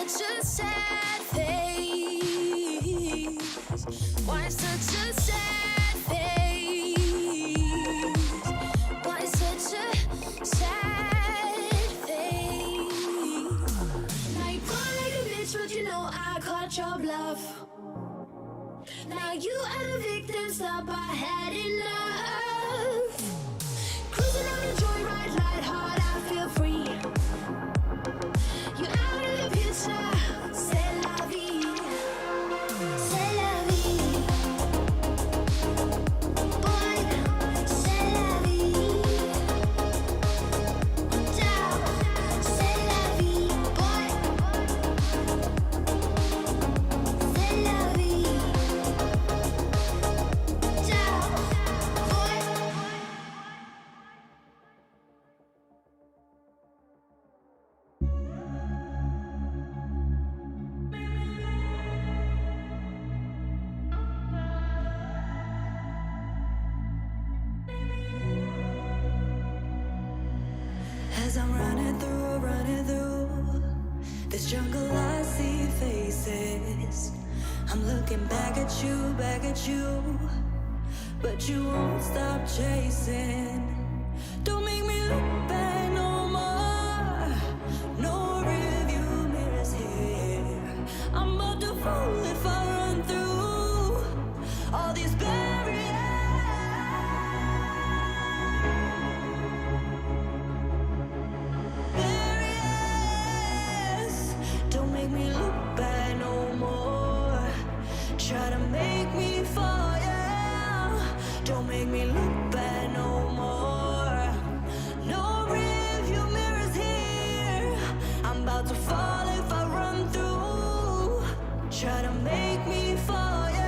such a sad face? Why such a sad face? Why such a sad face? Now you call like a bitch, but you know I caught your bluff. Now you are the victim, stop, I had enough. Cruising on a joyride, light heart, I feel free. You out of the picture, c'est la vie. C'est la vie. Boy, c'est la vie. Down, c'est la vie. Boy, c'est la vie. Down, boy. As I'm running through this jungle, I see faces. I'm looking back at you, but you won't stop chasing. Don't make me look back no more. No review mirrors here. I'm about to fall if I run through all these barriers. Don't make me look bad no more. Try to make me fall, yeah. Don't make me look bad no more. No rearview mirrors here. I'm about to fall if I run through. Try to make me fall, yeah.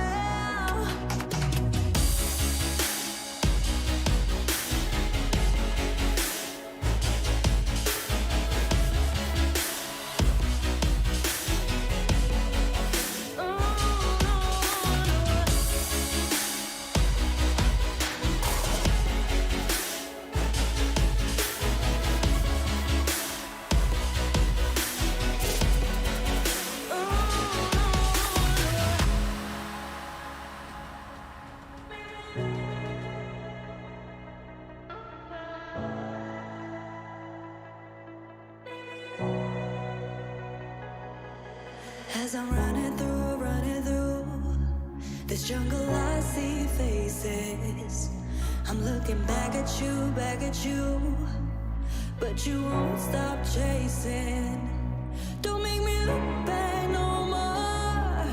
As I'm running through this jungle, I see faces. I'm looking back at you, but you won't stop chasing. Don't make me look back no more.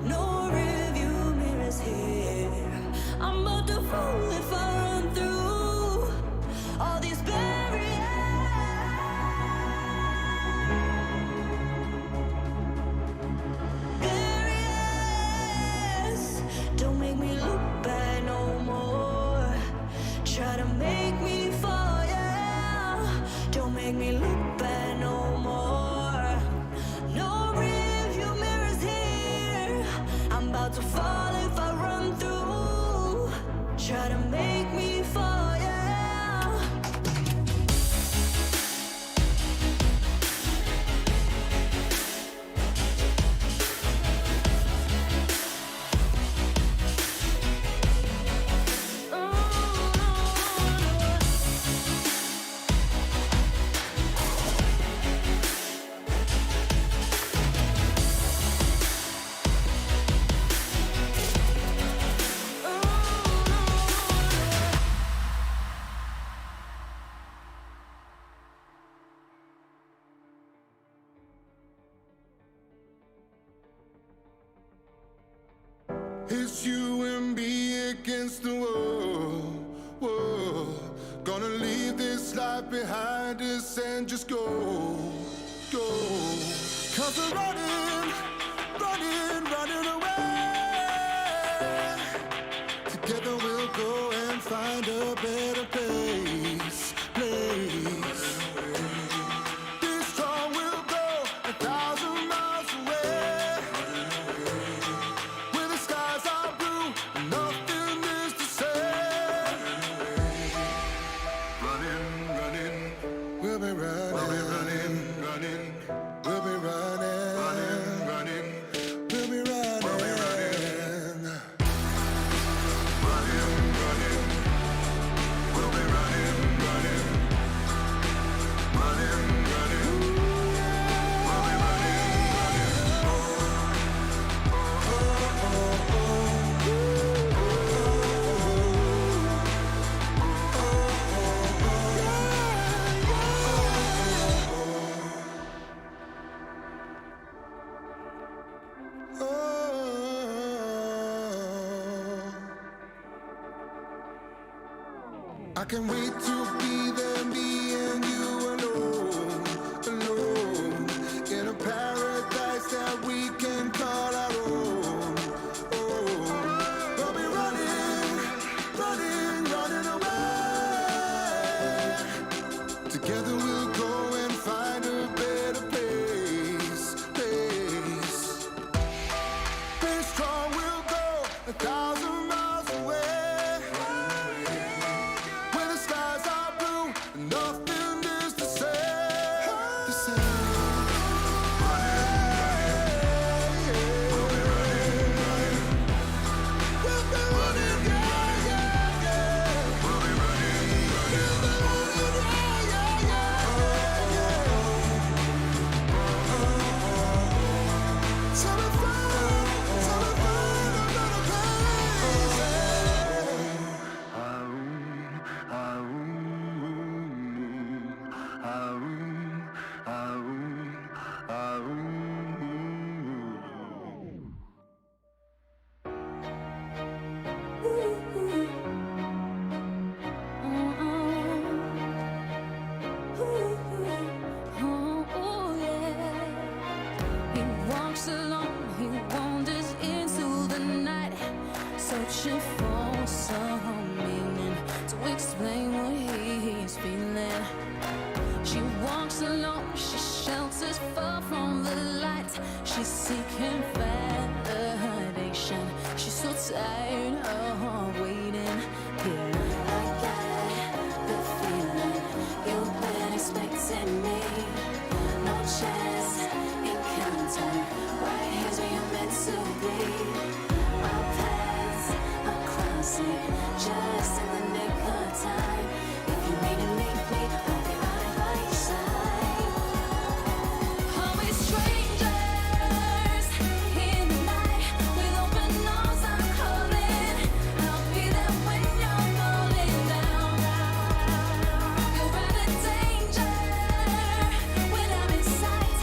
No review mirrors here. I'm about to fall if I run through all these barriers. Don't make me look bad no more. Try to make me fall, yeah. Don't make me look bad no more. No rearview mirrors here. I'm about to fall if I run through. Try to make me fall, yeah. It's you and me against the world, world. Gonna leave this life behind us and just go, go. 'Cause we're running away. Together we'll go and find a better place, place. This strong we'll go 1,000 miles away. Where the skies are blue and nothing is to say. Running, we'll be running, we'll be running. can't wait to be there, me and you alone, alone, in a paradise that we can call our own. Oh, we'll be running, running, running away. Together we'll go and find a better place, place. Be strong, we'll go 1,000 miles away, where the skies are blue and nothing is the same, the same. We'll be running, yeah, yeah, yeah. We'll be running, we'll be running, yeah, yeah, yeah, yeah. Till we find a better place. He walks alone, he wanders into the night, searching for some meaning to explain what he's feeling. She walks alone, she shelters far from the light. She's seeking validation. She's so tired of waiting here. I got the feeling you've been expecting me. No chance encounter. Right here's where you're meant to be. Our paths are crossing just in the nick of time. If you need to meet me, I'll be right by your side. Are we strangers in the night? With open arms I'm calling. I'll be there when you're falling down. You're out of danger when I'm in sight.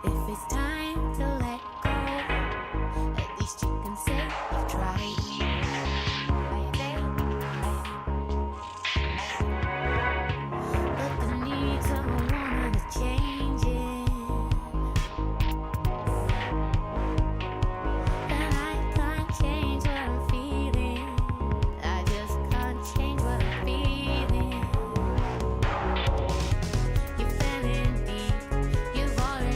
If it's time to let go, at least you can say you've tried. But the needs of a woman are changing, and I can't change what I'm feeling. I just can't change what I'm feeling. You fell in deep, you've already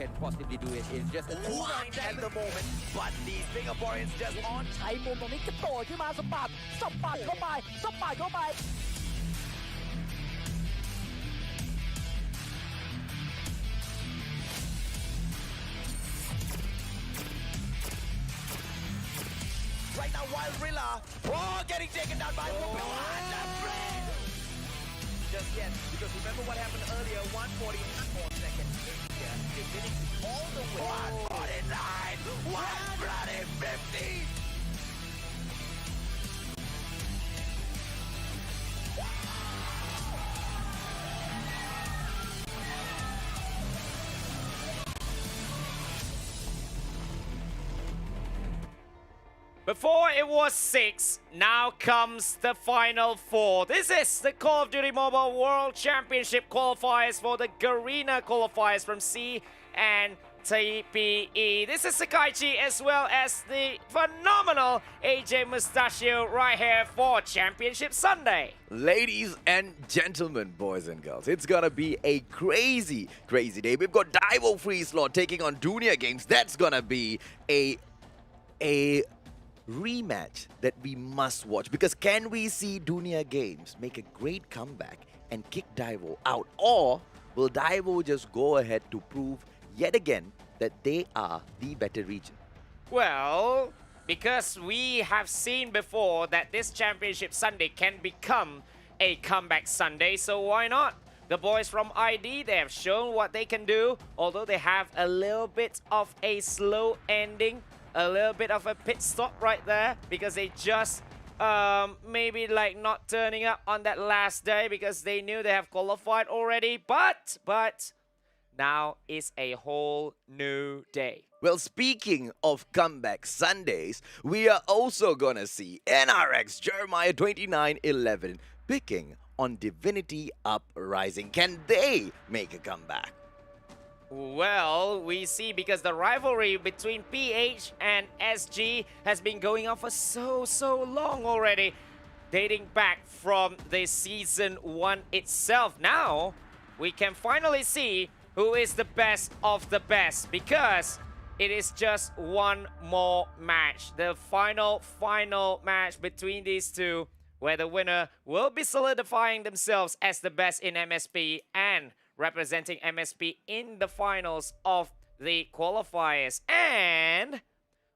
can possibly do it. It's just a 2-9 at the moment, but the Singaporeans just on ใช้มุมตรงนี้กระโดดขึ้นมาสะบัดเข้าไปสะบัดเข้าไป right now. Wild Rilla, getting taken down by just yet, because remember what happened earlier, 149 more seconds in here, Divinity all the way, 149, 150! Before it was 6, now comes the final 4. This is the Call of Duty Mobile World Championship qualifiers for the Garena qualifiers from C and TPE. This is Sakaichi as well as the phenomenal AJ Mustachio right here for Championship Sunday. Ladies and gentlemen, boys and girls, it's gonna be a crazy day. We've got Daivo.FreeSlot taking on Dunia Games. That's gonna be a rematch that we must watch, because can we see Dunia Games make a great comeback and kick Daivo out, or will Daivo just go ahead to prove yet again that they are the better region? Well, because we have seen before that this Championship Sunday can become a comeback Sunday, so why not? The boys from ID, they have shown what they can do, although they have a little bit of a slow ending, a little bit of a pit stop right there, because they just maybe like not turning up on that last day because they knew they have qualified already, but now is a whole new day. Well, speaking of comeback Sundays, we are also gonna see NRX Jeremiah 2911 picking on Divinity Uprising. Can they make a comeback? Well, we see, because the rivalry between PH and SG has been going on for so long already, dating back from the Season 1 itself. Now, we can finally see who is the best of the best, because it is just one more match. The final match between these two, where the winner will be solidifying themselves as the best in MSP and representing MSP in the finals of the qualifiers, and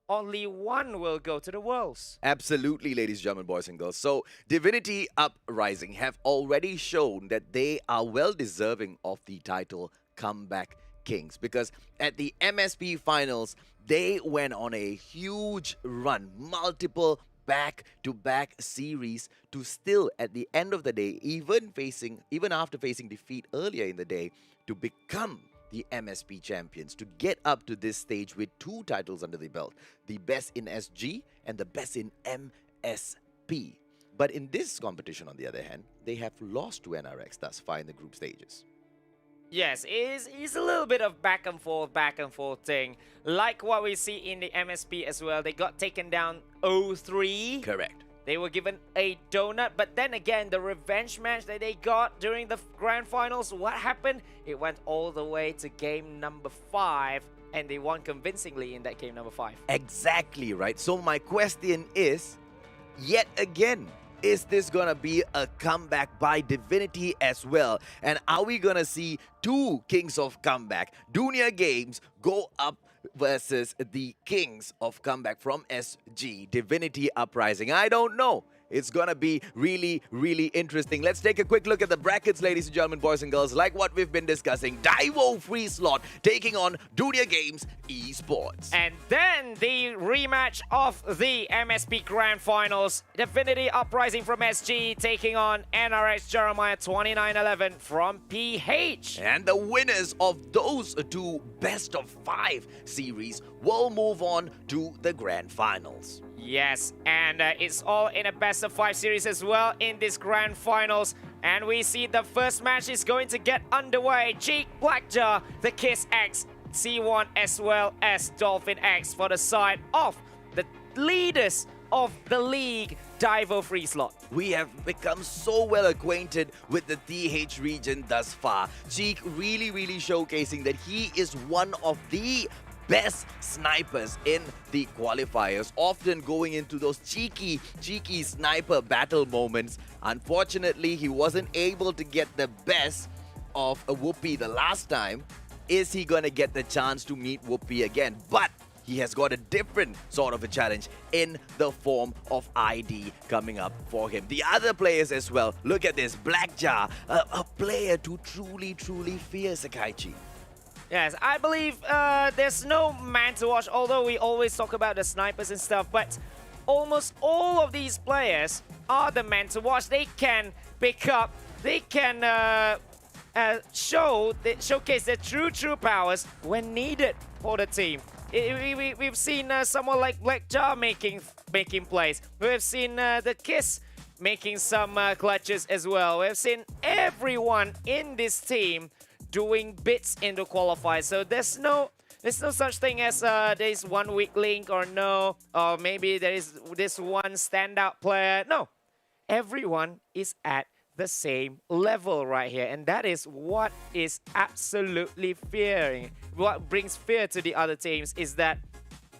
only one will go to the Worlds. Absolutely, ladies and gentlemen, boys and girls. So, Divinity Uprising have already shown that they are well deserving of the title Comeback Kings, because at the MSP finals, they went on a huge run, multiple back-to-back series, to still, at the end of the day, even after facing defeat earlier in the day, to become the MSP champions, to get up to this stage with 2 titles under the belt, the best in SG and the best in MSP. But in this competition, on the other hand, they have lost to NRX thus far in the group stages. Yes, it's a little bit of back and forth thing. Like what we see in the MSP as well. They got taken down 0-3. Correct. They were given a donut, but then again, the revenge match that they got during the grand finals, what happened? It went all the way to game number 5, and they won convincingly in that game number 5. Exactly right. So my question is, yet again, is this gonna be a comeback by Divinity as well? And are we gonna see 2 Kings of Comeback, Dunia Games, go up versus the Kings of Comeback from SG, Divinity Uprising? I don't know. It's gonna be really interesting. Let's take a quick look at the brackets, ladies and gentlemen, boys and girls. Like what we've been discussing, Daivo.FreeSlot taking on Dunia Games Esports. And then the rematch of the MSP Grand Finals, Divinity Uprising from SG taking on NRX Jeremiah 2911 from PH. And the winners of those 2 best of 5 series will move on to the Grand Finals. Yes, and it's all in a best of 5 series as well in this grand finals. And we see the first match is going to get underway. Jeek, Blackjaw, the Kiss X, C1 as well as Dolphin X for the side of the leaders of the league, Daivo.FreeSlot. We have become so well acquainted with the TH region thus far. Cheek really showcasing that he is one of the best snipers in the qualifiers, often going into those cheeky sniper battle moments. Unfortunately, he wasn't able to get the best of a Whoopi the last time. Is he gonna get the chance to meet Whoopi again? But he has got a different sort of a challenge in the form of ID coming up for him. The other players as well. Look at this, Blackjar, a player to truly fear, Sakaichi. Yes, I believe there's no man to watch, although we always talk about the snipers and stuff, but almost all of these players are the man to watch. They can pick up, they can showcase their true powers when needed for the team. We've seen someone like Blackjar making plays. We've seen the Kiss making some clutches as well. We've seen everyone in this team doing bits in the qualifier. So there's no such thing as there's one weak link or maybe there is this one standout player. No, everyone is at the same level right here, and that is what is absolutely fearing. What brings fear to the other teams is that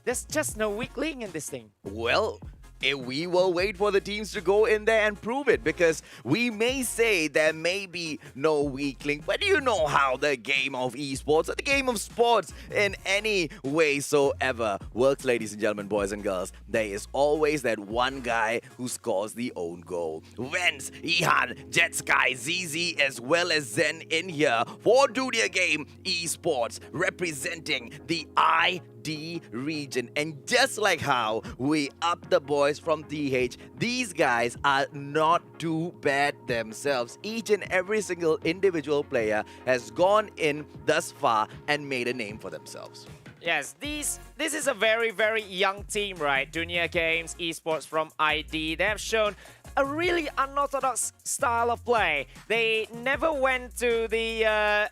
there's just no weak link in this thing. Well, we will wait for the teams to go in there and prove it, because we may say there may be no weak link, but you know how the game of esports or the game of sports in any way so ever works, ladies and gentlemen, boys and girls. There is always that one guy who scores the own goal. Vence, Ihan, Jetsky, ZZ as well as Zen in here for Dunia Game Esports, representing the ID region. And just like how we up the boys from TH, these guys are not too bad themselves. Each and every single individual player has gone in thus far and made a name for themselves. Yes, this is a very young team, right? Dunia Games Esports from ID. They have shown a really unorthodox style of play. They never went to the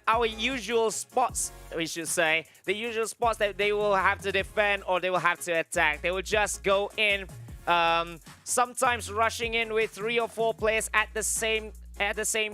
our usual spots, we should say. The usual spots that they will have to defend or they will have to attack. They will just go in, sometimes rushing in with 3 or 4 players at the same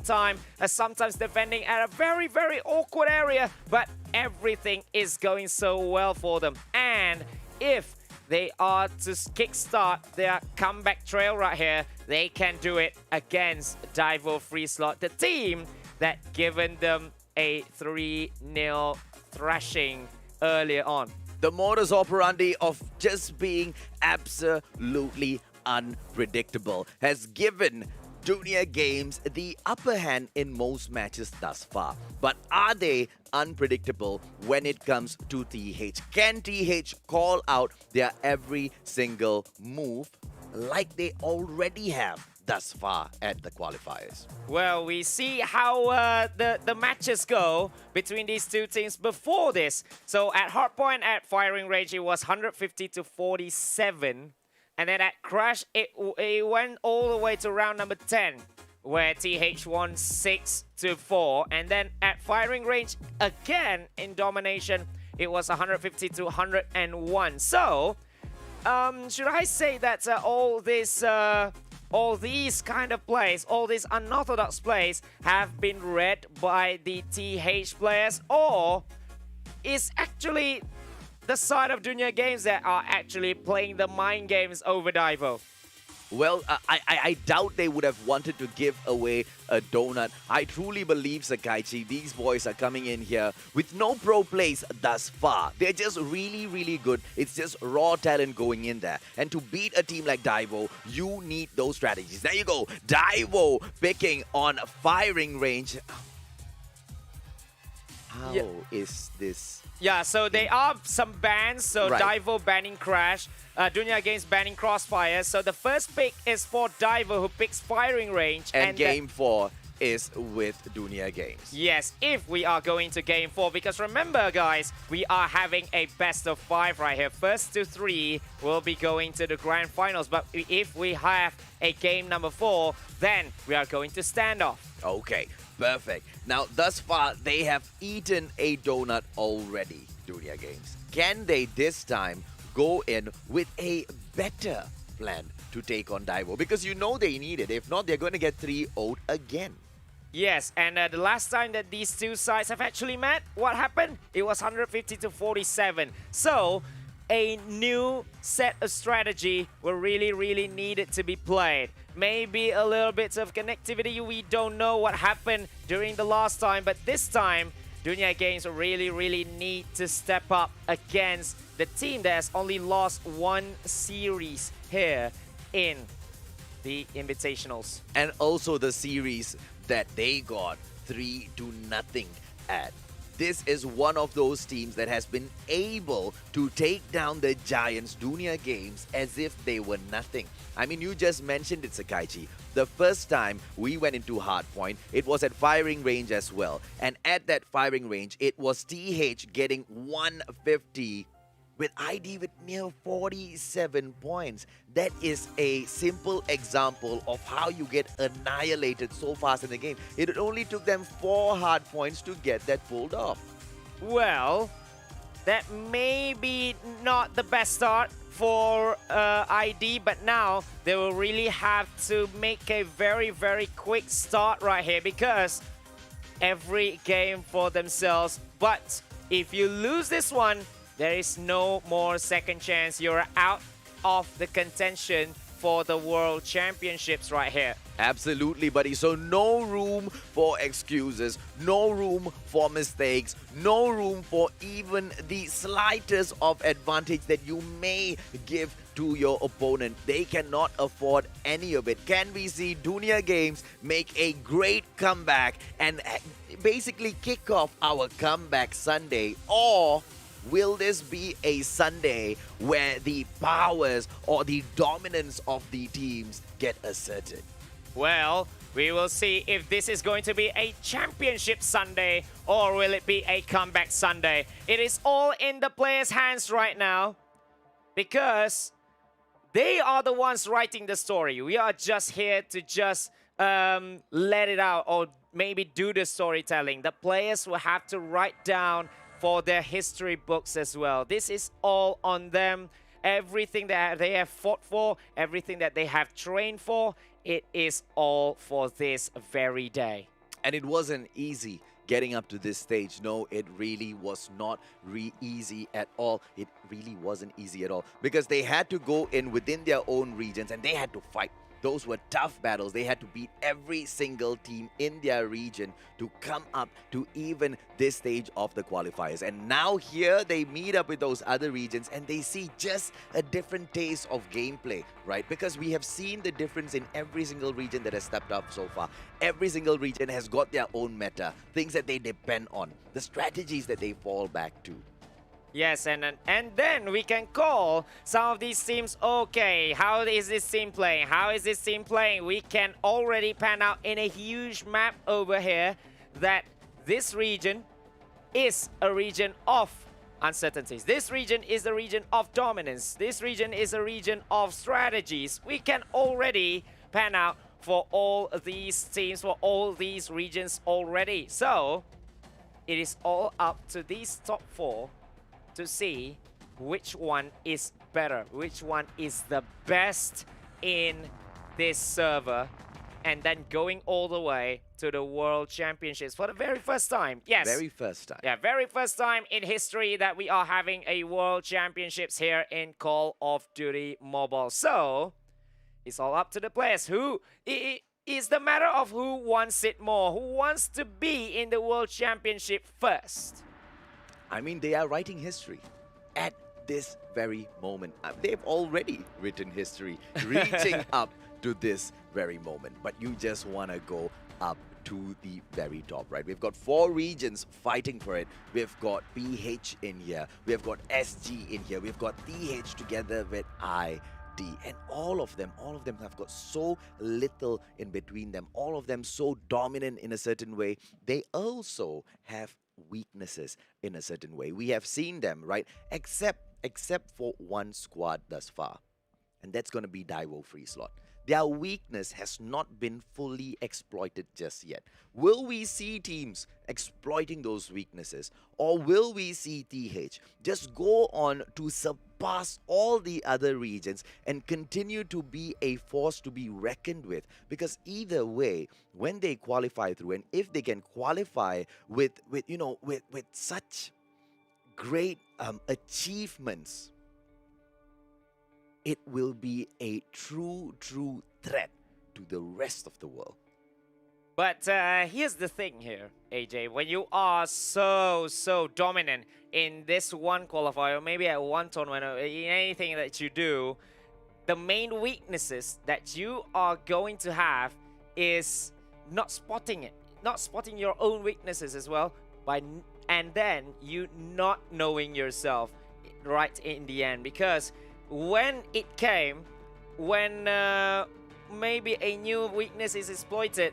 time, sometimes defending at a very awkward area, but everything is going so well for them. And if they are to kickstart their comeback trail right here, they can do it against Daivo.FreeSlot, the team that given them a 3-0 thrashing earlier on. The modus operandi of just being absolutely unpredictable has given Dunia Games the upper hand in most matches thus far. But are they unpredictable when it comes to TH? Can TH call out their every single move like they already have thus far at the qualifiers? Well, we see how the matches go between these two teams before this. So at hardpoint, at firing range, it was 150 to 47. And then at Crash, it went all the way to round number 10, where TH won 6-4. And then at firing range, again in domination, it was 150 to 101. So, should I say that all these kind of plays, all these unorthodox plays have been read by the TH players? Or is actually the side of Dunia Games that are actually playing the mind games over Daivo? Well, I doubt they would have wanted to give away a donut. I truly believe, Sakaichi, these boys are coming in here with no pro plays thus far. They're just really good. It's just raw talent going in there. And to beat a team like Daivo, you need those strategies. There you go. Daivo picking on firing range. How is this? Yeah, so there are some bans. So Right. Daivo banning Crash, Dunia Games banning Crossfire. So the first pick is for Daivo, who picks firing range. And game 4 is with Dunia Games. Yes, if we are going to game 4, because remember guys, we are having a best of 5 right here. First to 3 will be going to the grand finals, but if we have a game number 4, then we are going to standoff. Okay, perfect. Now, thus far, they have eaten a donut already, Dunia Games. Can they this time go in with a better plan to take on Daivo because you know they need it. If not, they're going to get 3-0'd again. Yes, and the last time that these two sides have actually met, what happened? It was 150 to 47. So, a new set of strategy will really needed to be played. Maybe a little bit of connectivity. We don't know what happened during the last time, but this time, Dunia Games really need to step up against the team that has only lost one series here in the Invitationals. And also the series that they got 3-0 at. This is one of those teams that has been able to take down the Giants Dunia Games as if they were nothing. I mean, you just mentioned it, Sakaichi. The first time we went into Hardpoint, it was at firing range as well. And at that firing range, it was TH getting 150 with ID with mere 47 points. That is a simple example of how you get annihilated so fast in the game. It only took them 4 hard points to get that pulled off. Well, that may be not the best start for ID, but now they will really have to make a very quick start right here because every game for themselves. But if you lose this one, there is no more second chance. You're out of the contention for the World Championships right here. Absolutely, buddy. So no room for excuses, no room for mistakes, no room for even the slightest of advantage that you may give to your opponent. They cannot afford any of it. Can we see Dunia Games make a great comeback and basically kick off our comeback Sunday? Or will this be a Sunday where the powers or the dominance of the teams get asserted? Well, we will see if this is going to be a championship Sunday or will it be a comeback Sunday. It is all in the players' hands right now because they are the ones writing the story. We are just here to just let it out or maybe do the storytelling. The players will have to write down for their history books as well. This is all on them. Everything that they have fought for, everything that they have trained for, it is all for this very day. And it wasn't easy getting up to this stage. No, it really was not easy at all. It really wasn't easy at all because they had to go in within their own regions and they had to fight. Those were tough battles. They had to beat every single team in their region to come up to even this stage of the qualifiers. And now here they meet up with those other regions and they see just a different taste of gameplay, right? Because we have seen the difference in every single region that has stepped up so far. Every single region has got their own meta, things that they depend on, the strategies that they fall back to. Yes, and then we can call some of these teams, okay, how is this team playing? How is this team playing? We can already pan out in a huge map over here that this region is a region of uncertainties. This region is a region of dominance. This region is a region of strategies. We can already pan out for all these teams, for all these regions already. So, it is all up to these top 4 to see which one is better, which one is the best in this server, and then going all the way to the World Championships for the very first time. Yes. Very first time. Yeah, very first time in history that we are having a World Championships here in Call of Duty Mobile. So, it's all up to the players. It is the matter of who wants it more, who wants to be in the World Championship first. I mean, they are writing history at this very moment. They've already written history, reaching up to this very moment. But you just want to go up to the very top, right? We've got 4 regions fighting for it. We've got PH in here. We've got SG in here. We've got TH together with ID. And all of them have got so little in between them. All of them so dominant in a certain way. They also have weaknesses in a certain way. We have seen them, right? Except for one squad thus far. And that's going to be Daivo.FreeSlot. their weakness has not been fully exploited just yet. Will we see teams exploiting those weaknesses, or will we see TH just go on to surpass all the other regions and continue to be a force to be reckoned with? Because either way, when they qualify through, and if they can qualify with such great achievements, it will be a true threat to the rest of the world. But here's the thing here, AJ. When you are so dominant in this one qualifier, or maybe at one tournament, or in anything that you do, the main weaknesses that you are going to have is not spotting it, not spotting your own weaknesses as well, and then you not knowing yourself right in the end. Because when it came, when maybe a new weakness is exploited,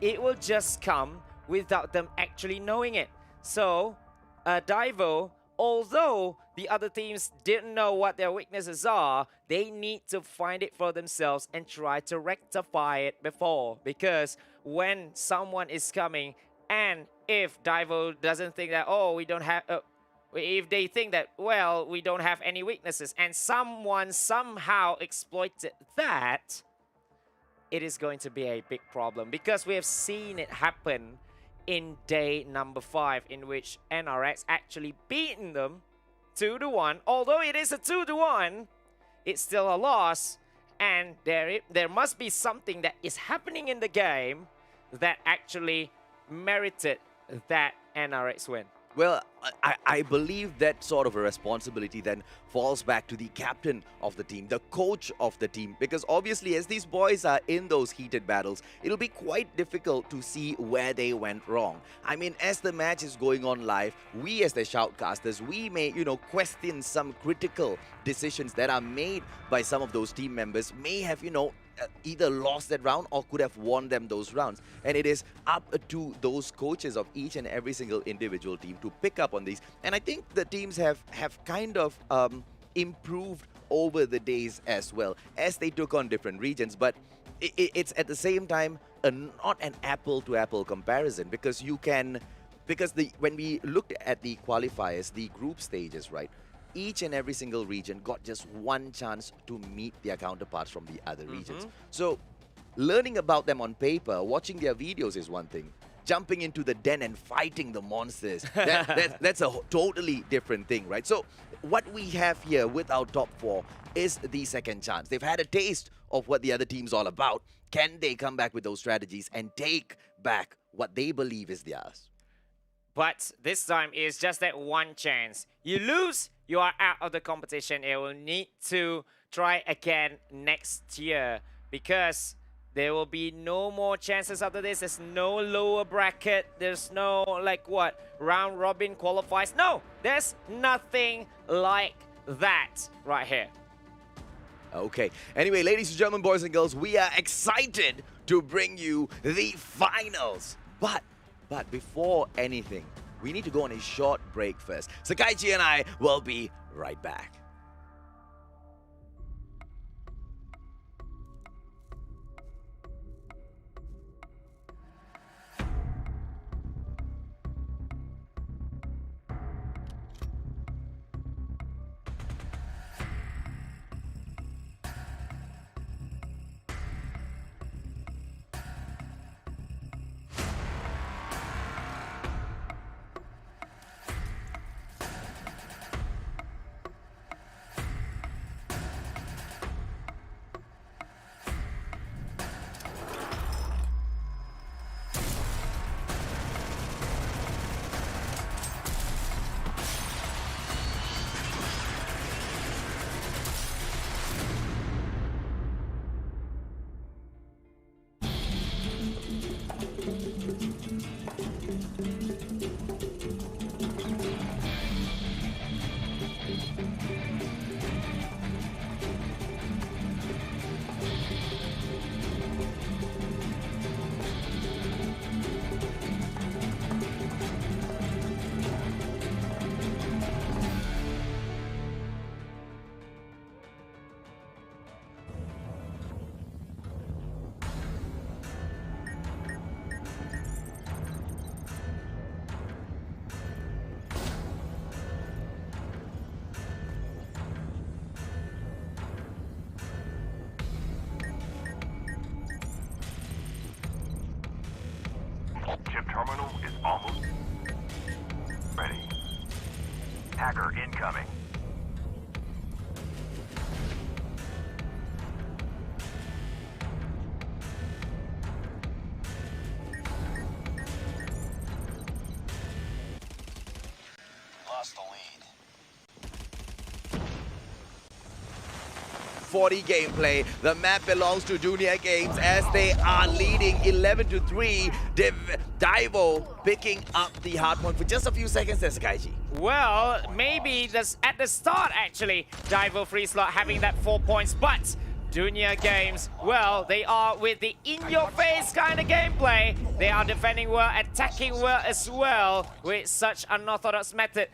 it will just come without them actually knowing it. So, Daivo, although the other teams didn't know what their weaknesses are, they need to find it for themselves and try to rectify it before. Because when someone is coming, and if Daivo doesn't think that, oh, we don't have... if they think that, well, we don't have any weaknesses, and someone somehow exploited that, it is going to be a big problem, because we have seen it happen in day number 5, in which NRX actually beaten them 2-1. Although it is a 2-1, it's still a loss, and there must be something that is happening in the game that actually merited that NRX win. Well, I believe that sort of a responsibility then falls back to the captain of the team, the coach of the team, because obviously as these boys are in those heated battles, it'll be quite difficult to see where they went wrong. I mean, as the match is going on live, we as the shoutcasters, we may, question some critical decisions that are made by some of those team members, may have, either lost that round or could have won them those rounds. And it is up to those coaches of each and every single individual team to pick up on these. And I think the teams have kind of improved over the days as well as they took on different regions. But it's at the same time not an apple-to-apple comparison, because when we looked at the qualifiers, the group stages, right? Each and every single region got just one chance to meet their counterparts from the other regions. So learning about them on paper, watching their videos is one thing. Jumping into the den and fighting the monsters, that's a totally different thing, right? So what we have here with our top 4 is the second chance. They've had a taste of what the other team's all about. Can they come back with those strategies and take back what they believe is theirs? But this time is just that one chance. You lose, you are out of the competition. You will need to try again next year, because there will be no more chances after this. There's no lower bracket. There's no, round robin qualifies. No, there's nothing like that right here. Okay. Anyway, ladies and gentlemen, boys and girls, we are excited to bring you the finals. But before anything, we need to go on a short break first. Sakaichi and I will be right back. Hacker incoming. Lost the lead. 40 gameplay. The map belongs to Dunia Games as they are leading 11-3. Daivo picking up the hard point for just a few seconds there, Sakaichi. Well, maybe this at the start actually, Daivo.FreeSlot having that 4 points, but Dunia Games, well, they are with the in-your-face kind of gameplay. They are defending well, attacking well as well with such unorthodox method.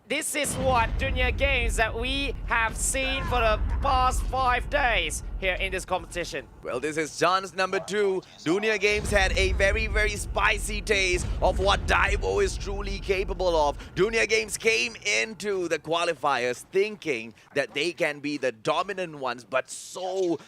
This is what Dunia Games that we have seen for the past 5 days here in this competition. Well, this is chance number 2. Dunia Games had a very, very spicy taste of what Daivo is truly capable of. Dunia Games came into the qualifiers thinking that they can be the dominant ones, but so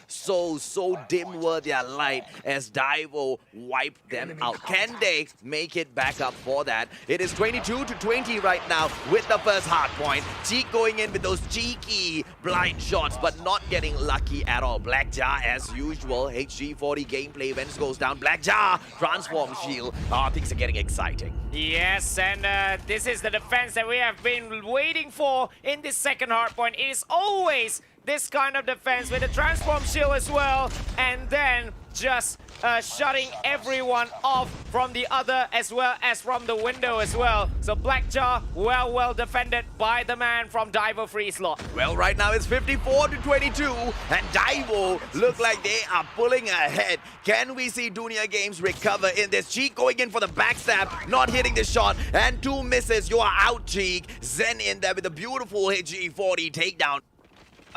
dim were their light as Daivo wiped them out. Can they make it back up for that? It is 22-20 right now with the first hard point. Cheek going in with those cheeky blind shots, but not getting lucky at all. Blackjar, as usual, HG40 gameplay events goes down. Blackjar, transform shield. Things are getting exciting. Yes, and this is the defense that we have been waiting for in this second hardpoint. It is always this kind of defense with the transform shield as well, and then just shutting everyone off from the other as well as from the window as well. So Blackjaw well defended by the man from Daivo.FreeSlot. Well, right now it's 54-22, and Daivo look like they are pulling ahead. Can we see Dunia Games recover in this? Cheek going in for the backstab, not hitting the shot, and 2 misses. You are out, Cheek. Zen in there with a beautiful HG40 takedown.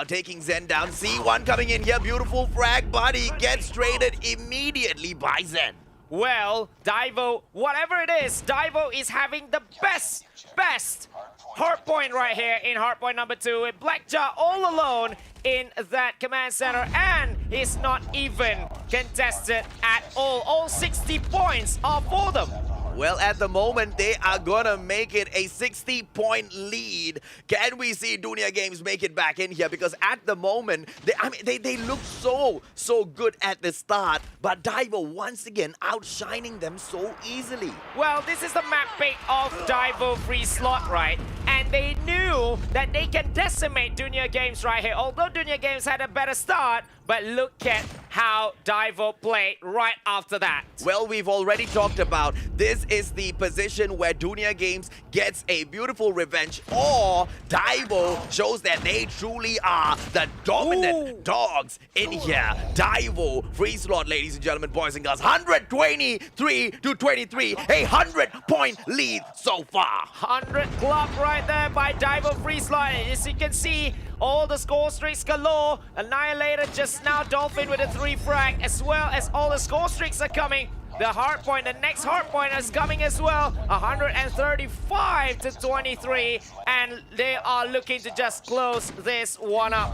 Taking Zen down. C1 coming in here. Beautiful frag, but he gets traded immediately by Zen. Well, Daivo, whatever it is, Daivo is having the best hardpoint right here in hardpoint number 2 with Blackjaw all alone in that command center, and he's not even contested at all. All 60 points are for them. Well, at the moment, they are gonna make it a 60-point lead. Can we see Dunia Games make it back in here? Because at the moment, they look so good at the start, but Daivo once again outshining them so easily. Well, this is the map pick of Daivo.FreeSlot, right? And they knew that they can decimate Dunia Games right here. Although Dunia Games had a better start, but look at how Daivo played right after that. Well, we've already talked about this is the position where Dunia Games gets a beautiful revenge, or Daivo shows that they truly are the dominant dogs in here. Daivo.FreeSlot, ladies and gentlemen, boys and girls, 123-23, a 100-point lead so far. 100 club right there by Daivo.FreeSlot. As you can see, all the score streaks galore. Annihilator just now, Dolphin with a 3 frag, as well as all the score streaks are coming. The hardpoint, the next hardpoint is coming as well. 135-23, and they are looking to just close this one up.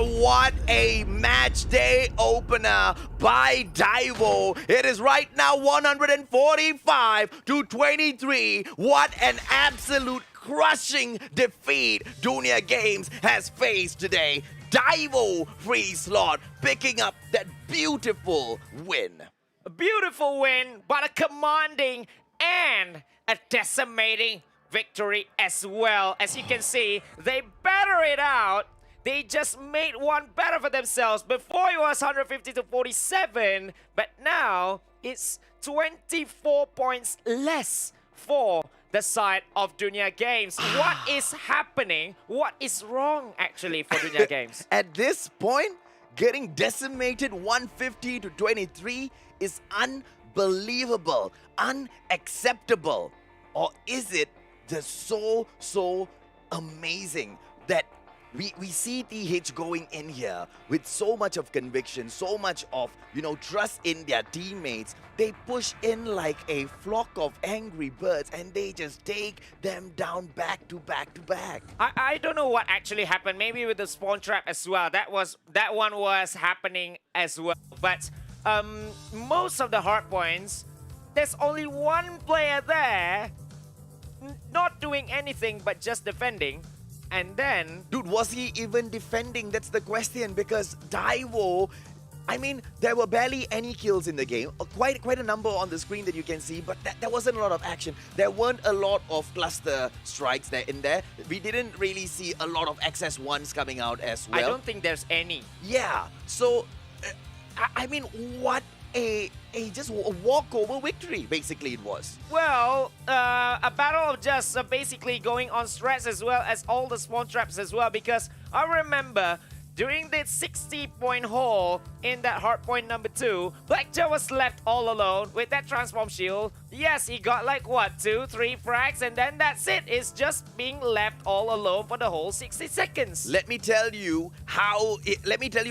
What a match day opener by Daivo. It is right now 145-23. What an absolute crushing defeat Dunia Games has faced today. Daivo.FreeSlot picking up that beautiful win. A beautiful win, but a commanding and a decimating victory as well. As you can see, they better it out. They just made one better for themselves. Before it was 150-47, but now it's 24 points less for the side of Dunia Games. What is happening? What is wrong actually for Dunia Games? At this point, getting decimated 150-23 is unbelievable, unacceptable. Or is it just so amazing that we see TH going in here with so much of conviction, so much of, trust in their teammates. They push in like a flock of angry birds and they just take them down back to back to back. I don't know what actually happened. Maybe with the spawn trap as well. That one was happening as well. But most of the hard points, there's only one player there not doing anything but just defending. And then, Dude, was he even defending? That's the question, because Daivo, I mean, there were barely any kills in the game. Quite a number on the screen that you can see, but there wasn't a lot of action. There weren't a lot of cluster strikes in there. We didn't really see a lot of XS1s coming out as well. I don't think there's any. Yeah, so, I mean, what just a walkover victory, basically it was. Well, a battle of just basically going on strats as well as all the spawn traps as well, because I remember during the 60-point haul in that hardpoint number 2, Blackjack was left all alone with that transform shield. Yes, he got like what, 2-3 frags, and then that's it. It's just being left all alone for the whole 60 seconds. Let me tell you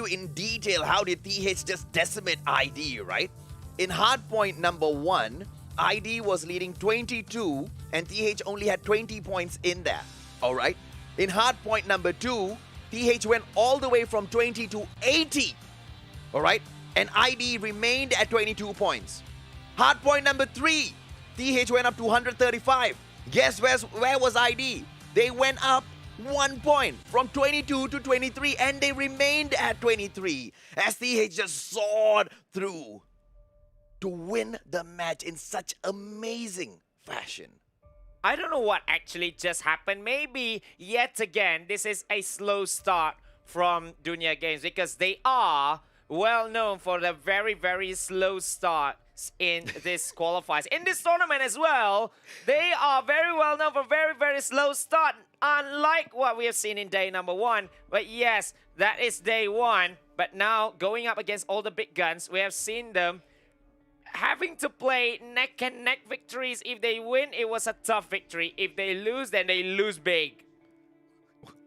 in detail how did TH just decimate ID, right? In hardpoint number 1, ID was leading 22 and TH only had 20 points in there, all right? In hardpoint number 2, TH went all the way from 20 to 80, all right? And ID remained at 22 points. Hardpoint number 3, TH went up to 135. Guess where was ID? They went up 1 point from 22 to 23, and they remained at 23 as TH just soared through to win the match in such amazing fashion. I don't know what actually just happened. Maybe yet again, this is a slow start from Dunia Games, because they are well known for the very, very slow starts in this qualifiers. In this tournament as well, they are very well known for very, very slow start, unlike what we have seen in day number 1. But yes, that is day 1. But now, going up against all the big guns, we have seen them having to play neck and neck victories. If they win, it was a tough victory. If they lose, then they lose big.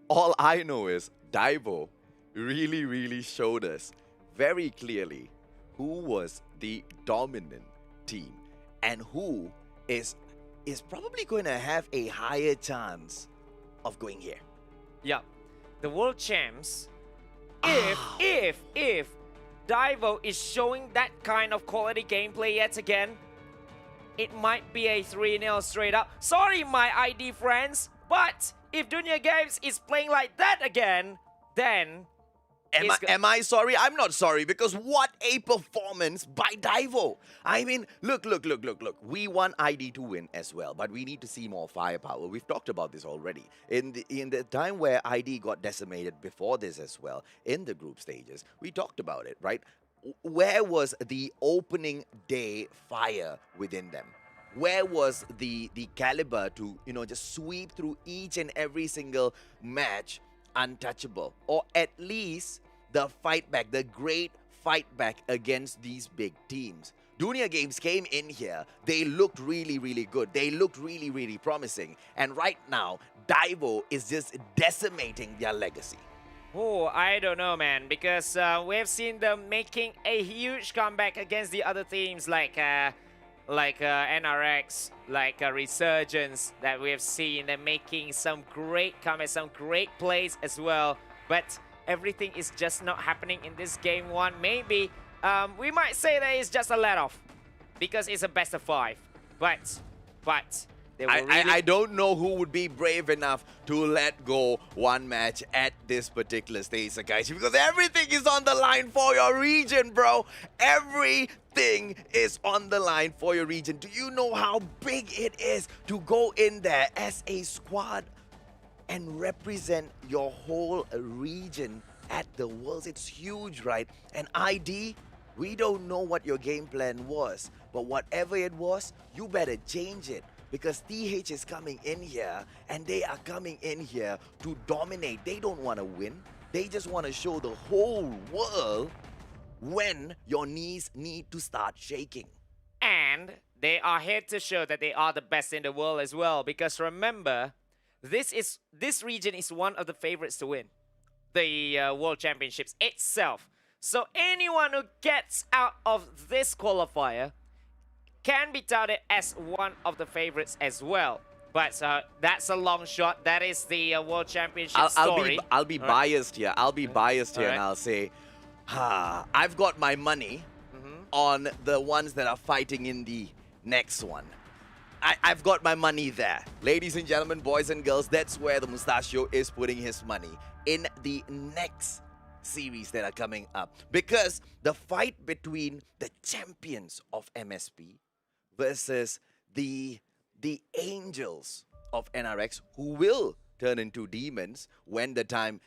All I know is Daivo really showed us very clearly who was the dominant team and who is probably going to have a higher chance of going here. Yeah, the world champs, if Daivo is showing that kind of quality gameplay yet again, it might be a 3-0 straight up. Sorry, my ID friends, but if Dunia Games is playing like that again, then... Am I sorry? I'm not sorry, because what a performance by Daivo. I mean, look. We want ID to win as well, but we need to see more firepower. We've talked about this already. In the time where ID got decimated before this as well, in the group stages, we talked about it, right? Where was the opening day fire within them? Where was the caliber to, just sweep through each and every single match untouchable? Or at least the fight back, the great fight back against these big teams. Dunia Games came in here. They looked really good. They looked really promising. And right now, Daivo is just decimating their legacy. Oh, I don't know, man, because we have seen them making a huge comeback against the other teams like NRX, like Resurgence, that we have seen them making some great comebacks, some great plays as well. But everything is just not happening in this game 1. Maybe we might say that it's just a let-off because it's a best of 5. But they will I don't know who would be brave enough to let go one match at this particular stage, Sakaichi, because everything is on the line for your region, bro. Everything is on the line for your region. Do you know how big it is to go in there as a squad and represent your whole region at the Worlds? It's huge, right? And ID, we don't know what your game plan was, but whatever it was, you better change it, because TH is coming in here and they are coming in here to dominate. They don't want to win. They just want to show the whole world when your knees need to start shaking. And they are here to show that they are the best in the world as well, because remember, this region is one of the favorites to win the World Championships itself. So anyone who gets out of this qualifier can be touted as one of the favorites as well. But that's a long shot. That is the World Championship story. I'll be biased here. I'll be biased here, All right. and I'll say, I've got my money on the ones that are fighting in the next one. I've got my money there. Ladies and gentlemen, boys and girls, that's where the Mustachio is putting his money in the next series that are coming up. Because the fight between the champions of MSP versus the angels of NRX, who will turn into demons when the time.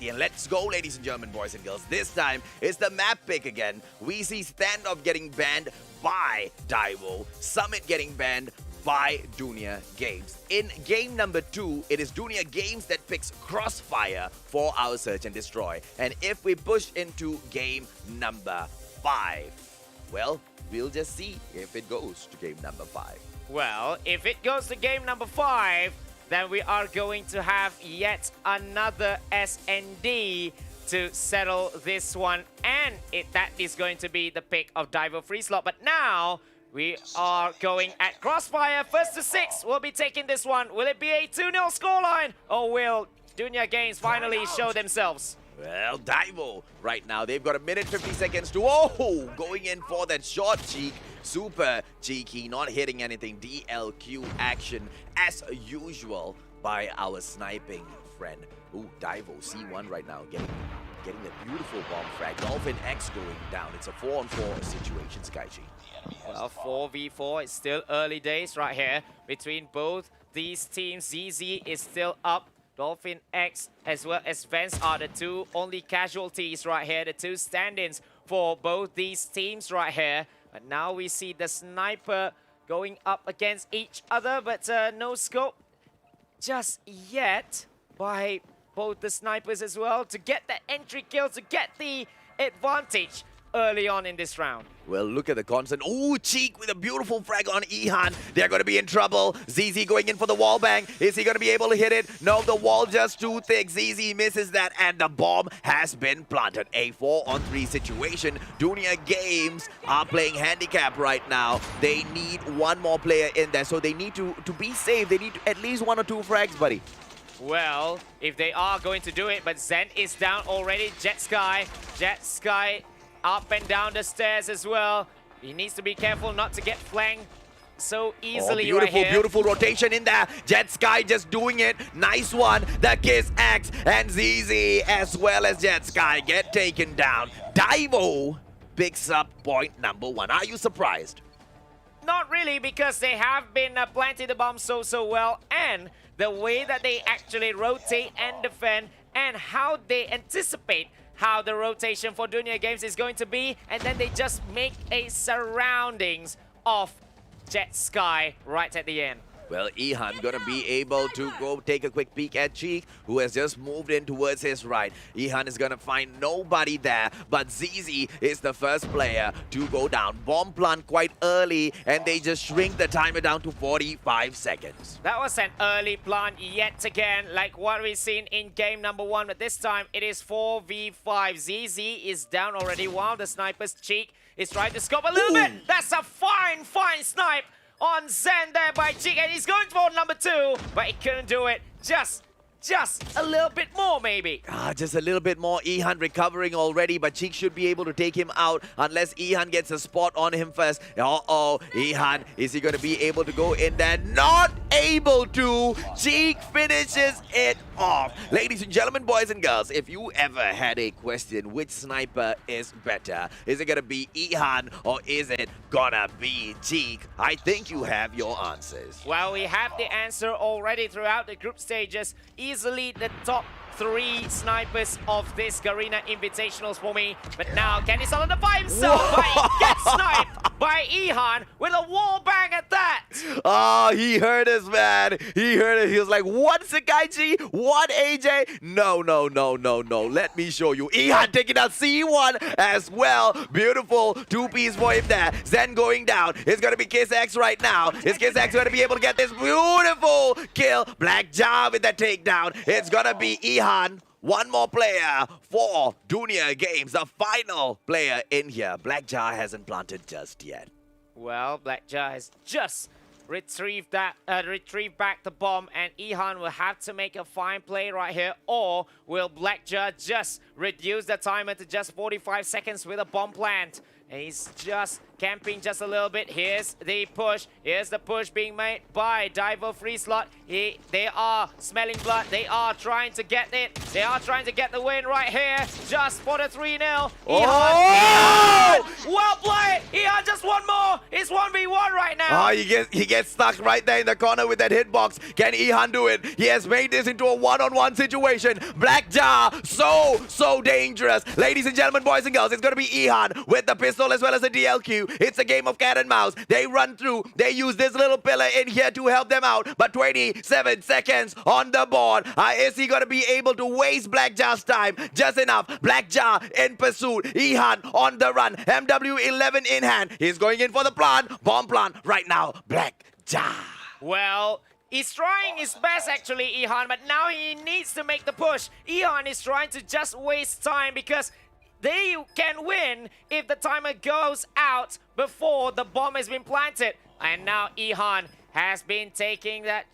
And let's go, ladies and gentlemen, boys and girls. This time, it's the map pick again. We see Standoff getting banned by Daivo, Summit getting banned by Dunia Games. In game number 2, it is Dunia Games that picks Crossfire for our Search and Destroy. And if we push into game number 5, well, we'll just see if it goes to game number 5. Well, if it goes to game number 5, then we are going to have yet another SND to settle this one. And that is going to be the pick of Daivo.FreeSlot. But now we are going at Crossfire. First to 6 will be taking this one. Will it be a 2-0 scoreline? Or will Dunia Games finally show themselves? Well, Daivo, right now, they've got a minute 50 seconds to, oh, going in for that short cheek. Super cheeky, not hitting anything. DLQ action as usual by our sniping friend. Ooh, Daivo, C1 right now, getting a beautiful bomb frag. Dolphin X going down. It's a 4-on-4 situation, Skychi. Well, 4v4, it's still early days right here between both these teams. ZZ is still up. Dolphin X as well as Vance are the two only casualties right here, the two stand-ins for both these teams right here. But now we see the sniper going up against each other, but no scope just yet by both the snipers as well to get the entry kill, to get the advantage early on in this round. Well, look at the constant. Ooh, Cheek with a beautiful frag on Ihan. They're going to be in trouble. ZZ going in for the wall bang. Is he going to be able to hit it? No, the wall just too thick. ZZ misses that, and the bomb has been planted. A 4-on-3 situation. Dunia Games are playing handicap right now. They need one more player in there, so they need to be safe. They need at least 1 or 2 frags, buddy. Well, if they are going to do it, but Zen is down already. Jet Sky up and down the stairs as well. He needs to be careful not to get flanked so easily. Beautiful, right here. beautiful rotation in there. Jet Sky just doing it. Nice one. The Kiss X and ZZ as well as Jet Sky get taken down. Daivo picks up point number 1. Are you surprised? Not really, because they have been planting the bomb so well, and the way that they actually rotate and defend and how they anticipate how the rotation for Dunia Games is going to be, and then they just make a surroundings of Jet Sky right at the end. Well, Ihan gonna be able to go take a quick peek at Cheek, who has just moved in towards his right. Ihan is gonna find nobody there, but ZZ is the first player to go down. Bomb plant quite early, and they just shrink the timer down to 45 seconds. That was an early plant yet again, like what we've seen in game number 1, but this time it is 4v5. ZZ is down already while the sniper's Cheek is trying to scope a little bit. That's a fine snipe on Zen there by Cheek, and he's going for number 2, but he couldn't do it. Just a little bit more, maybe. Just a little bit more. Ihan recovering already, but Cheek should be able to take him out unless Ihan gets a spot on him first. Uh-oh, Ihan, is he going to be able to go in there? Not able to. Cheek finishes it off. Ladies and gentlemen, boys and girls, if you ever had a question, which sniper is better? Is it going to be Ihan or is it going to be Cheek? I think you have your answers. Well, we have the answer already throughout the group stages. Easily the top 3 snipers of this Garena Invitationals for me. But now, can he solidify himself? But he gets sniped by Ihan with a wall bang at that. Oh, he heard us, man. He heard it. He was like, what, Sakaichi? What, AJ? No. Let me show you. Ihan taking out C1 as well. Beautiful 2-piece for him there. Zen going down. It's going to be Kiss X right now. Is Kiss X going to be able to get this beautiful kill? Black Jar with the takedown. It's going to be Ihan. One more player for Dunia Games, the final player in here. Black Jar hasn't planted just yet. Well, Black Jar has just retrieved back the bomb, and Ihan will have to make a fine play right here, or will Black Jar just reduce the timer to just 45 seconds with a bomb plant? And he's just camping just a little bit. Here's the push. Here's the push being made by Daivo.FreeSlot. They are smelling blood. They are trying to get it. They are trying to get the win right here. Just for the 3-0. Well played. Ihan just one more. It's 1v1 right now. Oh, he gets stuck right there in the corner with that hitbox. Can Ihan do it? He has made this into a one-on-one situation. Black Jar, so dangerous. Ladies and gentlemen, boys and girls, it's going to be Ihan with the pistol as well as the DLQ. It's a game of cat and mouse. They run through. They use this little pillar in here to help them out. But 27 seconds on the board. Is he going to be able to waste Black Jar's time? Just enough. Black Jar in pursuit. Ihan on the run. MW11 in hand. He's going in for the plant. Bomb plant right now. Black Jar. Well, he's trying his best actually, Ihan, but now he needs to make the push. Ihan is trying to just waste time because they can win if the timer goes out before the bomb has been planted. And now Ihan has been taking that.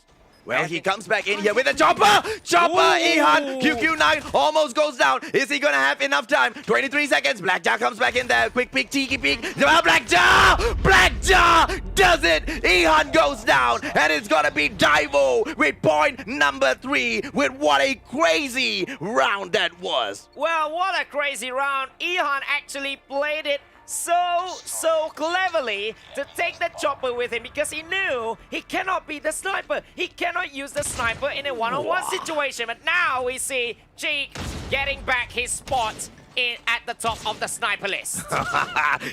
Well, he comes back in here with a chopper! Chopper, Ihan! QQ9 almost goes down. Is he gonna have enough time? 23 seconds. Black Jar comes back in there. Quick peek, cheeky peek. Black Jar! Black Jar does it! Ihan goes down. And it's gonna be Daivo with point number 3 with what a crazy round that was. Well, what a crazy round. Ihan actually played it so cleverly to take the chopper with him because he knew he cannot beat the sniper. He cannot use the sniper in a one-on-one situation. But now we see Cheek getting back his spot at the top of the sniper list.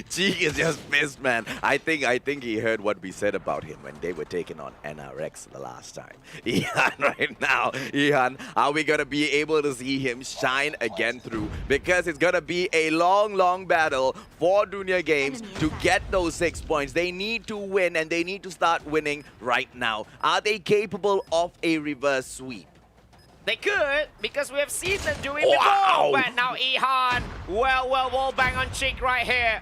Cheek is just pissed, man. I think he heard what we said about him when they were taking on NRX the last time. Ihan right now. Ihan, are we gonna be able to see him shine again through? Because it's gonna be a long battle for Dunia Games to get those 6 points. They need to win and they need to start winning right now. Are they capable of a reverse sweep? They could, because we have seen them do it before. But now Ihan, well, wall bang on Cheek right here.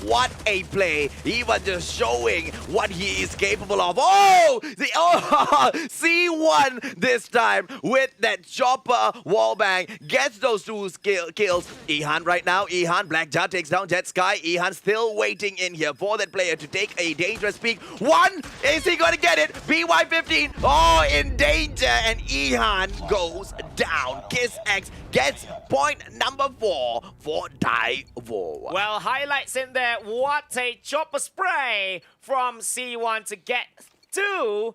What a play. He was just showing what he is capable of. Oh, C1 this time with that chopper wallbang. Gets those 2 kills. Ihan right now. Ihan, Black Jar takes down Jet Sky. Ihan still waiting in here for that player to take a dangerous peek. One, is he going to get it? BY15, oh, in danger. And Ihan goes down. Kiss X gets point number 4 for Daivo. Well, highlights in there. What a chopper spray from C1 to get 2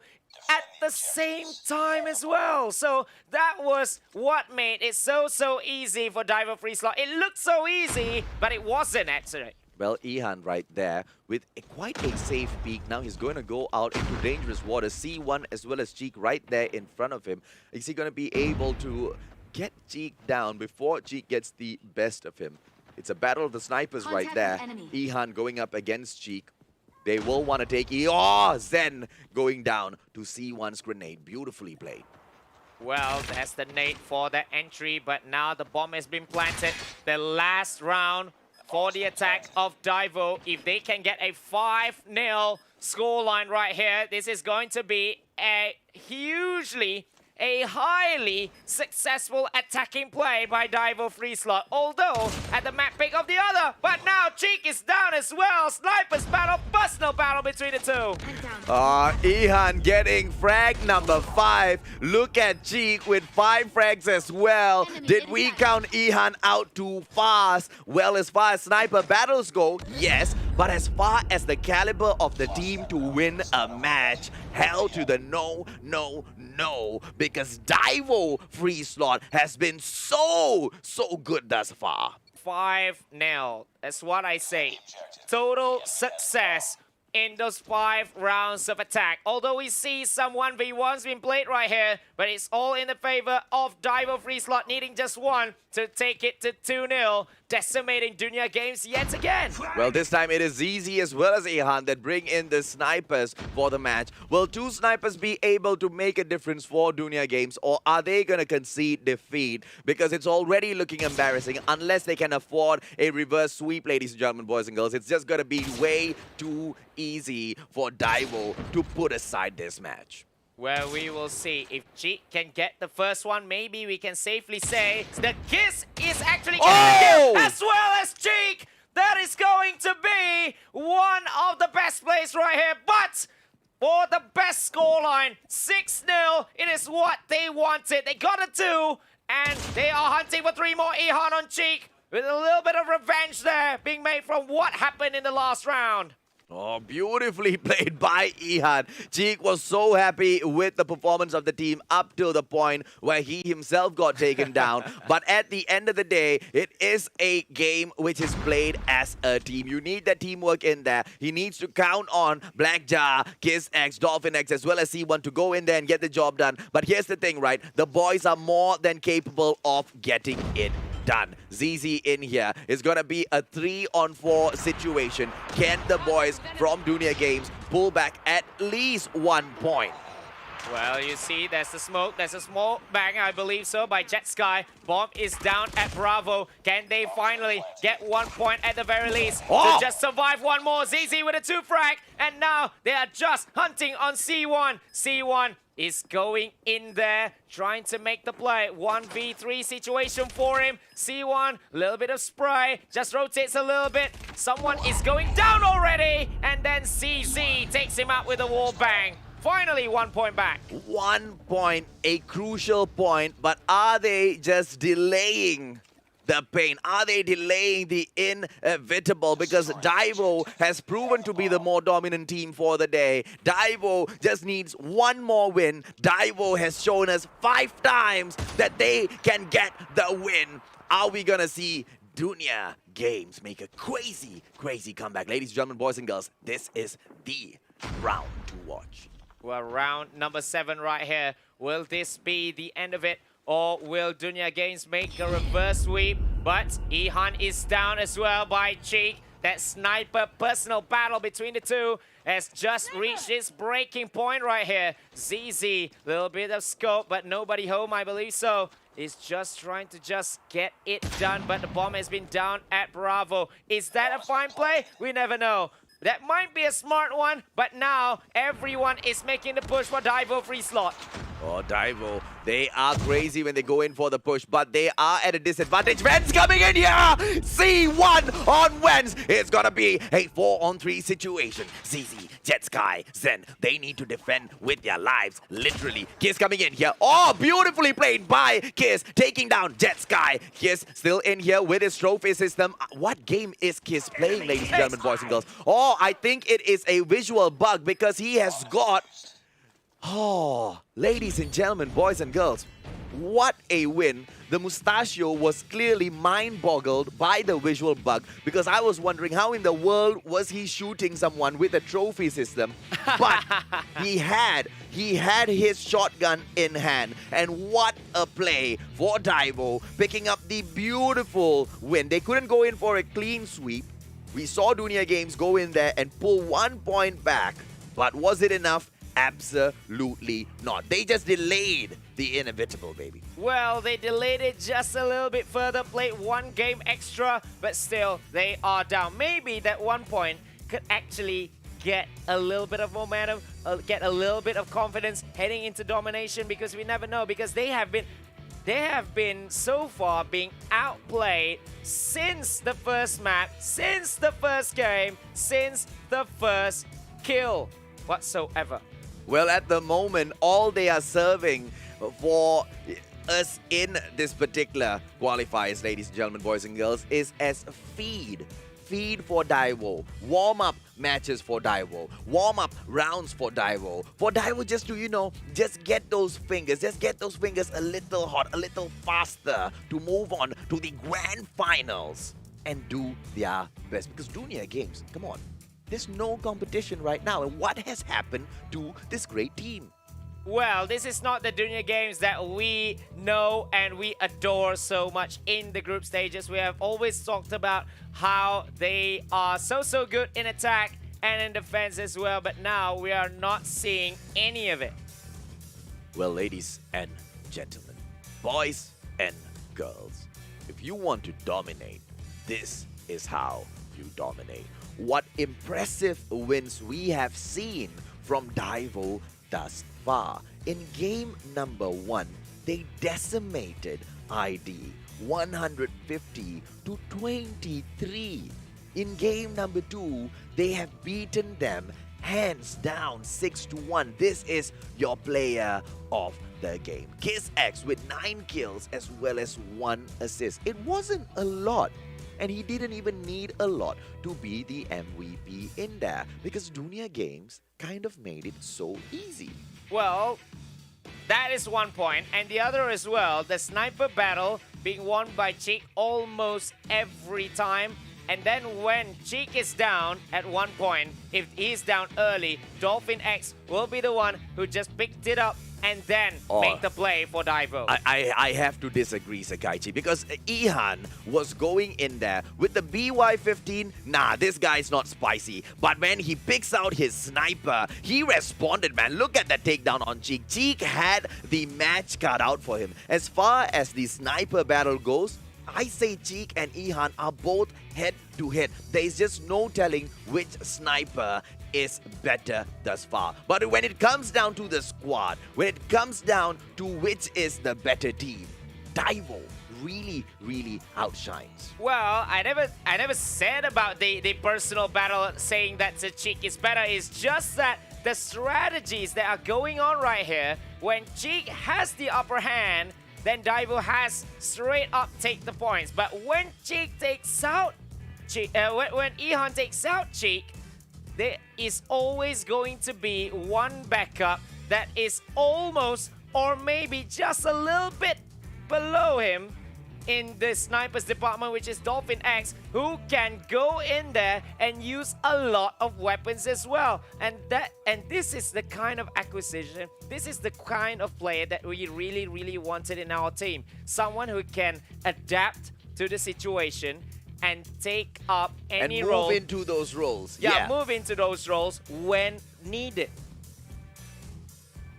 at the same time as well. So that was what made it so easy for Daivo.FreeSlot. It looked so easy, but it wasn't actually. Well, Ihan right there with quite a safe peek. Now he's going to go out into dangerous water. C1 as well as Cheek right there in front of him. Is he going to be able to get Cheek down before Cheek gets the best of him? It's a battle of the snipers right there. Ihan going up against Cheek. They will want to take Zen going down to C1's grenade. Beautifully played. Well, that's the nade for the entry, but now the bomb has been planted. The last round for the attack of Daivo. If they can get a 5-0 scoreline right here, this is going to be a highly successful attacking play by Daivo.FreeSlot. Although at the map pick of the other, but now Cheek is down as well. Snipers battle, personal battle between the two. Ihan getting frag number 5. Look at Cheek with 5 frags as well. Did we count Ihan out too fast? Well, as far as sniper battles go, yes. But as far as the caliber of the team to win a match, hell to the no. Because Daivo.FreeSlot has been so good thus far. 5-0. That's what I say. Total success in those 5 rounds of attack. Although we see some 1v1s being played right here, but it's all in the favor of Daivo.FreeSlot needing just 1 to take it to 2-0, decimating Dunia Games yet again. Well, this time it is ZZ as well as Ihan that bring in the snipers for the match. Will 2 snipers be able to make a difference for Dunia Games, or are they going to concede defeat? Because it's already looking embarrassing unless they can afford a reverse sweep, ladies and gentlemen, boys and girls. It's just going to be way too easy for Daivo to put aside this match. Well, we will see. If Cheek can get the first one, maybe we can safely say the kiss is actually getting the kill as well as Cheek. That is going to be one of the best plays right here. But for the best scoreline, 6-0, it is what they wanted. They got a 2, and they are hunting for 3 more. Ihan on Cheek with a little bit of revenge there being made from what happened in the last round. Oh, beautifully played by Ihan. Cheek was so happy with the performance of the team up to the point where he himself got taken down. But at the end of the day, it is a game which is played as a team. You need that teamwork in there. He needs to count on Blackjar, Kiss X, Dolphin X, as well as C1 to go in there and get the job done. But here's the thing, right? The boys are more than capable of getting it done. ZZ in here is gonna be a 3-on-4 situation. Can the boys from Dunia Games pull back at least 1 point? Well, you see, there's the smoke. There's a small bang, I believe so, by Jet Sky. Bomb is down at Bravo. Can they finally get 1 point at the very least to just survive one more? ZZ with a 2 frag, and now they are just hunting on C1. C1 is going in there, trying to make the play. 1v3 situation for him. C1, a little bit of spray, just rotates a little bit. Someone is going down already, and then CZ takes him out with a wall bang. Finally, 1 point back. 1 point, a crucial point, but are they just delaying the pain? Are they delaying the inevitable? Because Daivo has proven to be the more dominant team for the day. Daivo just needs 1 more win. Daivo has shown us 5 times that they can get the win. Are we gonna see Dunia Games make a crazy, crazy comeback? Ladies and gentlemen, boys and girls, this is the round to watch. Well, round number 7 right here. Will this be the end of it? Or will Dunia Games make a reverse sweep? But Ihan is down as well by Cheek. That sniper personal battle between the two has just reached its breaking point right here. ZZ, little bit of scope, but nobody home, I believe so. Is just trying to just get it done, but the bomb has been down at Bravo. Is that a fine play? We never know. That might be a smart one, but now everyone is making the push for Daivo.FreeSlot. Oh, Daivo, they are crazy when they go in for the push, but they are at a disadvantage. Vens coming in here! C1 on Vens! It's gonna be a 4-on-3 situation. ZZ, Jet Sky, Zen, they need to defend with their lives, literally. Kiss coming in here. Oh, beautifully played by Kiss, taking down Jet Sky. Kiss still in here with his trophy system. What game is Kiss playing, ladies and gentlemen, boys and girls? Oh, I think it is a visual bug because he has got... Oh, ladies and gentlemen, boys and girls, what a win. The Mustachio was clearly mind-boggled by the visual bug because I was wondering how in the world was he shooting someone with a trophy system. But he had his shotgun in hand. And what a play for Daivo, picking up the beautiful win. They couldn't go in for a clean sweep. We saw Dunia Games go in there and pull 1 point back. But was it enough? Absolutely not. They just delayed the inevitable, baby. Well, they delayed it just a little bit further, played 1 game extra, but still, they are down. Maybe that 1 point could actually get a little bit of momentum, get a little bit of confidence heading into domination, because we never know, because they have been so far being outplayed since the first map, since the first game, since the first kill whatsoever. Well, at the moment, all they are serving for us in this particular qualifiers, ladies and gentlemen, boys and girls, is as feed. Feed for Daivo. Warm-up matches for Daivo. Warm-up rounds for Daivo. For Daivo just to, just get those fingers. Just get those fingers a little hot, a little faster to move on to the grand finals and do their best. Because Dunia Games, come on. There's no competition right now. And what has happened to this great team? Well, this is not the Dunia Games that we know and we adore so much in the group stages. We have always talked about how they are so good in attack and in defense as well. But now we are not seeing any of it. Well, ladies and gentlemen, boys and girls, if you want to dominate, this is how you dominate. What impressive wins we have seen from Daivo thus far. In game number 1, they decimated ID 150 to 23. In game number 2, they have beaten them hands down 6-1. This is your player of the game. Kiss X with 9 kills as well as 1 assist. It wasn't a lot. And he didn't even need a lot to be the MVP in there because Dunia Games kind of made it so easy. Well, that is one point. And the other as well, the sniper battle being won by Cheek almost every time. And then when Cheek is down at one point, if he's down early, Dolphin X will be the one who just picked it up and then make the play for Daivo. I have to disagree, Sakaichi, because Ihan was going in there with the BY-15. Nah, this guy's not spicy. But when he picks out his sniper, he responded, man. Look at that takedown on Cheek. Cheek had the match cut out for him. As far as the sniper battle goes, I say Cheek and Ihan are both head-to-head. There's just no telling which sniper is better thus far. But when it comes down to the squad, when it comes down to which is the better team, Daivo really outshines. Well, I never said about the personal battle saying that the Cheek is better. It's just that the strategies that are going on right here, when Cheek has the upper hand, then Daivo has straight up take the points. But when Cheek takes out Cheek, when Ihan takes out Cheek, there is always going to be one backup that is almost or maybe just a little bit below him in the snipers department, which is Dolphin X, who can go in there and use a lot of weapons as well. And this is the kind of acquisition, this is the kind of player that we really wanted in our team. Someone who can adapt to the situation and take up any and role. move into those roles. Yeah, move into those roles when needed.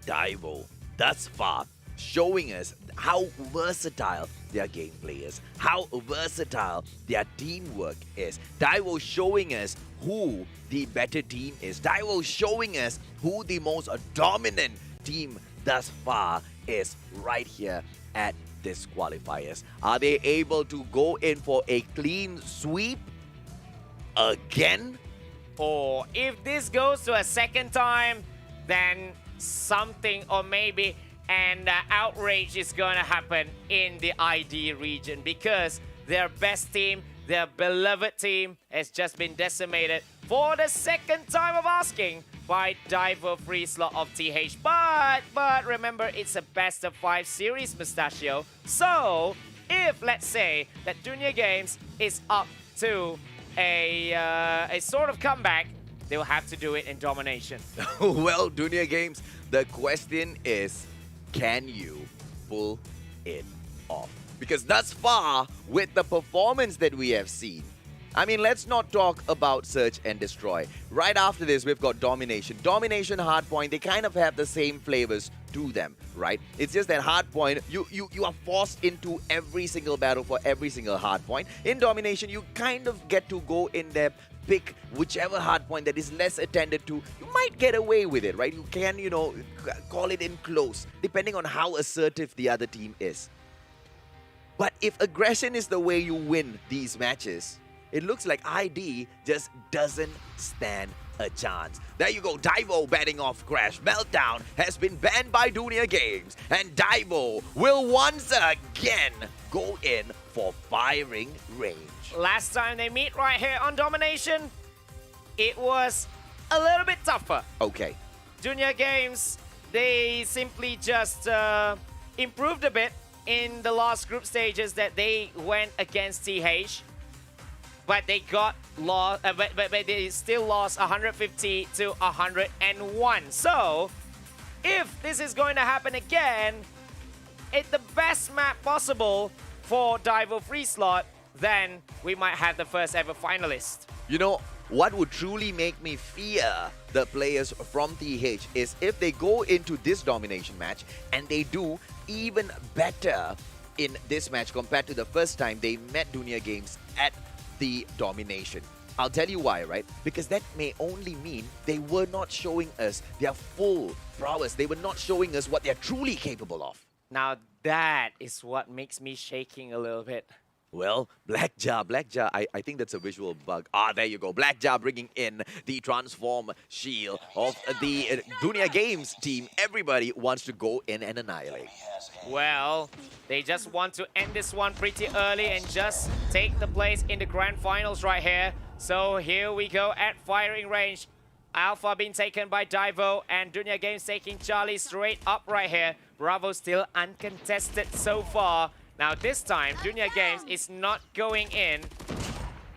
Daivo, thus far, showing us how versatile their gameplay is, how versatile their teamwork is. Daivo showing us who the better team is. Daivo showing us who the most dominant team thus far is right here at this qualifiers. Are they able to go in for a clean sweep again? Or if this goes to a second time, then something or maybe an outrage is going to happen in the ID region because their best team, their beloved team, has just been decimated for the second time of asking by Daivo.FreeSlot of TH. But remember, it's a best of 5 series, Mustachio. So if, let's say, that Dunia Games is up to a sort of comeback, they'll have to do it in domination. Well, Dunia Games, the question is, can you pull it off? Because thus far, with the performance that we have seen, I mean, let's not talk about Search and Destroy. Right after this, we've got Domination. Domination, Hardpoint, they kind of have the same flavors to them, right? It's just that Hardpoint, you are forced into every single battle for every single Hardpoint. In Domination, you kind of get to go in there, pick whichever hardpoint that is less attended to. You might get away with it, right? You can, call it in close, depending on how assertive the other team is. But if aggression is the way you win these matches, it looks like ID just doesn't stand a chance. There you go, Daivo batting off Crash. Meltdown has been banned by Dunia Games, and Daivo will once again go in for firing range. Last time they meet right here on Domination, it was a little bit tougher. Okay. Dunia Games, they simply just improved a bit in the last group stages that they went against TH. But they got lost, but they still lost 150 to 101. So, if this is going to happen again, it's the best map possible for Daivo.FreeSlot, then we might have the first ever finalist. You know, what would truly make me fear the players from TH is if they go into this domination match and they do even better in this match compared to the first time they met Dunia Games at the domination. I'll tell you why, right? Because that may only mean they were not showing us their full prowess. They were not showing us what they're truly capable of. Now that is what makes me shaking a little bit. Well, Blackjar, I think that's a visual bug. Ah, there you go. Blackjar bringing in the transform shield of the Dunia Games team. Everybody wants to go in and annihilate. Well, they just want to end this one pretty early and just take the place in the grand finals right here. So here we go at firing range. Alpha being taken by Daivo and Dunia Games taking Charlie straight up right here. Bravo still uncontested so far. Now this time, Dunia Games is not going in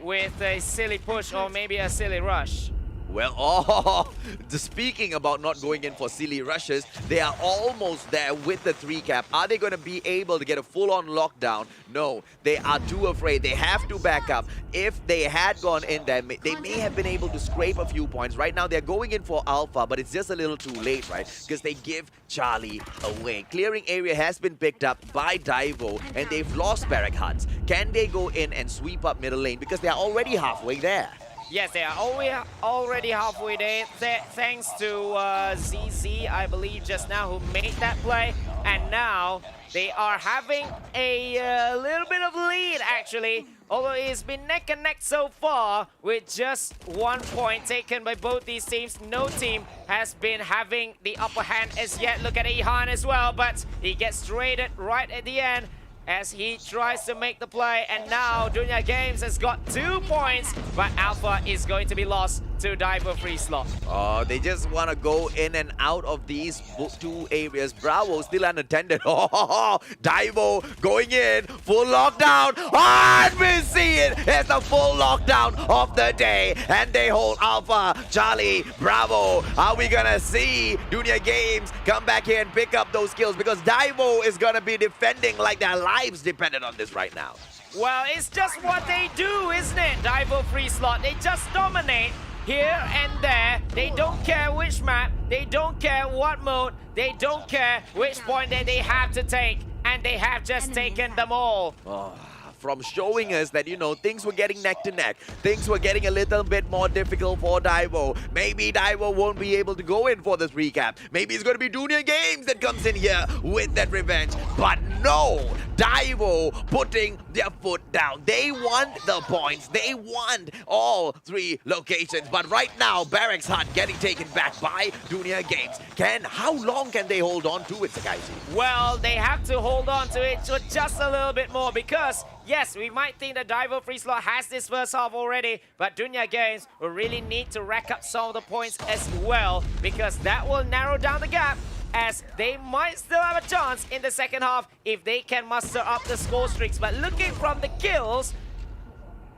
with a silly push or maybe a silly rush. Well, speaking about not going in for silly rushes, they are almost there with the 3 cap. Are they going to be able to get a full-on lockdown? No, they are too afraid. They have to back up. If they had gone in there, they may have been able to scrape a few points. Right now, they're going in for Alpha, but it's just a little too late, right? Because they give Charlie away. Clearing area has been picked up by Daivo, and they've lost Barrack Huts. Can they go in and sweep up middle lane? Because they are already halfway there. Yes, they are already halfway there, thanks to ZZ, I believe, just now, who made that play. And now they are having a little bit of lead, actually. Although it's been neck and neck so far, with just 1 point taken by both these teams. No team has been having the upper hand as yet. Look at Ihan as well, but he gets traded right at the end as he tries to make the play. And now Dunia Games has got 2 points, but Alpha is going to be lost to Daivo.FreeSlot. Oh, they just want to go in and out of these 2 areas. Bravo still unattended. Oh, Daivo going in, full lockdown. Oh, and we see it. It's the full lockdown of the day, and they hold Alpha, Charlie, Bravo. Are we gonna see Dunia Games come back here and pick up those kills? Because Daivo is gonna be defending like their lives depended on this right now. Well, it's just what they do, isn't it? Daivo.FreeSlot, they just dominate here and there. They don't care which map, they don't care what mode, they don't care which point that they have to take, and they have just taken them all. Oh, from showing us that, you know, things were getting neck to neck. Things were getting a little bit more difficult for Daivo. Maybe Daivo won't be able to go in for this recap. Maybe it's going to be Dunia Games that comes in here with that revenge. But no, Daivo putting their foot down. They want the points. They want all 3 locations. But right now, Barrack's Hut getting taken back by Dunia Games. How long can they hold on to it, Sakaisi? Well, they have to hold on to it just a little bit more because, yes, we might think that Daivo.FreeSlot has this first half already, but Dunia Games will really need to rack up some of the points as well, because that will narrow down the gap, as they might still have a chance in the second half if they can muster up the score streaks. But looking from the kills,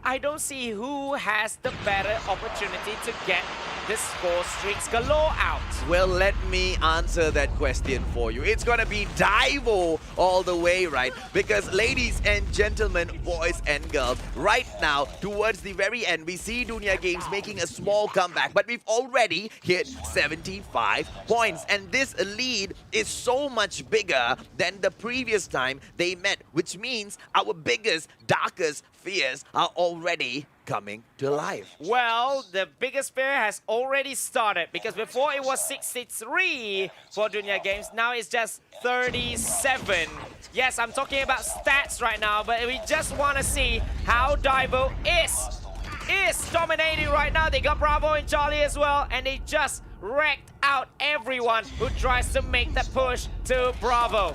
I don't see who has the better opportunity to get the score streaks galore out. Well, let me answer that question for you. It's gonna be Daivo all the way, right? Because ladies and gentlemen, boys and girls, right now, towards the very end, we see Dunia Games making a small comeback, but we've already hit 75 points. And this lead is so much bigger than the previous time they met, which means our biggest, darkest fears are already coming to life. Well, the biggest fear has already started, because before it was 63 for Dunia Games, now it's just 37. Yes, I'm talking about stats right now, but we just want to see how Daivo is dominating right now. They got Bravo and Charlie as well, and they just wrecked out everyone who tries to make that push to Bravo.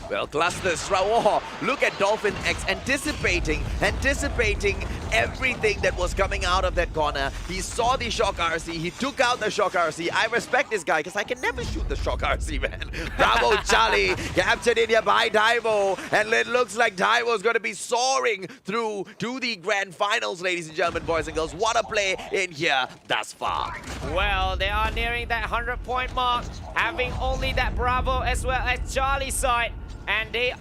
Well, clusters, Raw. Look at Dolphin X anticipating everything that was coming out of that corner. He saw the Shock RC. He took out the Shock RC. I respect this guy because I can never shoot the Shock RC, man. Bravo, Charlie. Captured in here by Daivo. And it looks like Daivo is going to be soaring through to the grand finals, ladies and gentlemen, boys and girls. What a play in here thus far. Well, they are nearing that 100-point mark, having only that Bravo as well as Charlie's side. And they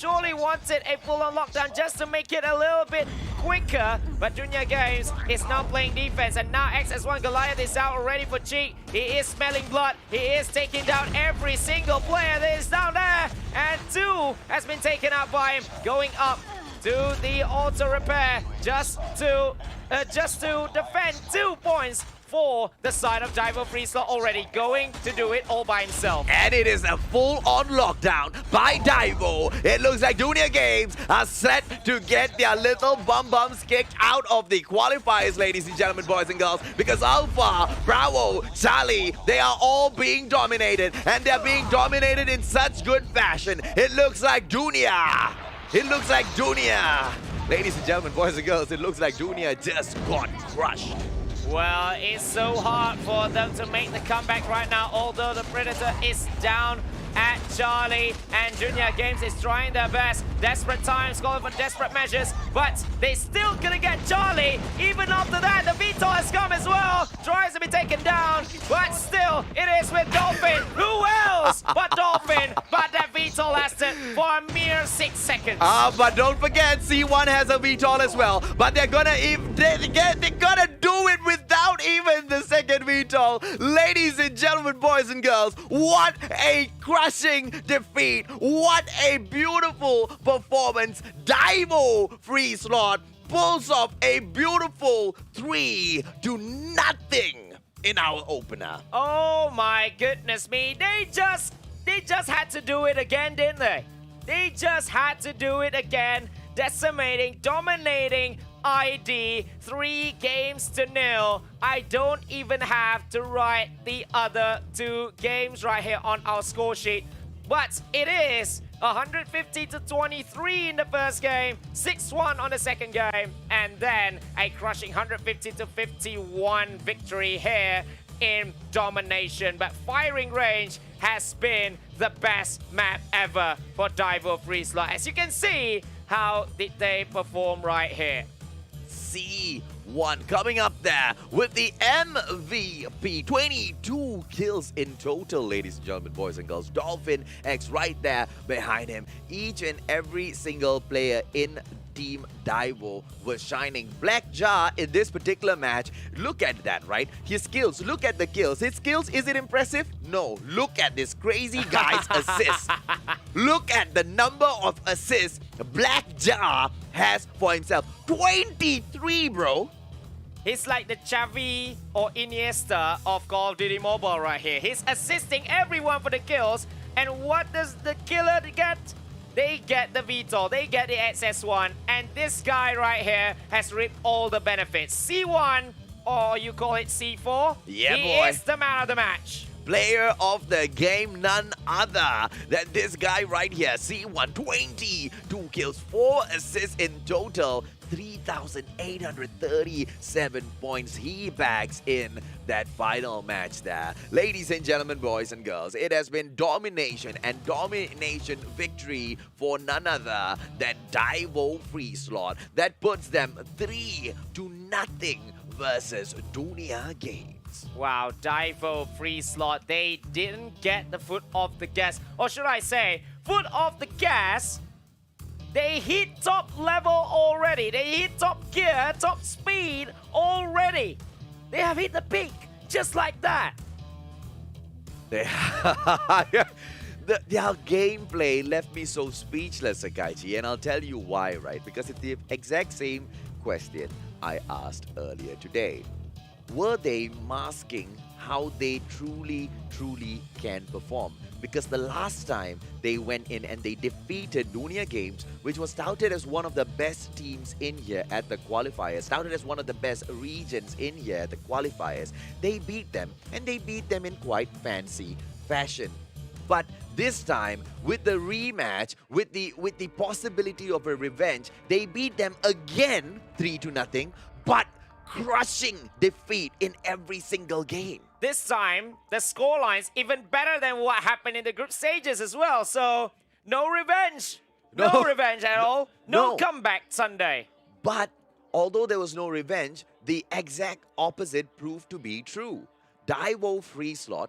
surely wanted a full-on lockdown just to make it a little bit quicker. But Dunia Games is now playing defense. And now XS1 Goliath is out already for Cheek. He is smelling blood. He is taking down every single player that is down there. And 2 has been taken out by him, going up to the auto repair just to defend 2 points for the side of Daivo.FreeSlot already, going to do it all by himself. And it is a full-on lockdown by Daivo. It looks like Dunia Games are set to get their little bums kicked out of the qualifiers, ladies and gentlemen, boys and girls, because Alpha, Bravo, Charlie, they are all being dominated, and they're being dominated in such good fashion. It looks like Dunia. It looks like Dunia. Ladies and gentlemen, boys and girls, it looks like Dunia just got crushed. Well, it's so hard for them to make the comeback right now, although the Predator is down at Charlie, and Dunia Games is trying their best. Desperate times, calling for desperate measures, but they still gonna get Charlie. Even after that, the VTOL has come as well. Tries to be taken down, but still, it is with Dolphin. Who else but Dolphin? But that VTOL lasted for a mere 6 seconds. But don't forget, C1 has a VTOL as well. But they're gonna do it without even the second VTOL. Ladies and gentlemen, boys and girls, what a crushing defeat! What a beautiful performance! Daivo.FreeSlot pulls off a beautiful 3-0 in our opener. Oh my goodness me! They just had to do it again, didn't they? They just had to do it again, decimating, dominating ID 3-0. I don't even have to write the other 2 games right here on our score sheet, but it is 150-23 in the first game, 6-1 on the second game, and then a crushing 150-51 victory here in domination. But firing range has been the best map ever for Daivo.FreeSlot. As you can see, how did they perform right here? C1 coming up there with the MVP. 22 kills in total, ladies and gentlemen, boys and girls. Dolphin X right there behind him. Each and every single player in Team Daivo was shining. Black Jar in this particular match, look at that, right? His skills, look at the kills. His skills, is it impressive? No. Look at this crazy guy's assists. Look at the number of assists Black Jar has for himself. 23, bro. He's like the Xavi or Iniesta of Call of Duty Mobile right here. He's assisting everyone for the kills. And what does the killer get? They get the VTOL, they get the XS1, and this guy right here has reaped all the benefits. C1, or you call it C4, yeah, he boy. is the man of the match. Player of the game, none other than this guy right here. C1, 22 kills, 4 assists in total, 3,837 points he bags in that final match there. Ladies and gentlemen, boys and girls, it has been domination and domination victory for none other than Daivo.FreeSlot. That puts them 3-0 versus Dunia Games. Wow, Daivo.FreeSlot, they didn't get the foot off the gas. Or should I say, foot off the gas. They hit top level already. They hit top gear, top speed already. They have hit the peak, just like that. Their gameplay left me so speechless, Sakaichi, and I'll tell you why, right? Because it's the exact same question I asked earlier today. Were they masking how they truly can perform? Because the last time they went in and they defeated Dunia Games, which was touted as one of the best teams in here at the qualifiers, touted as one of the best regions in here at the qualifiers, they beat them, and they beat them in quite fancy fashion. But this time, with the rematch, with the possibility of a revenge, they beat them again 3-0, but crushing defeat in every single game. This time, the scoreline's even better than what happened in the group stages as well. So, no revenge. No revenge at all. No comeback Sunday. But although there was no revenge, the exact opposite proved to be true. Daivo.FreeSlot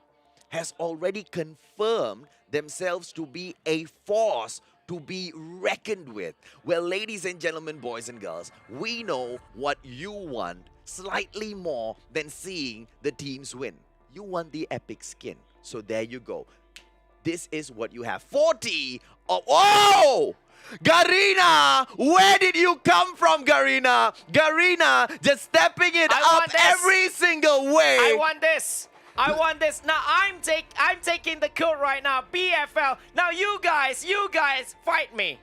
has already confirmed themselves to be a force to be reckoned with. Well, ladies and gentlemen, boys and girls, we know what you want slightly more than seeing the teams win. You want the epic skin. So there you go. This is what you have. 40 of... Oh! Garena, where did you come from, Garena? Garena just stepping it I up want this. every single way. I want this. I want this. Now I'm taking the code right now. BFL. Now you guys fight me.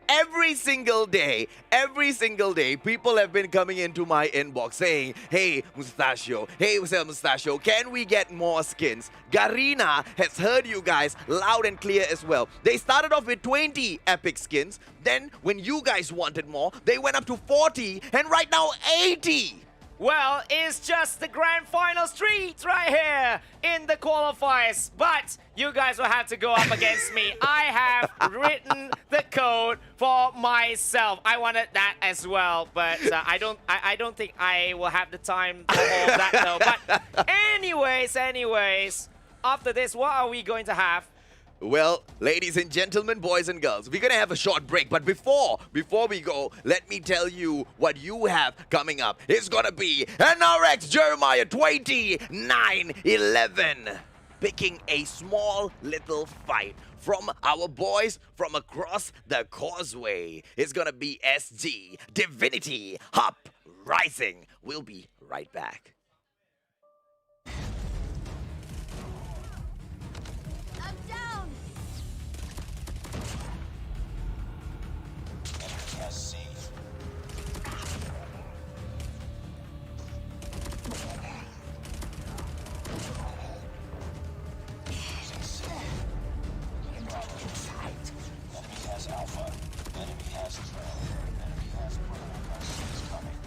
Every single day, people have been coming into my inbox saying, hey, Mustachio, can we get more skins? Garena has heard you guys loud and clear as well. They started off with 20 epic skins. Then, when you guys wanted more, they went up to 40, and right now, 80. Well, it's just the grand final street right here in the qualifiers. But you guys will have to go up against me. I have written the code for myself. I wanted that as well, but I don't think I will have the time for all of that though. But anyways, after this, what are we going to have? Well, ladies and gentlemen, boys and girls, we're going to have a short break. But before we go, let me tell you what you have coming up. It's going to be NRX Jeremiah 2911. Picking a small little fight from our boys from across the causeway. It's going to be SG, Divinity, Uprising. We'll be right back. I'm down. Enemy has C. Losing C. Enemy has Alpha. Enemy has Trail. Enemy has Bravo. C is coming.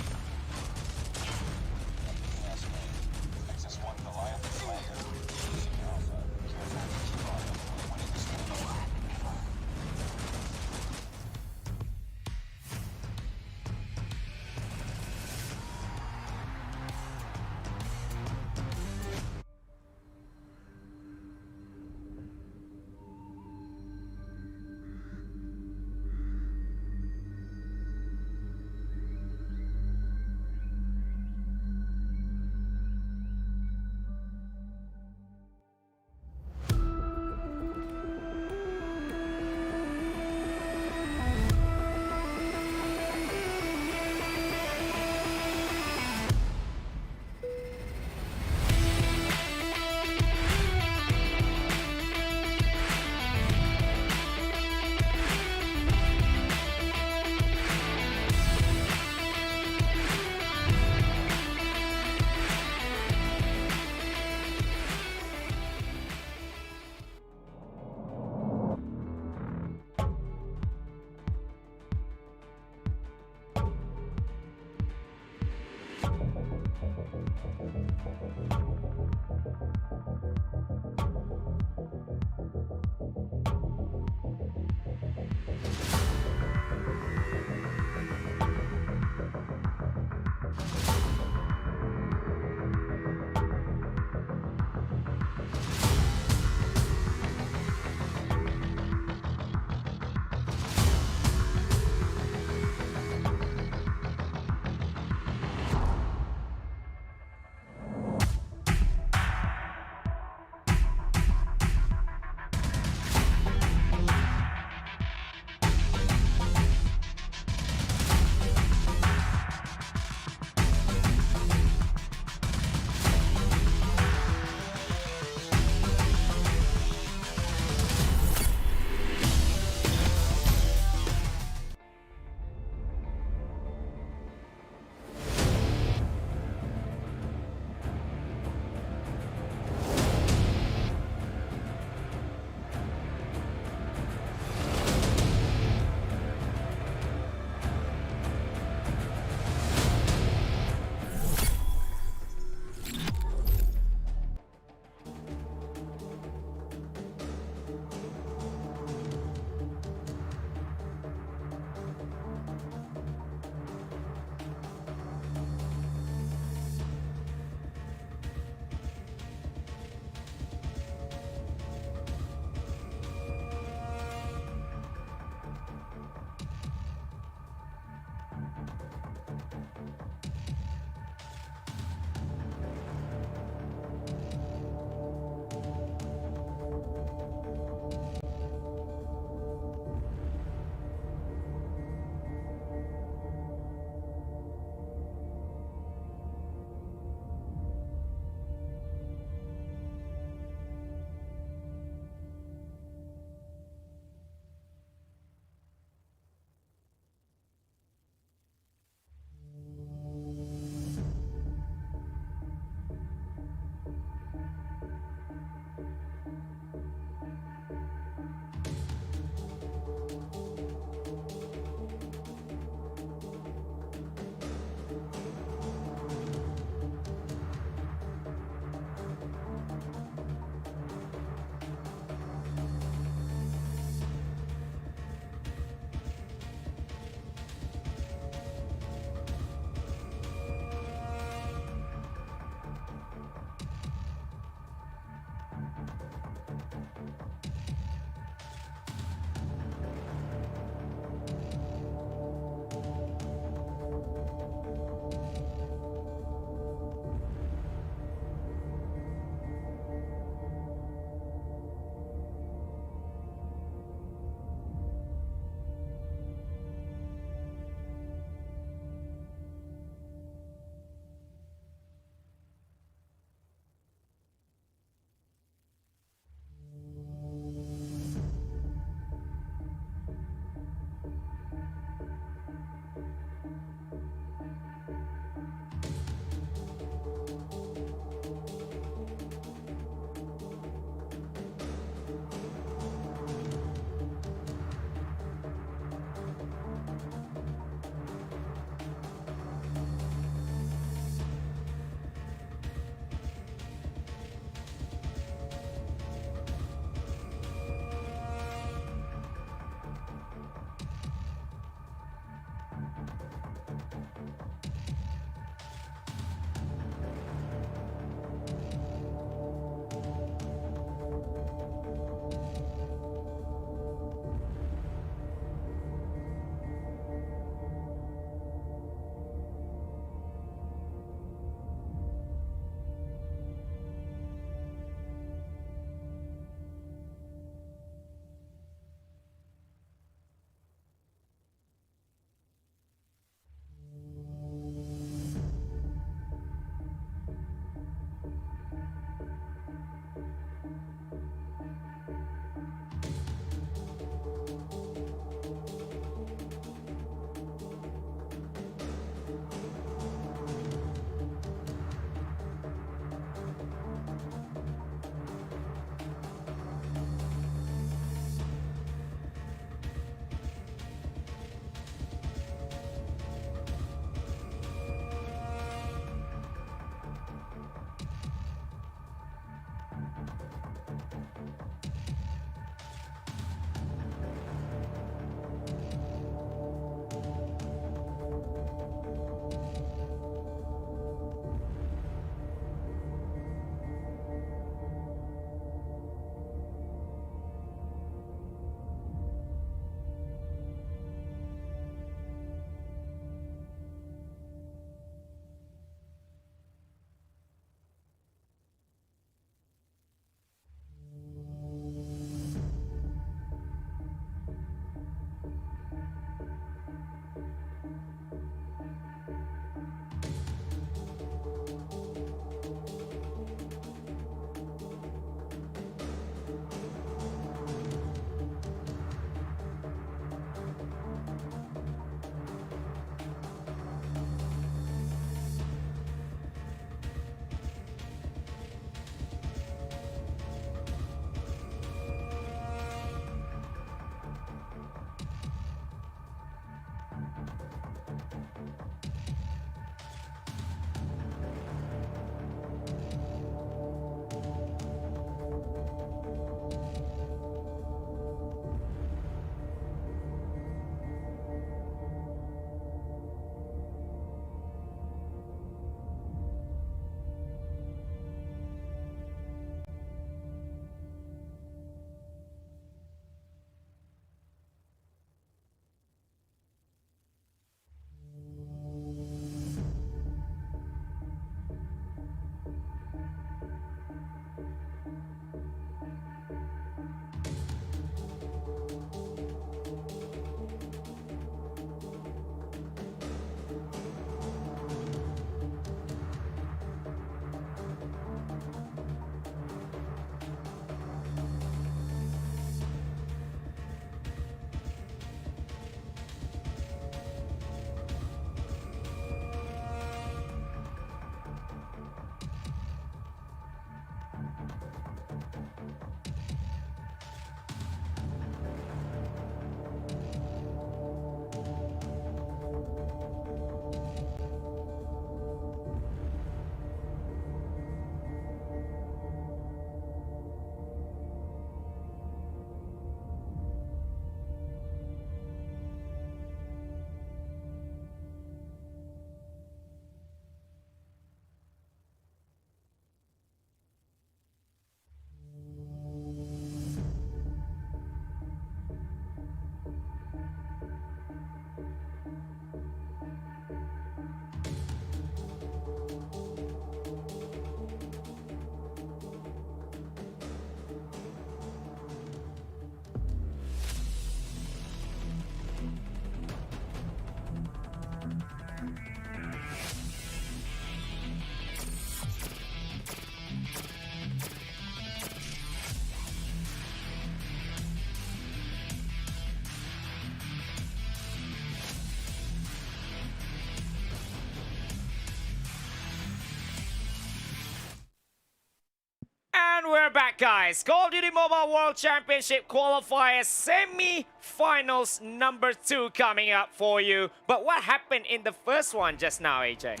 we're back, guys. Call of Duty Mobile World Championship Qualifier semi-finals number 2 coming up for you. But what happened in the first one just now, AJ?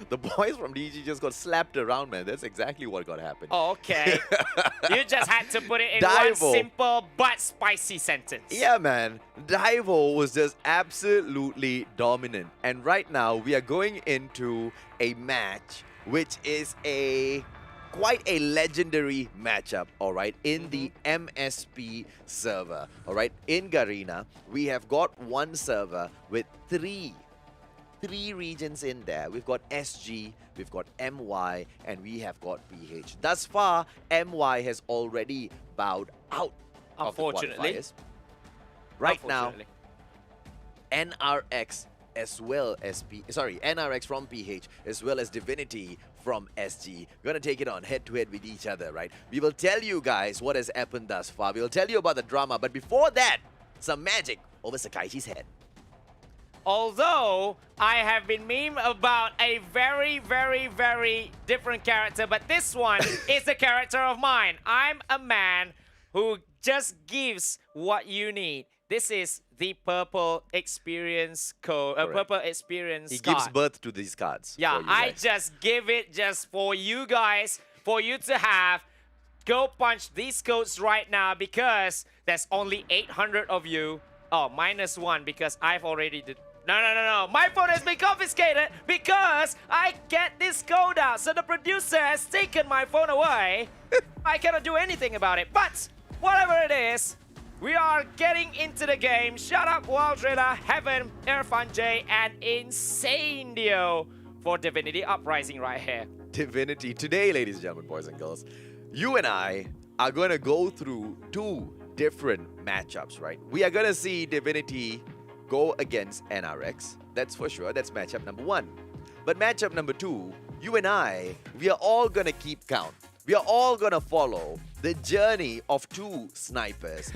The boys from DG just got slapped around, man. That's exactly what got happened. Oh, okay. You just had to put it in Daivo. one simple but spicy sentence. Yeah, man. Daivo was just absolutely dominant. And right now, we are going into a match which is quite a legendary matchup, all right, in the MSP server, all right. In Garena, we have got one server with three regions in there. We've got SG, we've got MY, and we have got PH. Thus far, MY has already bowed out of the Unfortunately. qualifiers. Right now, NRX as well as NRX from PH as well as Divinity from SG. We're gonna take it on head-to-head with each other, right? We will tell you guys what has happened thus far. We will tell you about the drama, but before that, some magic over Sakaichi's head. Although I have been meme about a very, very, very different character, but this one is the character of mine. I'm a man who just gives what you need. This is the purple experience code, purple experience He card. gives birth to these cards. Yeah, for you I guys. just give it just for you guys, for you to have. Go punch these codes right now because there's only 800 of you. Oh, -1 because I've already did. No. My phone has been confiscated because I get this code out. So the producer has taken my phone away. I cannot do anything about it. But whatever it is, we are getting into the game. Shut up, Wildrilla, Heaven, Irfan J, and Insandio for Divinity Uprising right here. Divinity. Today, ladies and gentlemen, boys and girls, you and I are going to go through 2 different matchups, right? We are going to see Divinity go against NRX. That's for sure. That's matchup number 1. But matchup number 2, you and I, we are all going to keep count. We are all going to follow the journey of 2 snipers.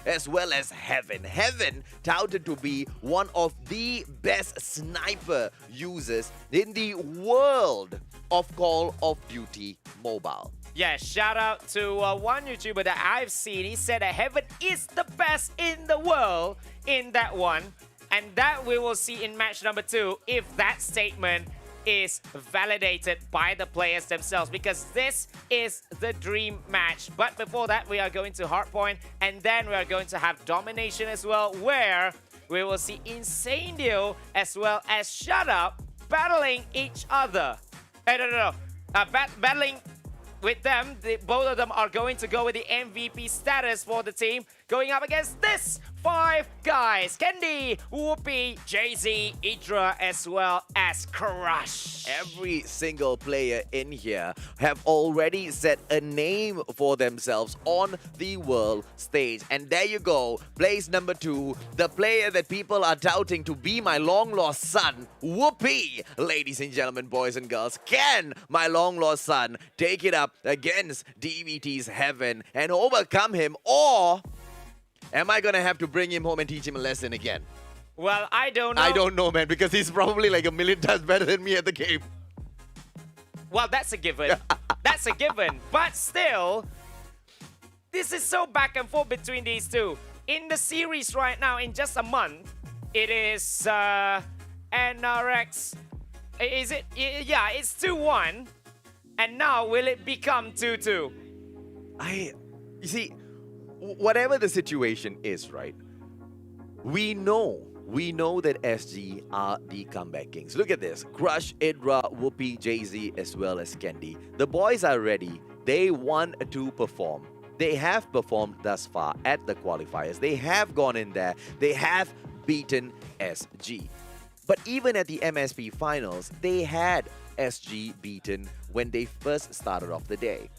As well as Heaven. Heaven touted to be one of the best sniper users in the world of Call of Duty Mobile. Yeah, shout out to one YouTuber that I've seen. He said that Heaven is the best in the world in that one. And that we will see in match number 2 if that statement is validated by the players themselves, because this is the dream match. But before that, we are going to Hardpoint, and then we are going to have Domination as well, where we will see Insandio as well as Shut Up battling each other. Battling with them. Both of them are going to go with the MVP status for the team, going up against this 5 guys: Candy, Whoopi, Jay-Z, Idra, as well as Crush. Every single player in here have already set a name for themselves on the world stage. And there you go, place number 2, the player that people are doubting to be my long-lost son, Whoopi. Ladies and gentlemen, boys and girls, can my long-lost son take it up against DVT's Heaven and overcome him, or am I gonna have to bring him home and teach him a lesson again? Well, I don't know. I don't know, man, because he's probably like a million times better than me at the game. Well, that's a given. That's a given. But still, this is so back and forth between these two. In the series right now, in just a month, it is NRX. Is it? Yeah, it's 2-1. And now, will it become 2-2? You see, whatever the situation is, right? We know that SG are the comeback kings. Look at this. Crush, Idra, Whoopi, Jay-Z, as well as Candy. The boys are ready. They want to perform. They have performed thus far at the qualifiers. They have gone in there. They have beaten SG. But even at the MSP finals, they had SG beaten when they first started off the day.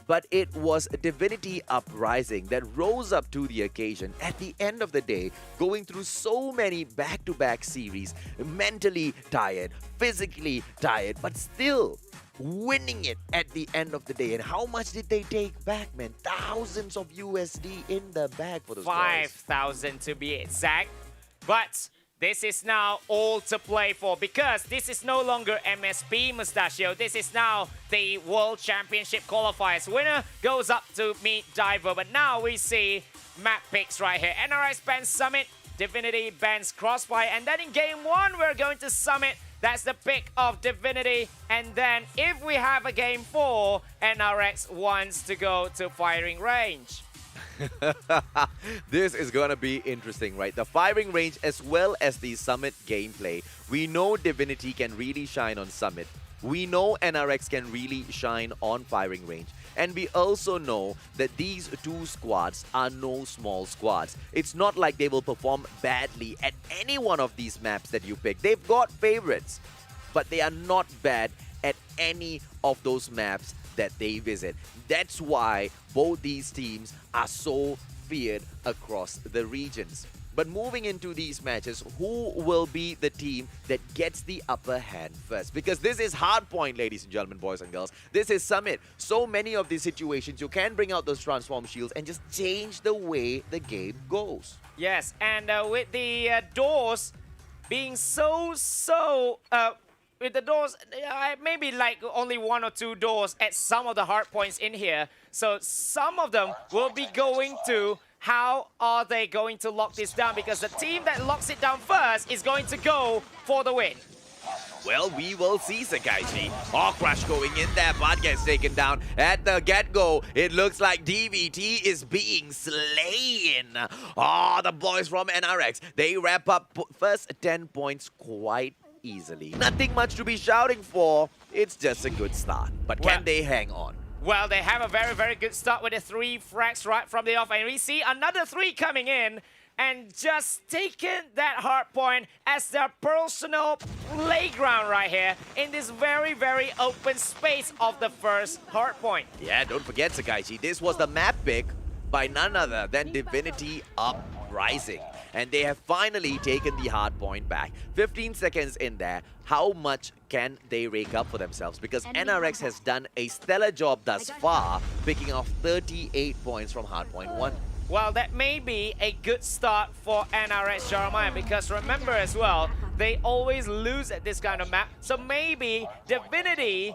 But it was Divinity Uprising that rose up to the occasion at the end of the day, going through so many back-to-back series, mentally tired, physically tired, but still winning it at the end of the day. And how much did they take back, man? Thousands of USD in the bag for those guys. 5,000 to be exact. But This is now all to play for because this is no longer MSP Mustachio. This is now the World Championship qualifiers. Winner goes up to meet Daivo. But now we see map picks right here. NRX bans Summit, Divinity bans Crossfire. And then in game 1, we're going to Summit. That's the pick of Divinity. And then if we have a game 4, NRX wants to go to firing range. This is going to be interesting, right? The firing range as well as the Summit gameplay. We know Divinity can really shine on Summit. We know NRX can really shine on firing range. And we also know that these two squads are no small squads. It's not like they will perform badly at any one of these maps that you pick. They've got favorites, but they are not bad at any of those maps that they visit. That's why both these teams are so feared across the regions. But moving into these matches, who will be the team that gets the upper hand first? Because this is hardpoint, ladies and gentlemen, boys and girls. This is Summit. So many of these situations, you can bring out those transform shields and just change the way the game goes. Yes, and with the doors being with the doors, maybe like only 1 or 2 doors at some of the hard points in here. So some of them will be going to how are they going to lock this down, because the team that locks it down first is going to go for the win. Well, we will see, Sakaichi. Oh, Crush going in there, but gets taken down at the get-go. It looks like DVT is being slain. Oh, the boys from NRX, they wrap up first 10 points quite easily. Nothing much to be shouting for. It's just a good start. But can they hang on? Well, they have a very, very good start with the 3 frags right from the off. And we see another 3 coming in and just taking that hard point as their personal playground right here in this very, very open space of the first hard point. Yeah, don't forget, Sakaichi, this was the map pick by none other than Divinity Uprising. And they have finally taken the hard point back. 15 seconds in there. How much can they rake up for themselves? Because NRX has done a stellar job thus far, picking off 38 points from hardpoint 1. Well, that may be a good start for NRX Jeremiah, because remember as well, they always lose at this kind of map. So maybe Divinity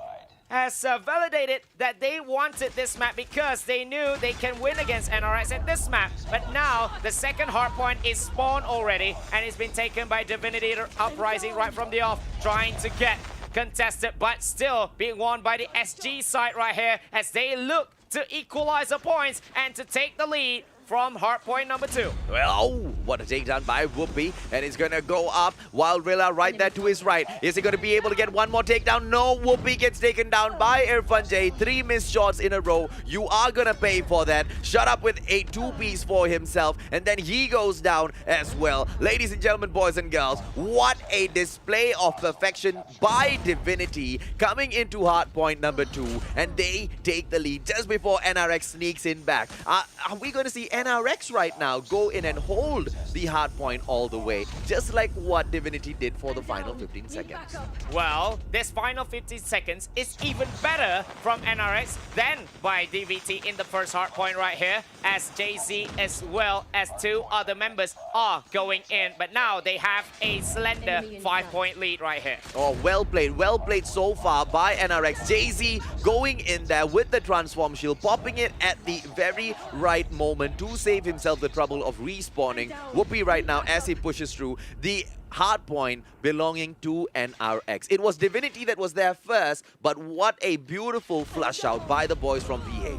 has validated that they wanted this map because they knew they can win against NRX at this map. But now, the second hardpoint is spawned already, and it's been taken by Divinity Uprising right from the off, trying to get contested, but still being won by the SG side right here as they look to equalize the points and to take the lead from hardpoint number 2. Well, oh, what a takedown by Whoopi, and he's gonna go up while Rilla right there to his right. Is he gonna be able to get one more takedown? No, Whoopi gets taken down by Irfan J. 3 missed shots in a row. You are gonna pay for that. Shut up with a 2-piece for himself, and then he goes down as well. Ladies and gentlemen, boys and girls, what a display of perfection by Divinity coming into hardpoint number 2, and they take the lead just before NRX sneaks in back. Are we gonna see NRX right now go in and hold the hard point all the way, just like what Divinity did for the final 15 seconds? Well, this final 15 seconds is even better from NRX than by DVT in the first hard point right here, as JZ as well as 2 other members are going in. But now they have a slender 5-point lead right here. Oh, well played so far by NRX. JZ going in there with the transform shield, popping it at the very right moment to save himself the trouble of respawning. Whoopi right now as he pushes through the hard point belonging to NRX. It was Divinity that was there first, but what a beautiful flush out by the boys from PH.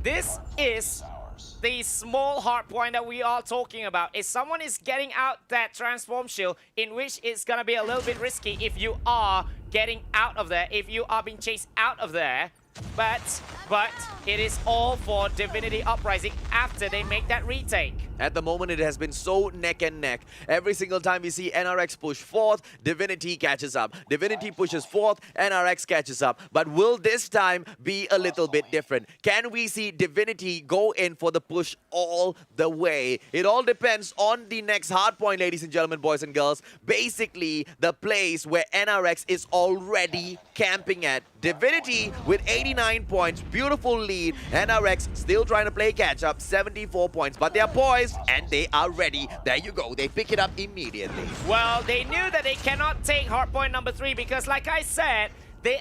This is the small hard point that we are talking about. If someone is getting out that transform shield, in which it's gonna be a little bit risky if you are getting out of there, if you are being chased out of there. But it is all for Divinity Uprising after they make that retake. At the moment, it has been so neck and neck. Every single time we see NRX push fourth, Divinity catches up. Divinity pushes fourth, NRX catches up. But will this time be a little bit different? Can we see Divinity go in for the push all the way? It all depends on the next hardpoint, ladies and gentlemen, boys and girls. Basically, the place where NRX is already camping at. Divinity with 89 points, beautiful lead. NRX still trying to play catch up, 74 points. But they are poised focused and they are ready. There you go. They pick it up immediately. Well, they knew that they cannot take hardpoint number 3 because, like I said, the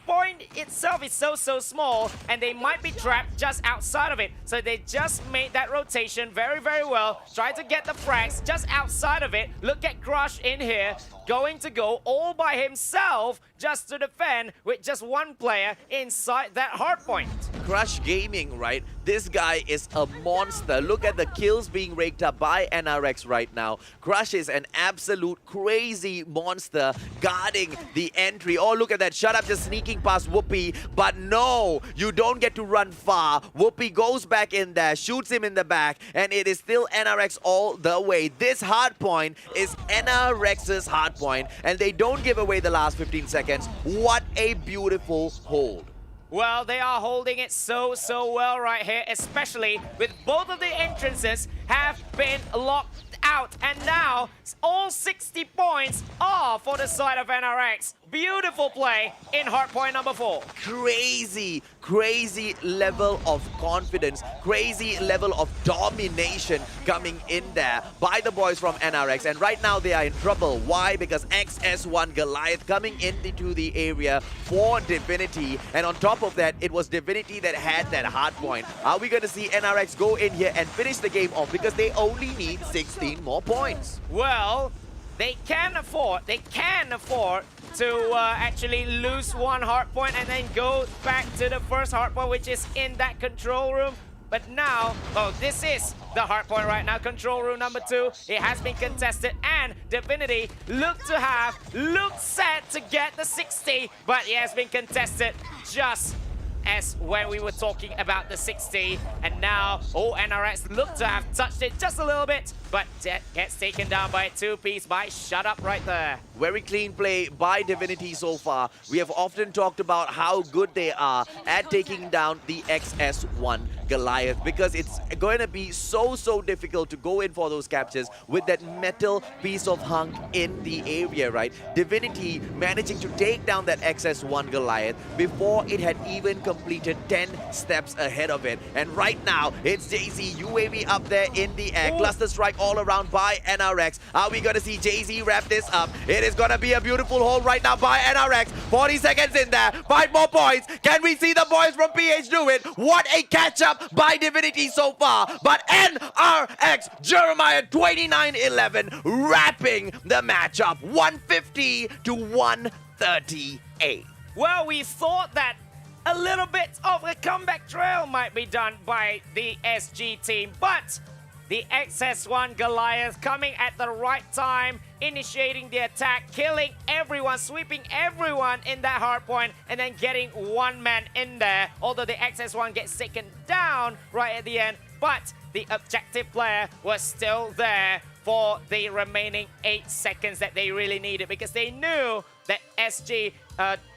point itself is so small and they might be trapped just outside of it. So they just made that rotation very well. Try to get the frags just outside of it. Look at Crush in here, going to go all by himself just to defend with just one player inside that hardpoint. Crush Gaming, right? This guy is a monster. Look at the kills being raked up by NRX right now. Crush is an absolute crazy monster guarding the entry. Oh, look at that. Shut up, just sneaking past Whoopi. But no, you don't get to run far. Whoopi goes back in there, shoots him in the back, and it is still NRX all the way. This hardpoint is NRX's hardpoint, and they don't give away the last 15 seconds. What a beautiful hold. Well, they are holding it so well right here, especially with both of the entrances have been locked out. And now, all 60 points are for the side of NRX. Beautiful play in hardpoint number 4. Crazy level of confidence, crazy level of domination coming in there by the boys from NRX. And right now they are in trouble. Why? Because XS1 Goliath coming into the area for Divinity. And on top of that, it was Divinity that had that hard point. Are we going to see NRX go in here and finish the game off? Because they only need 16 more points. Well, they can afford to actually lose one hardpoint and then go back to the first hardpoint, which is in that control room. But now, oh, this is the hardpoint right now, control room number 2. It has been contested, and Divinity looked set to get the 60, but it has been contested just as when we were talking about the 60. And now, oh, NRX look to have touched it just a little bit, but that gets taken down by a 2-piece by Shut Up right there. Very clean play by Divinity so far. We have often talked about how good they are at taking down the XS1 Goliath, because it's going to be so difficult to go in for those captures with that metal piece of hunk in the area, right? Divinity managing to take down that XS1 Goliath before it had even completed 10 steps ahead of it. And right now, it's Jay-Z, UAV up there in the air. Ooh. Cluster strike all around by NRX. Are we going to see Jay-Z wrap this up? It is going to be a beautiful hold right now by NRX. 40 seconds in there. 5 more points. Can we see the boys from PH do it? What a catch-up by Divinity so far. But NRX, Jeremiah 29-11, wrapping the matchup. 150 to 138. Well, we thought that a little bit of a comeback trail might be done by the SG team, but the XS1 Goliath coming at the right time, initiating the attack, killing everyone, sweeping everyone in that hardpoint, and then getting one man in there. Although the XS1 gets taken down right at the end, but the objective player was still there for the remaining 8 seconds that they really needed, because they knew that SG,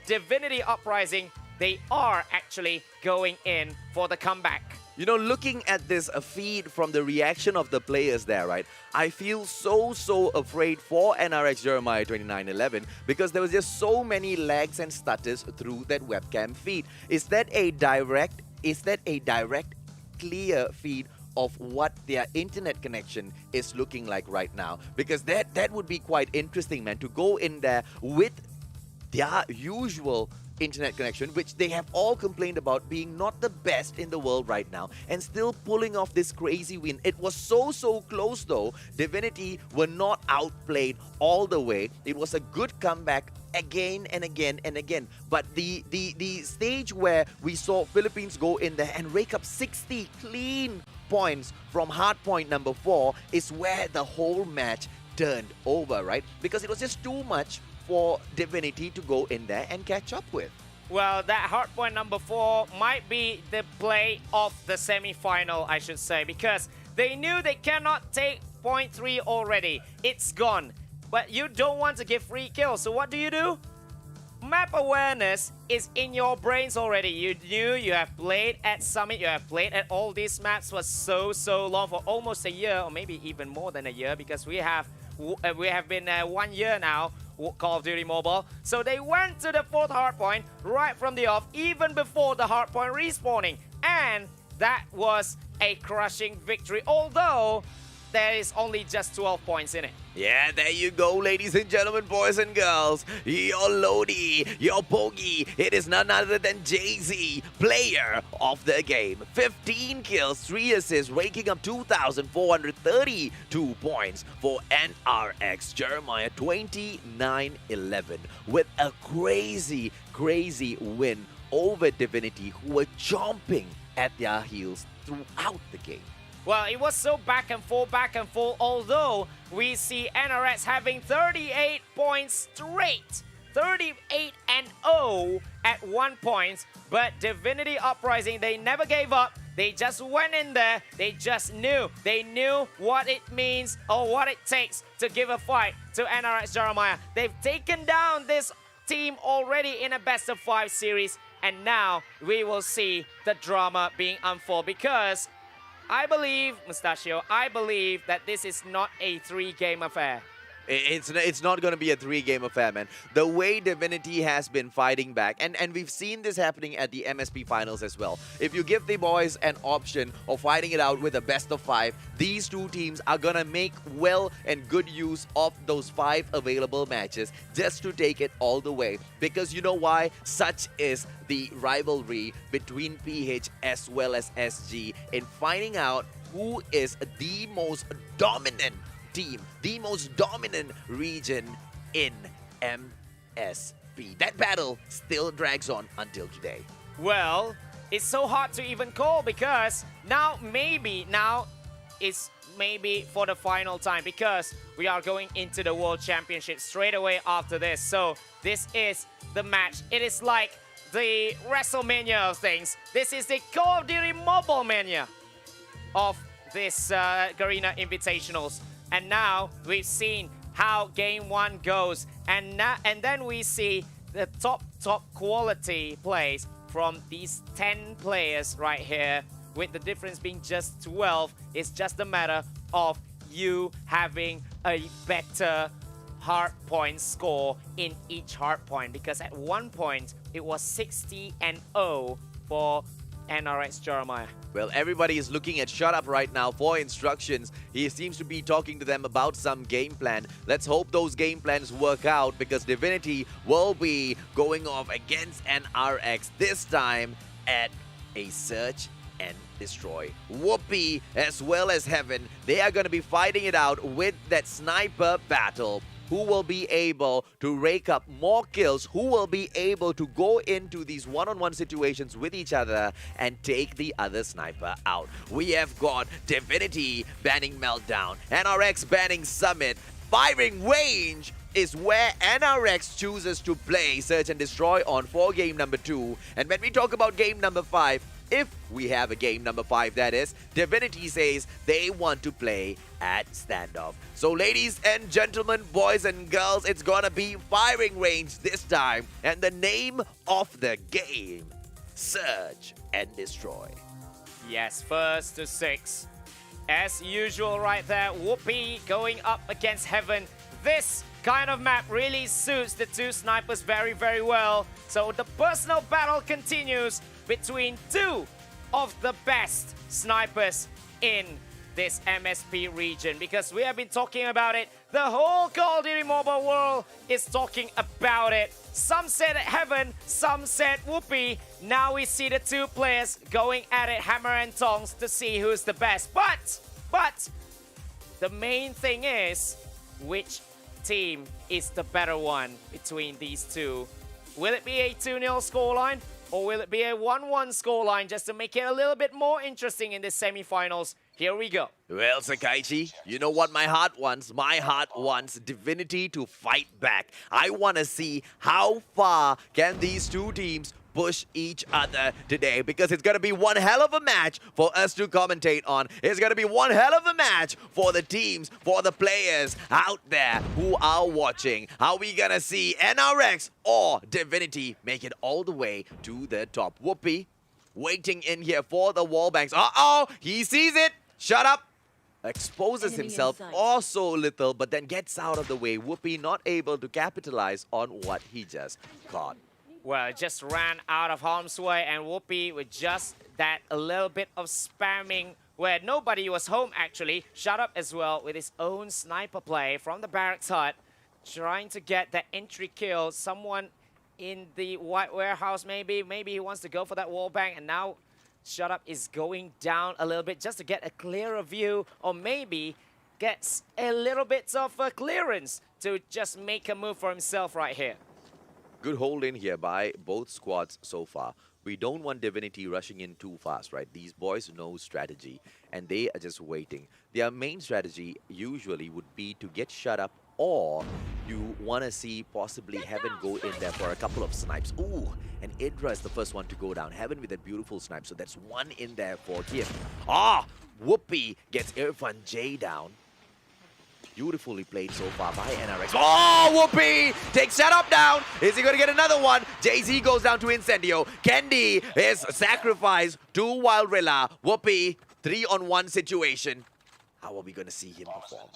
Divinity Uprising, they are actually going in for the comeback. You know, looking at this feed from the reaction of the players there, right, I feel so afraid for NRX Jeremiah 29-11, because there was just so many lags and stutters through that webcam feed. Is that a direct clear feed of what their internet connection is looking like right now? Because that would be quite interesting, man, to go in there with their usual internet connection, which they have all complained about being not the best in the world right now, and still pulling off this crazy win. It was so close though. Divinity were not outplayed all the way. It was a good comeback again and again. But the stage where we saw Philippines go in there and rake up 60 clean points from hardpoint number 4 is where the whole match turned over, right? Because it was just too much for Divinity to go in there and catch up with. Well, that hardpoint number 4 might be the play of the semi-final, I should say, because they knew they cannot take point 3 already. It's gone. But you don't want to give free kills, so what do? Map awareness is in your brains already. You knew, you have played at Summit, you have played at all these maps for so long, for almost a year, or maybe even more than a year, because we have been 1 year now, Call of Duty Mobile. So they went to the 4th hardpoint right from the off, even before the hardpoint respawning. And that was a crushing victory, although there is only just 12 points in it. Yeah, there you go, ladies and gentlemen, boys and girls. Your Lodi, your Bogey, it is none other than Jay-Z, player of the game. 15 kills, 3 assists, raking up 2,432 points for NRX. Jeremiah 29-11 with a crazy, crazy win over Divinity, who were chomping at their heels throughout the game. Well, it was so back and forth, although we see NRX having 38 points straight. 38-0 at 1 point. But Divinity Uprising, they never gave up. They just went in there. They just knew. They knew what it means or what it takes to give a fight to NRX Jeremiah. They've taken down this team already in a best-of-5 series. And now we will see the drama being unfold, because I believe, Mustachio, I believe that this is not a 3-game affair. It's not going to be a 3-game affair, man. The way Divinity has been fighting back, and we've seen this happening at the MSP finals as well. If you give the boys an option of fighting it out with a best-of-5, these two teams are going to make well and good use of those 5 available matches just to take it all the way. Because you know why? Such is the rivalry between PH as well as SG in finding out who is the most dominant team, the most dominant region in MSP. That battle still drags on until today. Well, it's so hard to even call, because now it's maybe for the final time, because we are going into the World Championship straight away after this. So this is the match. It is like the WrestleMania of things. This is the Call of Duty Mobile Mania of this Garena Invitationals. And now we've seen how game 1 goes, and then we see the top quality plays from these 10 players right here, with the difference being just 12. It's just a matter of you having a better hardpoint score in each hardpoint, because at 1 point it was 60-0 for NRX Jeremiah. Well, everybody is looking at Shut Up right now for instructions. He seems to be talking to them about some game plan. Let's hope those game plans work out, because Divinity will be going off against NRX, this time at a Search and Destroy. Whoopi as well as Heaven, they are going to be fighting it out with that sniper battle. Who will be able to rake up more kills, who will be able to go into these one-on-one situations with each other and take the other sniper out. We have got Divinity banning Meltdown, NRX banning Summit. Firing range is where NRX chooses to play Search and Destroy on for game number 2. And when we talk about game number 5, if we have a game number 5, that is, Divinity says they want to play at standoff. So ladies and gentlemen, boys and girls, it's gonna be firing range this time. And the name of the game, Search and Destroy. Yes, first to 6. As usual right there, Whoopi going up against Heaven. This kind of map really suits the two snipers very, very well. So the personal battle continues between 2 of the best snipers in this MSP region, because we have been talking about it. The whole Call of Duty Mobile world is talking about it. Some said Heaven, some said Whoopi. Now we see the 2 players going at it hammer and tongs to see who's the best. But the main thing is, which team is the better one between these 2? Will it be a 2-0 scoreline, or will it be a 1-1 scoreline, just to make it a little bit more interesting in the semifinals? Here we go. Well, Sakaichi, you know what my heart wants? My heart wants Divinity to fight back. I want to see how far can these 2 teams push each other today, because it's going to be one hell of a match for us to commentate on. It's going to be one hell of a match for the teams, for the players out there who are watching. How we going to see NRX or Divinity make it all the way to the top? Whoopi waiting in here for the wall banks. Uh-oh, he sees it. Shut up. Exposes himself also little, but then gets out of the way. Whoopi not able to capitalize on what he just caught. Well, it just ran out of harm's way, and Whoopi with just that a little bit of spamming where nobody was home actually. Shut up as well with his own sniper play from the barracks hut, trying to get that entry kill. Someone in the white warehouse maybe he wants to go for that wall bang, and now Shut Up is going down a little bit just to get a clearer view, or maybe gets a little bit of clearance to just make a move for himself right here. Good hold in here by both squads so far. We don't want Divinity rushing in too fast, right? These boys know strategy, and they are just waiting. Their main strategy usually would be to get Shut Up, or you want to see possibly Heaven go in there for a couple of snipes. Ooh, and Idra is the first one to go down. Heaven with a beautiful snipe, so that's one in there for him. Ah, Whoopi gets Irfan J down. Beautifully played so far by NRX. Oh, Whoopi takes Shut Up down. Is he going to get another one? Jay-Z goes down to Incendio. Kendi is sacrificed to Wildrilla. Whoopi, 3-on-1 situation. How are we going to see him perform?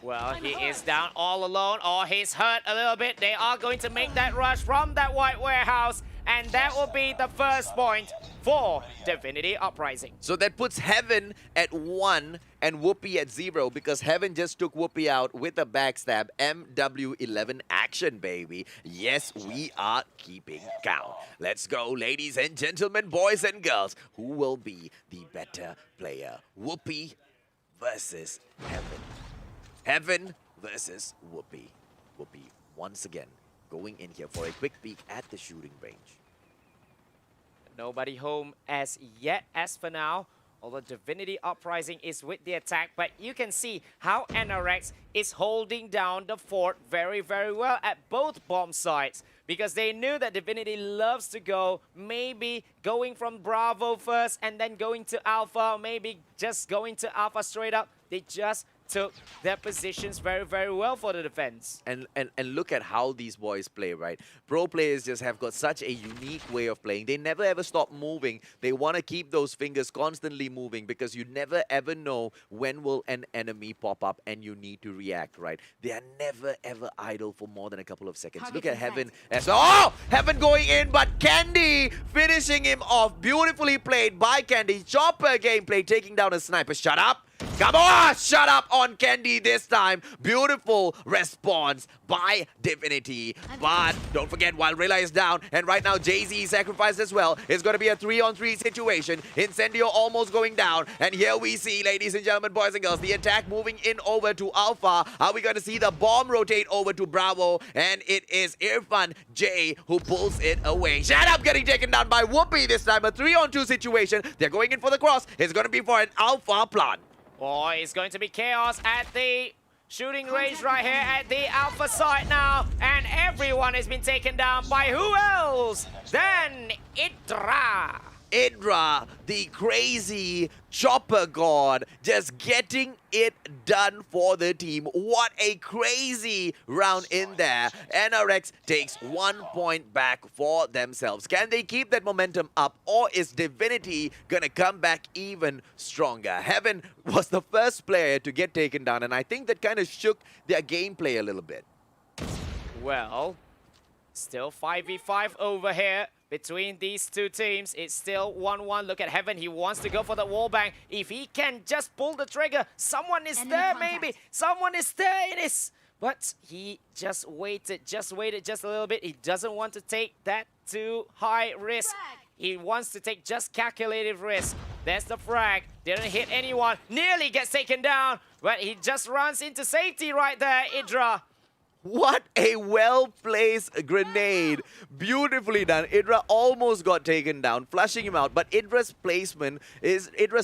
Well, he is down all alone, or he's hurt a little bit. They are going to make that rush from that white warehouse, and that will be the first point for Divinity Uprising. So that puts Heaven at 1 and Whoopi at 0, because Heaven just took Whoopi out with a backstab. MW11 action, baby. Yes, we are keeping count. Let's go, ladies and gentlemen, boys and girls. Who will be the better player? Whoopi versus Heaven. Heaven versus Whoopi. Whoopi, once again, going in here for a quick peek at the shooting range. Nobody home as yet as for now, although Divinity Uprising is with the attack, but you can see how NRX is holding down the fort very, very well at both bomb sites, because they knew that Divinity loves to go, maybe going from Bravo first and then going to Alpha, maybe just going to Alpha straight up. They just took their positions very, very well for the defense. And look at how these boys play, right? Pro players just have got such a unique way of playing. They never ever stop moving. They want to keep those fingers constantly moving, because you never ever know when will an enemy pop up and you need to react, right? They are never ever idle for more than a couple of seconds. Look at Heaven as well. Oh! Heaven going in, but Candy finishing him off. Beautifully played by Candy. Chopper gameplay, taking down a sniper. Shut up! Come on! Shut up on Candy this time. Beautiful response by Divinity. But don't forget, Wildrilla is down, and right now Jay-Z sacrificed as well. It's going to be a 3-on-3 situation. Incendio almost going down. And here we see, ladies and gentlemen, boys and girls, the attack moving in over to Alpha. Are we going to see the bomb rotate over to Bravo? And it is Irfan J who pulls it away. Shut up, getting taken down by Whoopi this time. A 3-on-2 situation. They're going in for the cross. It's going to be for an Alpha plant. Oh, it's going to be chaos at the shooting range right here at the Alpha site now. And everyone has been taken down by who else than Idra. Idra, the crazy chopper god, just getting it done for the team. What a crazy round in there. NRX takes 1 point back for themselves. Can they keep that momentum up, or is Divinity gonna come back even stronger? Heaven was the first player to get taken down, and I think that kind of shook their gameplay a little bit. Well, still 5v5 over here between these two teams. It's still 1-1. Look at Heaven. He wants to go for the wallbang. If he can just pull the trigger, someone is there maybe. Someone is there. It is. But he just waited just a little bit. He doesn't want to take that too high risk. He wants to take just calculated risk. There's the frag. Didn't hit anyone. Nearly gets taken down. But he just runs into safety right there, Idra. What a well-placed grenade. Beautifully done. Idra almost got taken down, flushing him out. But Idra's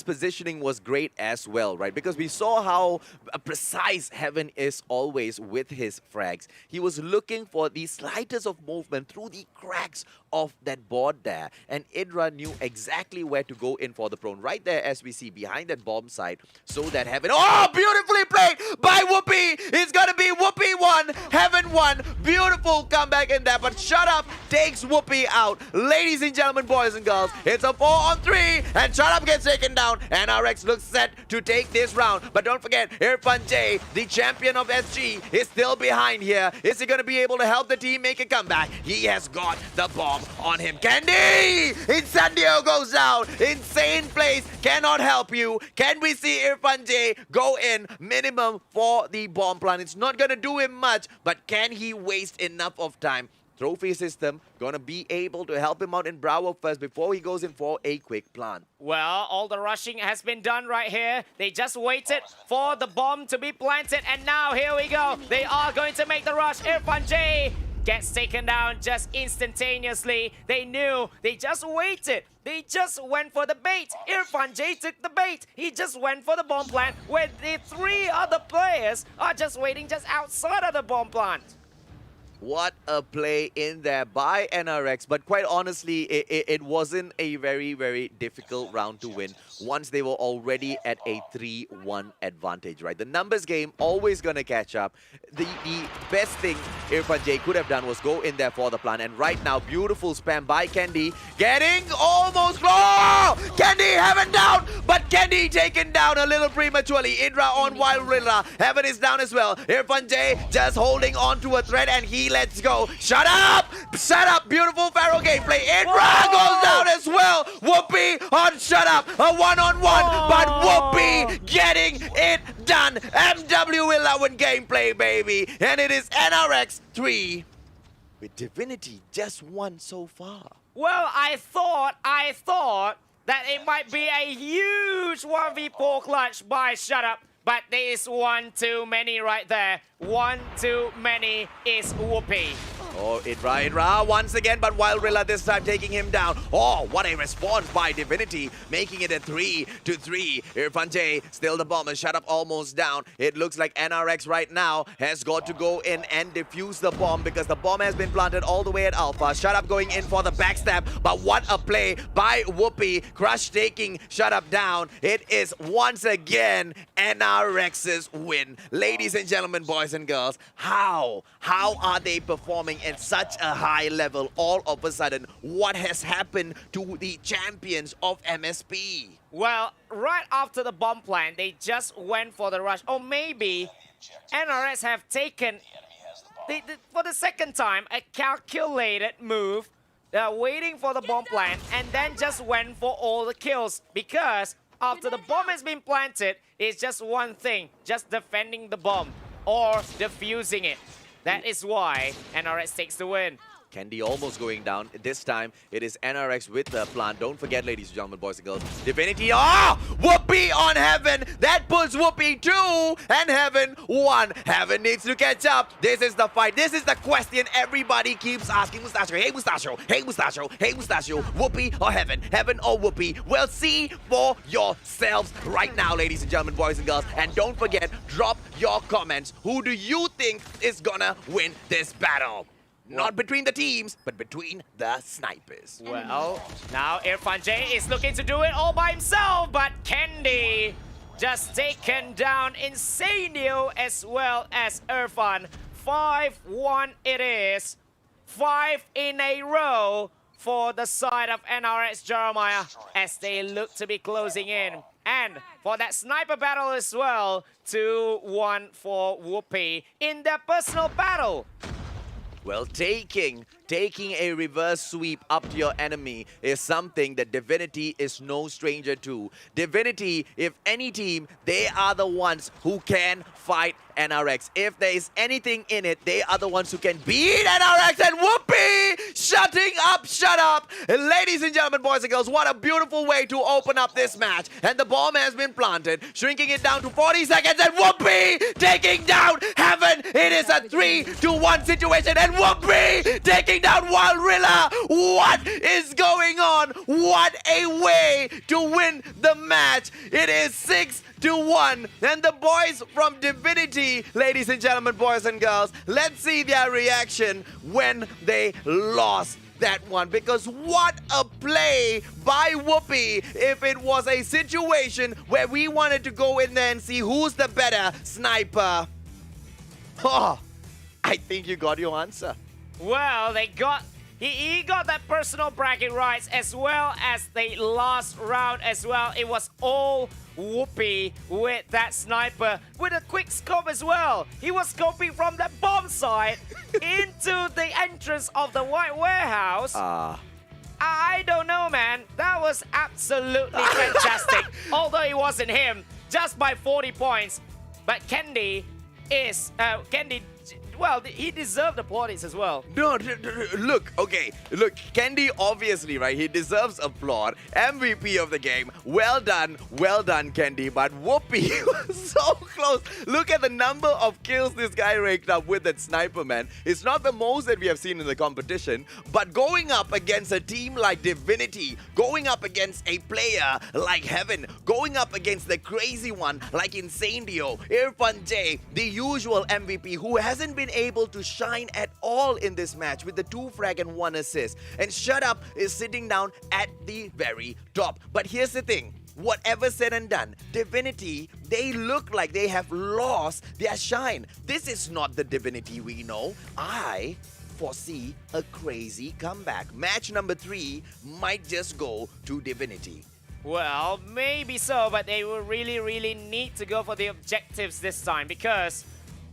positioning was great as well, right? Because we saw how precise Heaven is always with his frags. He was looking for the slightest of movement through the cracks of that board there. And Idra knew exactly where to go in for the prone. Right there, as we see, behind that bomb site. So that Heaven... Oh, beautifully played by Whoopi. It's going to be Whoopi 1. Heaven 1. Beautiful comeback in there, but Shut Up takes Whoopi out. Ladies and gentlemen, boys and girls, it's a 4-on-3, and Shut Up gets taken down. NRX looks set to take this round, but don't forget, Irfan J, the champion of SG, is still behind here. Is he going to be able to help the team make a comeback? He has got the bomb. on him. Candy! Incendio goes down. Insane plays. Cannot help you. Can we see Irfan J go in minimum for the bomb plant? It's not going to do him much, but can he waste enough of time? Trophy system gonna be able to help him out in Bravo first before he goes in for a quick plant. Well, all the rushing has been done right here. They just waited for the bomb to be planted, and now here we go. They are going to make the rush. Irfan J gets taken down just instantaneously. They knew. They just waited. They just went for the bait. Irfan J took the bait. He just went for the bomb plant, where the 3 other players are just waiting just outside of the bomb plant. What a play in there by NRX, but quite honestly, it wasn't a very, very difficult round to win once they were already at a 3-1 advantage, right? The numbers game always gonna catch up. The best thing Irfan J could have done was go in there for the plan, and right now, beautiful spam by Candy, getting almost close! Oh! Candy, Heaven down, but Candy taken down a little prematurely. Indra on Wild Rilla, Heaven is down as well. Irfan J just holding on to a thread, and he lets go. Shut up! Shut up! Beautiful Pharaoh gameplay. Indra goes down as well. Whoopi on Shut Up. A one-on-one, but Whoopi getting it done. MW will love with gameplay, baby. And it is NRX 3 with Divinity just 1 so far. Well, I thought that it might be a huge 1v4 clutch by Shut Up. But there is one too many right there. One too many is Whoopi. Oh, Indra once again, but Wild Rilla this time taking him down. Oh, what a response by Divinity, making it a 3-3. Irfan J, still the bomber, Shut Up almost down. It looks like NRX right now has got to go in and defuse the bomb because the bomb has been planted all the way at Alpha. Shut Up going in for the backstab, but what a play by Whoopi. Crush taking Shut Up down. It is once again NRX's win. Ladies and gentlemen, boys and girls, how are they performing at such a high level all of a sudden? What has happened to the champions of MSP? Well, right after the bomb plant, they just went for the rush. Or maybe NRS have taken, for the second time, a calculated move. They're waiting for the bomb plant and then just went for all the kills. Because after the bomb has been planted, it's just one thing, just defending the bomb or defusing it. That is why NRX takes the win. Candy almost going down. This time, it is NRX with the plant. Don't forget, ladies and gentlemen, boys and girls, Divinity. Oh! Whoopi on Heaven. That puts Whoopi 2 and Heaven 1. Heaven needs to catch up. This is the fight. This is the question everybody keeps asking. Mustachio, hey Mustachio, hey Mustachio, hey Mustachio. Whoopi or Heaven? Heaven or Whoopi? Well, see for yourselves right now, ladies and gentlemen, boys and girls. And don't forget, drop your comments. Who do you think is gonna win this battle? Not between the teams, but between the snipers. Well, now Irfan J is looking to do it all by himself, but Candy just taken down Insanio as well as Irfan. 5-1 it is. 5 in a row for the side of NRX Jeremiah as they look to be closing in. And for that sniper battle as well, 2-1 for Whoopi in their personal battle. Well, taking a reverse sweep up to your enemy is something that Divinity is no stranger to. Divinity, if any team, they are the ones who can fight NRX. If there is anything in it, they are the ones who can beat NRX. And Whoopi shutting up, Shut Up. Ladies and gentlemen, boys and girls, what a beautiful way to open up this match. And the bomb has been planted, shrinking it down to 40 seconds. And Whoopi taking down Heaven. It is a 3-1 situation. And Whoopi taking down Wild Rilla. What is going on? What a way to win the match. It is 6-1. And the boys from Divinity, ladies and gentlemen, boys and girls, let's see their reaction when they lost that one. Because what a play by Whoopi if it was a situation where we wanted to go in there and see who's the better sniper. Oh, I think you got your answer. Well, they got He got that personal bragging rights as well as the last round as well. It was all whoopee with that sniper with a quick scope as well. He was scoping from the bomb site into the entrance of the white warehouse. I don't know, man. That was absolutely fantastic. Although it wasn't him, just by 40 points. But Kendi is... well, he deserved the plaudits as well. No, look, okay. Look, Kendi obviously, right? He deserves applaud. MVP of the game. Well done, Kendi. But Whoopi was so close. Look at the number of kills this guy raked up with that sniper, man. It's not the most that we have seen in the competition, but going up against a team like Divinity, going up against a player like Heaven, going up against the crazy one like Incendio, Irfan J, the usual MVP who hasn't been able to shine at all in this match with the 2 frag and 1 assist. And Shut Up is sitting down at the very top. But here's the thing. Whatever said and done, Divinity, they look like they have lost their shine. This is not the Divinity we know. I foresee a crazy comeback. Match number 3 might just go to Divinity. Well, maybe so, but they will really need to go for the objectives this time because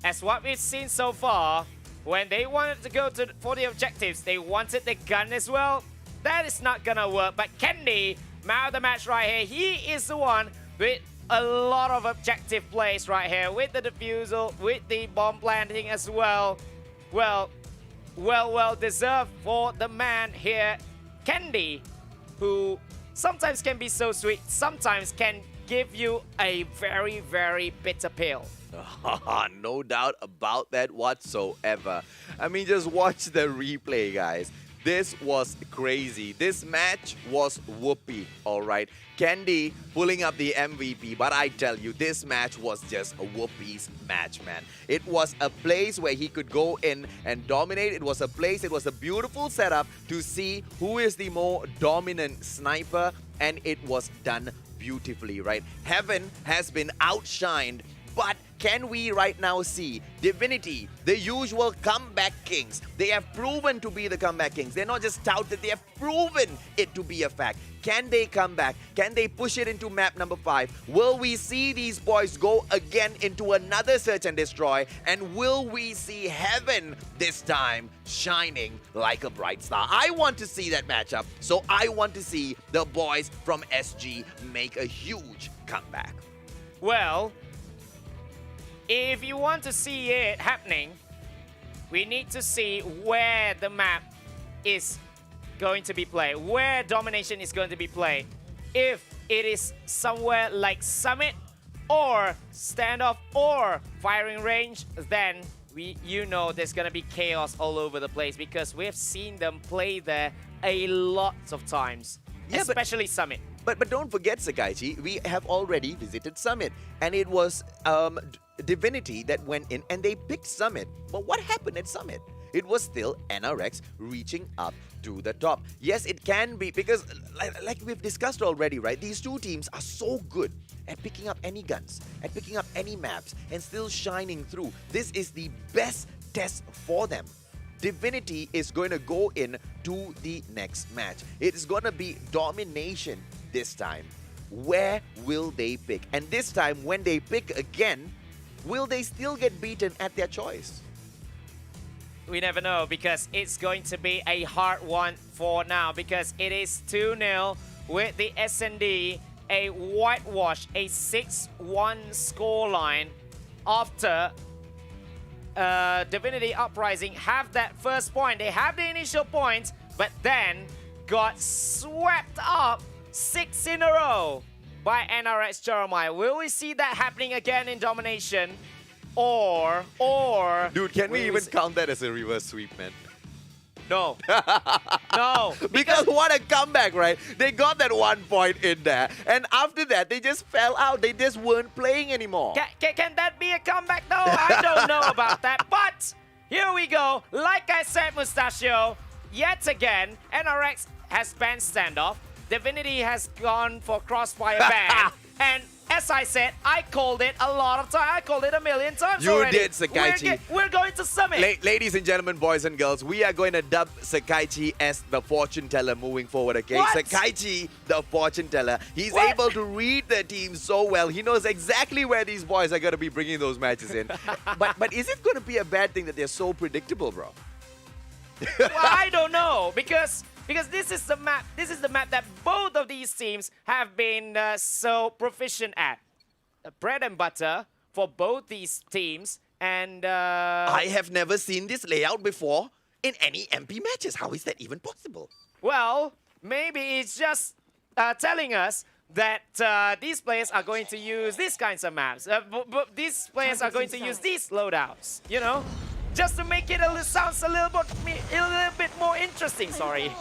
as what we've seen so far, when they wanted to go for the objectives, they wanted the gun as well. That is not gonna work. But Kendi, man of the match right here, he is the one with a lot of objective plays right here with the defusal, with the bomb planting as well. Well deserved for the man here, Kendi, who sometimes can be so sweet, sometimes can give you a very bitter pill. No doubt about that whatsoever. I mean, just watch the replay, guys. This was crazy. This match was whoopee, alright? Kendi pulling up the MVP, but I tell you, this match was just a whoopee's match, man. It was a place where he could go in and dominate. It was a beautiful setup to see who is the more dominant sniper, and it was done beautifully, right? Heaven has been outshined, but can we right now see Divinity, the usual comeback kings? They have proven to be the comeback kings. They're not just touted, they have proven it to be a fact. Can they come back? Can they push it into map number 5? Will we see these boys go again into another search and destroy? And will we see Heaven this time shining like a bright star? I want to see that matchup, so I want to see the boys from SG make a huge comeback. Well, if you want to see it happening, we need to see where the map is going to be played, where domination is going to be played. If it is somewhere like Summit or Standoff or Firing Range, then you know there's going to be chaos all over the place because we've seen them play there a lot of times, especially Summit. But don't forget, Sakaichi, we have already visited Summit, and it was Divinity that went in and they picked Summit. But what happened at Summit? It was still NRX reaching up to the top. Yes, it can be because, like we've discussed already, right? These two teams are so good at picking up any guns, at picking up any maps, and still shining through. This is the best test for them. Divinity is going to go in to the next match. It is going to be domination this time. Where will they pick? And this time, when they pick again, will they still get beaten at their choice? We never know because it's going to be a hard one for now because it is 2-0 with the S&D, a whitewash, a 6-1 scoreline after Divinity Uprising have that first point. They have the initial point, but then got swept up 6 in a row by NRX Jeremiah. Will we see that happening again in domination? Or... Dude, can we even count that as a reverse sweep, man? No. No. Because what a comeback, right? They got that 1 point in there. And after that, they just fell out. They just weren't playing anymore. Can that be a comeback? No, I don't know about that. But here we go. Like I said, Mustachio, yet again, NRX has banned Standoff. Divinity has gone for Crossfire ban. And as I said, I called it a lot of times. I called it a million times You already. did, Sakaichi. We're going to Summit. Ladies and gentlemen, boys and girls, we are going to dub Sakaichi as the fortune teller moving forward, okay? What? Sakaichi, the fortune teller. He's What? able to read the team so well. He knows exactly where these boys are going to be bringing those matches in. but is it going to be a bad thing that they're so predictable, bro? Well, I don't know because this is the map. This is the map that both of these teams have been so proficient at. Bread and butter for both these teams, and I have never seen this layout before in any MP matches. How is that even possible? well, maybe it's just telling us that these players are going to use these kinds of maps. These players are going to use these loadouts. You know. Just to make it sounds a little bit more interesting, sorry.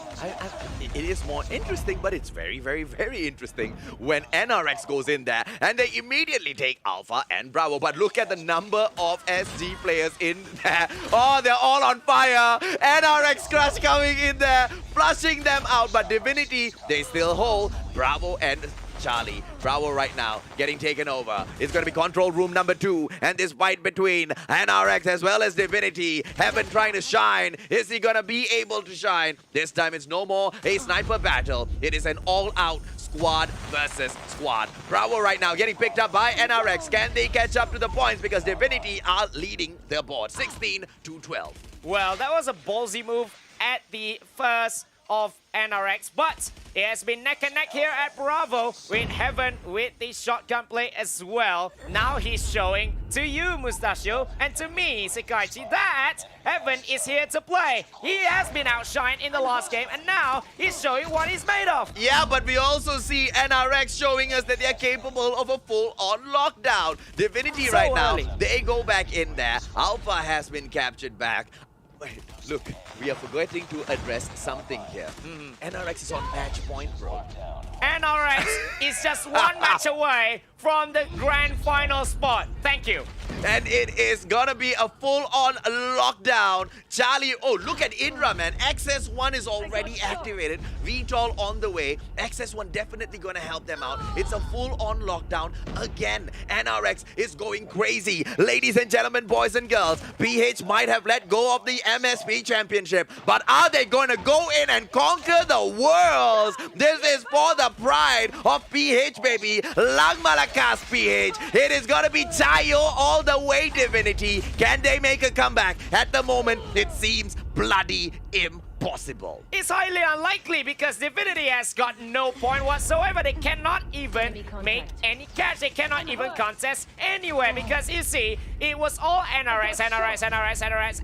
It is more interesting, but it's very, very, very interesting when NRX goes in there and they immediately take Alpha and Bravo. But look at the number of SG players in there. Oh, they're all on fire. NRX Crush coming in there, flushing them out. But Divinity, they still hold Bravo and Charlie. Bravo right now getting taken over. It's going to be control room number 2. And this fight between NRX as well as Divinity. Heaven trying to shine. Is he going to be able to shine? This time it's no more a sniper battle. It is an all-out squad versus squad. Bravo right now getting picked up by NRX. Can they catch up to the points? Because Divinity are leading their board 16-12. Well, that was a ballsy move at the first of NRX, but it has been neck and neck here at Bravo with Heaven with the shotgun play as well. Now he's showing to you, Mustachio, and to me, Sakaichi, that Heaven is here to play. He has been outshined in the last game, and now he's showing what he's made of. Yeah, but we also see NRX showing us that they're capable of a full-on lockdown. Divinity So right now, early. they go back in there. Alpha has been captured back. Wait, look, we are forgetting to address something here. NRX is on match point, bro. NRX is just one match away from the grand final spot. Thank you. And it is gonna be a full-on lockdown. Charlie, oh, look at Indra, man. XS1 is already activated. VTOL on the way. XS1 definitely gonna help them out. It's a full-on lockdown again. NRX is going crazy. Ladies and gentlemen, boys and girls, PH might have let go of the MSP championship, but are they gonna go in and conquer the worlds? This is for the pride of PH, baby. Lang Malakas, PH. It is gonna be Chayo all the way, Divinity. Can they make a comeback? At the moment, it seems bloody impossible. It's highly unlikely because Divinity has got no point whatsoever. They cannot even make any catch. They cannot even contest anywhere because you see, it was all NRX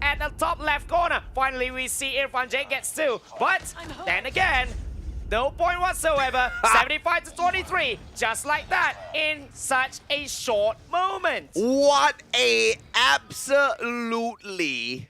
at the top left corner. Finally, we see Irfan J gets 2. But then again, no point whatsoever. 75-23, just like that, in such a short moment. What a absolutely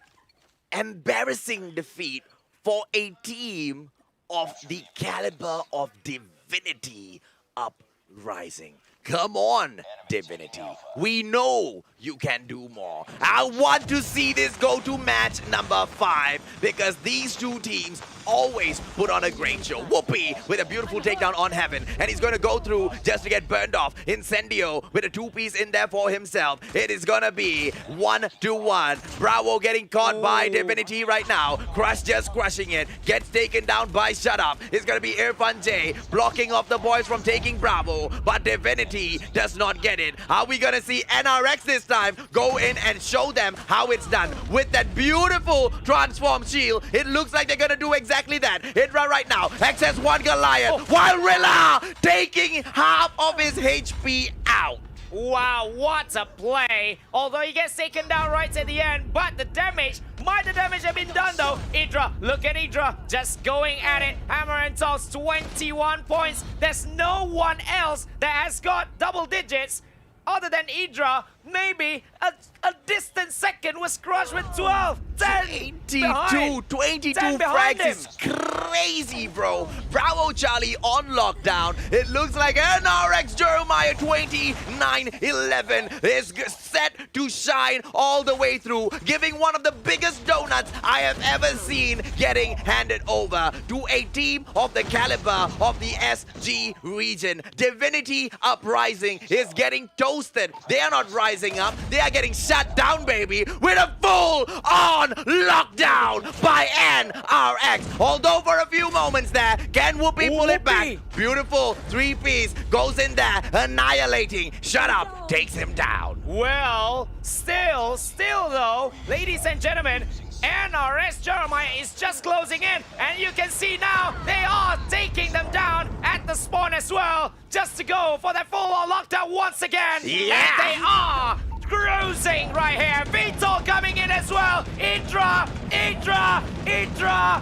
embarrassing defeat for a team of the caliber of Divinity Uprising. Come on, Divinity. We know you can do more. I want to see this go to match number 5 because these two teams always put on a great show. Whoopi with a beautiful takedown on Heaven, and he's going to go through just to get burned off. Incendio with a 2-piece in there for himself. It is going to be 1-1. Bravo getting caught by Divinity right now. Crush just crushing it. Gets taken down by Shut Up. It's going to be Irfan J blocking off the boys from taking Bravo, but Divinity does not get it. Are we going to see NRX this time go in and show them how it's done? With that beautiful transform shield, it looks like they're going to do exactly that. Hydra right now, XS1 Goliath, while Rilla taking half of his HP out. Wow, what a play. Although he gets taken down right at the end, but the damage, might the damage have been done though? Idra, look at Idra, just going at it. Hammer and Toss, 21 points. There's no one else that has got double digits other than Idra. maybe a distant second was crushed with 12. 10 behind. 22 10 behind frags is crazy, bro. Bravo Charlie on lockdown. It looks like NRX Jeremiah 2911 is set to shine all the way through, giving one of the biggest donuts I have ever seen getting handed over to a team of the caliber of the SG region. Divinity Uprising is getting toasted. They are not rising up. They are getting shut down, baby, with a full-on lockdown by NRX. Although for a few moments there, can Whoopi pull it back? Beautiful 3-piece goes in there, annihilating. Shut up, takes him down. Well, still though, ladies and gentlemen, NRS Jeremiah is just closing in, and you can see now they are taking them down at the spawn as well, just to go for that full-on lockdown once again. Yeah. And they are cruising right here. Vito coming in as well. Idra.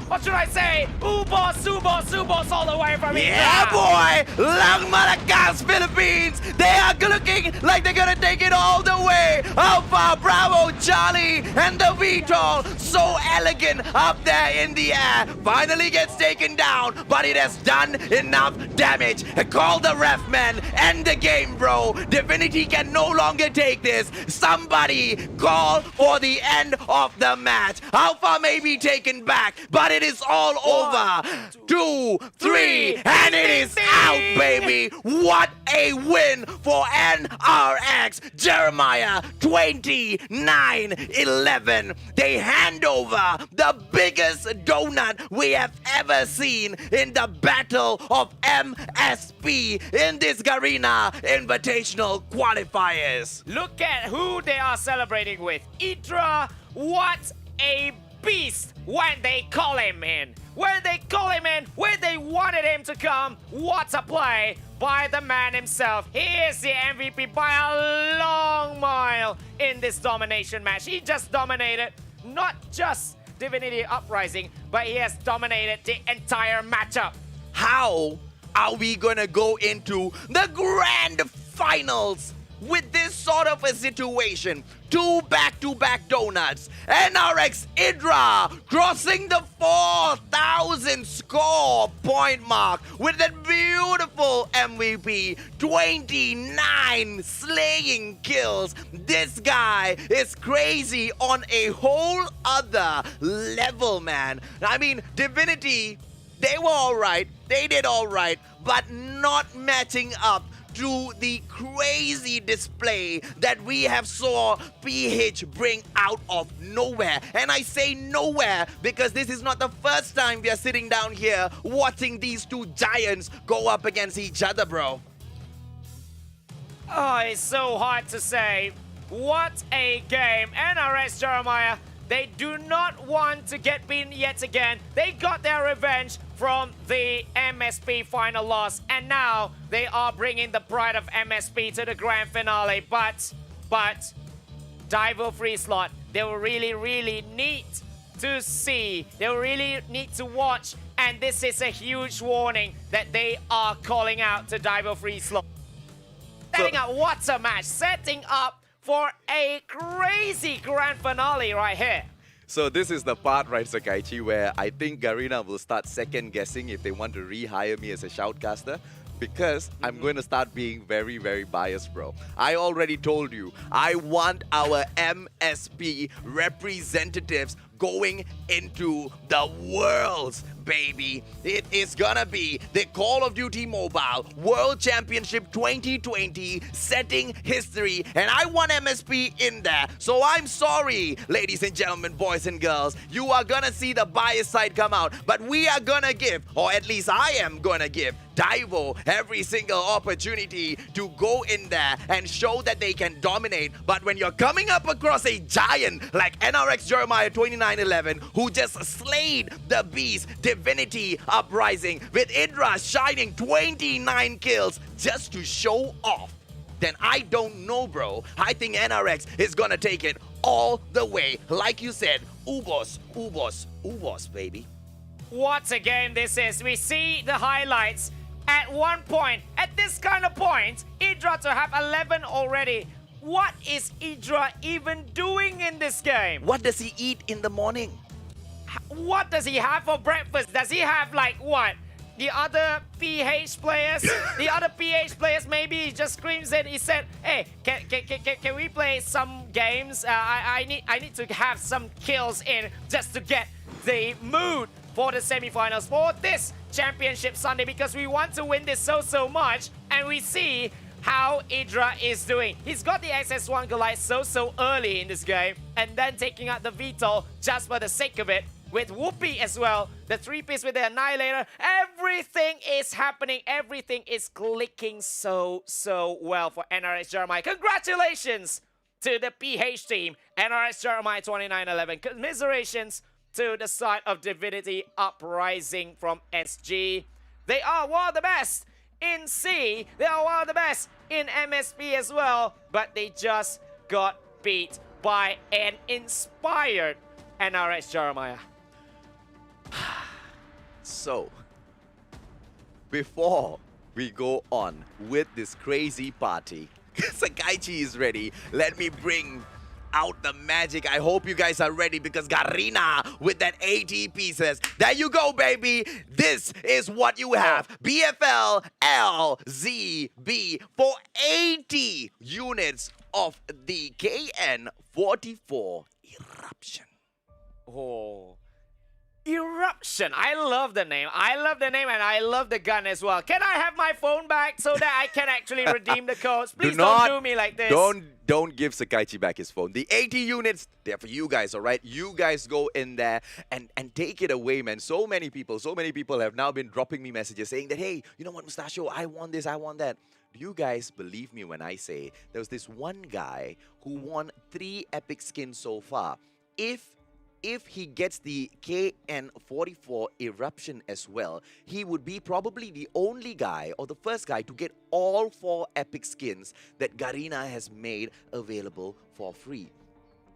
What should I say? Ubos all the way from Idra. Yeah, boy! Lang Malakas, Philippines! They are looking like they're gonna take it all the way! Alpha, Bravo, Charlie, and the VTOL, so elegant up there in the air, finally gets taken down, but it has done enough damage. Call the ref, man. End the game, bro. Divinity can no longer take this. Somebody call for the end of the match. Alpha may be taken back, but it is all over. 2, 3, and it is out, baby. What a win for NRX Jeremiah 2911. They hand over the biggest donut we have ever seen in the battle of MSP in this Garena Invitational Qualifiers. Look at who they are celebrating with. Idra, what a beast when they call him in. When they call him in, where they wanted him to come. What a play by the man himself. He is the MVP by a long mile in this domination match. He just dominated not just Divinity Uprising, but he has dominated the entire matchup. How are we gonna go into the grand finals with this sort of a situation? 2 back-to-back donuts. NRX Idra crossing the 4,000 score point mark with that beautiful MVP. 29 slaying kills. This guy is crazy on a whole other level, man. I mean, Divinity, they were alright. They did alright, but not matching up to the crazy display that we have saw PH bring out of nowhere. And I say nowhere because this is not the first time we are sitting down here watching these two giants go up against each other, bro. Oh, it's so hard to say. What a game. NRS Jeremiah, they do not want to get beaten yet again. They got their revenge from the MSP final loss, and now they are bringing the pride of MSP to the grand finale. But Daivo.FreeSlot, they will really need to see, they will really need to watch, and this is a huge warning that they are calling out to Daivo.FreeSlot. Setting up, what a match, setting up for a crazy grand finale right here. So this is the part, right, Sakaichi, where I think Garena will start second-guessing if they want to rehire me as a shoutcaster, because I'm going to start being very biased, bro. I already told you, I want our MSP representatives going into the Worlds, baby. It is gonna be the Call of Duty Mobile World Championship 2020, setting history, and I want MSP in there. So I'm sorry, ladies and gentlemen, boys and girls, you are gonna see the bias side come out, but we are gonna give, or at least I am gonna give, Daivo every single opportunity to go in there and show that they can dominate. But when you're coming up across a giant like NRX Jeremiah 2911, who just slayed the beast Divinity Uprising, with Idra shining 29 kills just to show off, then I don't know, bro. I think NRX is gonna take it all the way. Like you said, Ubos, baby. What a game this is. We see the highlights. At one point, at this kind of point, Idra to have 11 already what is Idra even doing in this game? What does he eat in the morning? What does he have for breakfast? Does he have like what? The other PH players? The other PH players maybe he just screams in. He said, hey, can we play some games? I need to have some kills in just to get the mood for the semifinals for this championship Sunday because we want to win this so much. And we see how Idra is doing. He's got the XS1 Goliath so early in this game and then taking out the Vito just for the sake of it. With Whoopi as well, the 3-piece with the Annihilator. Everything is happening. Everything is clicking so well for NRX Jeremiah. Congratulations to the PH team. NRX Jeremiah 2911. Commiserations to the side of Divinity Uprising from SG. They are one of the best in C. They are one of the best in MSP as well. But they just got beat by an inspired NRX Jeremiah. So, before we go on with this crazy party, Sakaichi is ready. Let me bring out the magic. I hope you guys are ready because Garena with that 80 pieces. There you go, baby. This is what you have. BFL LZB for 80 units of the KN44 Eruption. Oh. Eruption. I love the name. I love the name and I love the gun as well. Can I have my phone back so that I can actually redeem the codes? Please don't do me like this. Don't give Sakaichi back his phone. The 80 units, they're for you guys, all right? You guys go in there and take it away, man. So many people have now been dropping me messages saying that, hey, you know what, Mustachio, I want this, I want that. Do you guys believe me when I say there was this one guy who won 3 epic skins so far? If he gets the KN44 Eruption as well, he would be probably the only guy or the first guy to get all 4 epic skins that Garena has made available for free.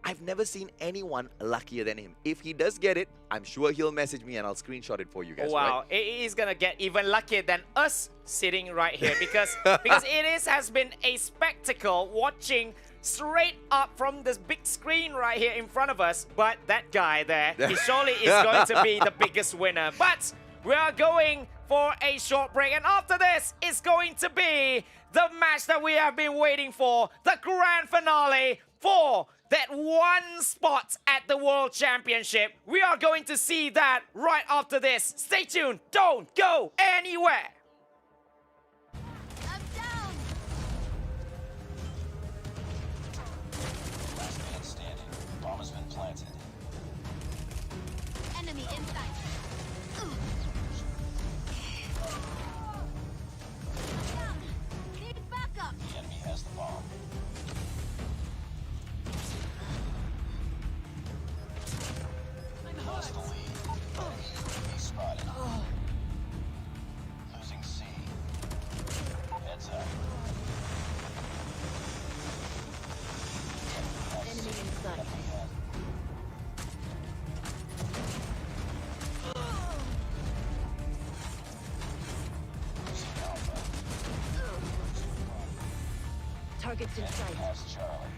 I've never seen anyone luckier than him. If he does get it, I'm sure he'll message me and I'll screenshot it for you guys. Wow, right? He's gonna get even luckier than us sitting right here because has been a spectacle watching straight up from this big screen right here in front of us. But that guy there, he surely is going to be the biggest winner. But we are going for a short break. And after this, it's going to be the match that we have been waiting for. The grand finale for that one spot at the World Championship. We are going to see that right after this. Stay tuned. Don't go anywhere. I'm down. Last man standing. Bomb has been planted. Enemy in sight. Down. Need backup. The enemy has the bomb. Lost the lead. He's spotted. Losing C. Heads up. Enemy in sight. Losing Alpha. Targets in sight. Has Charlie.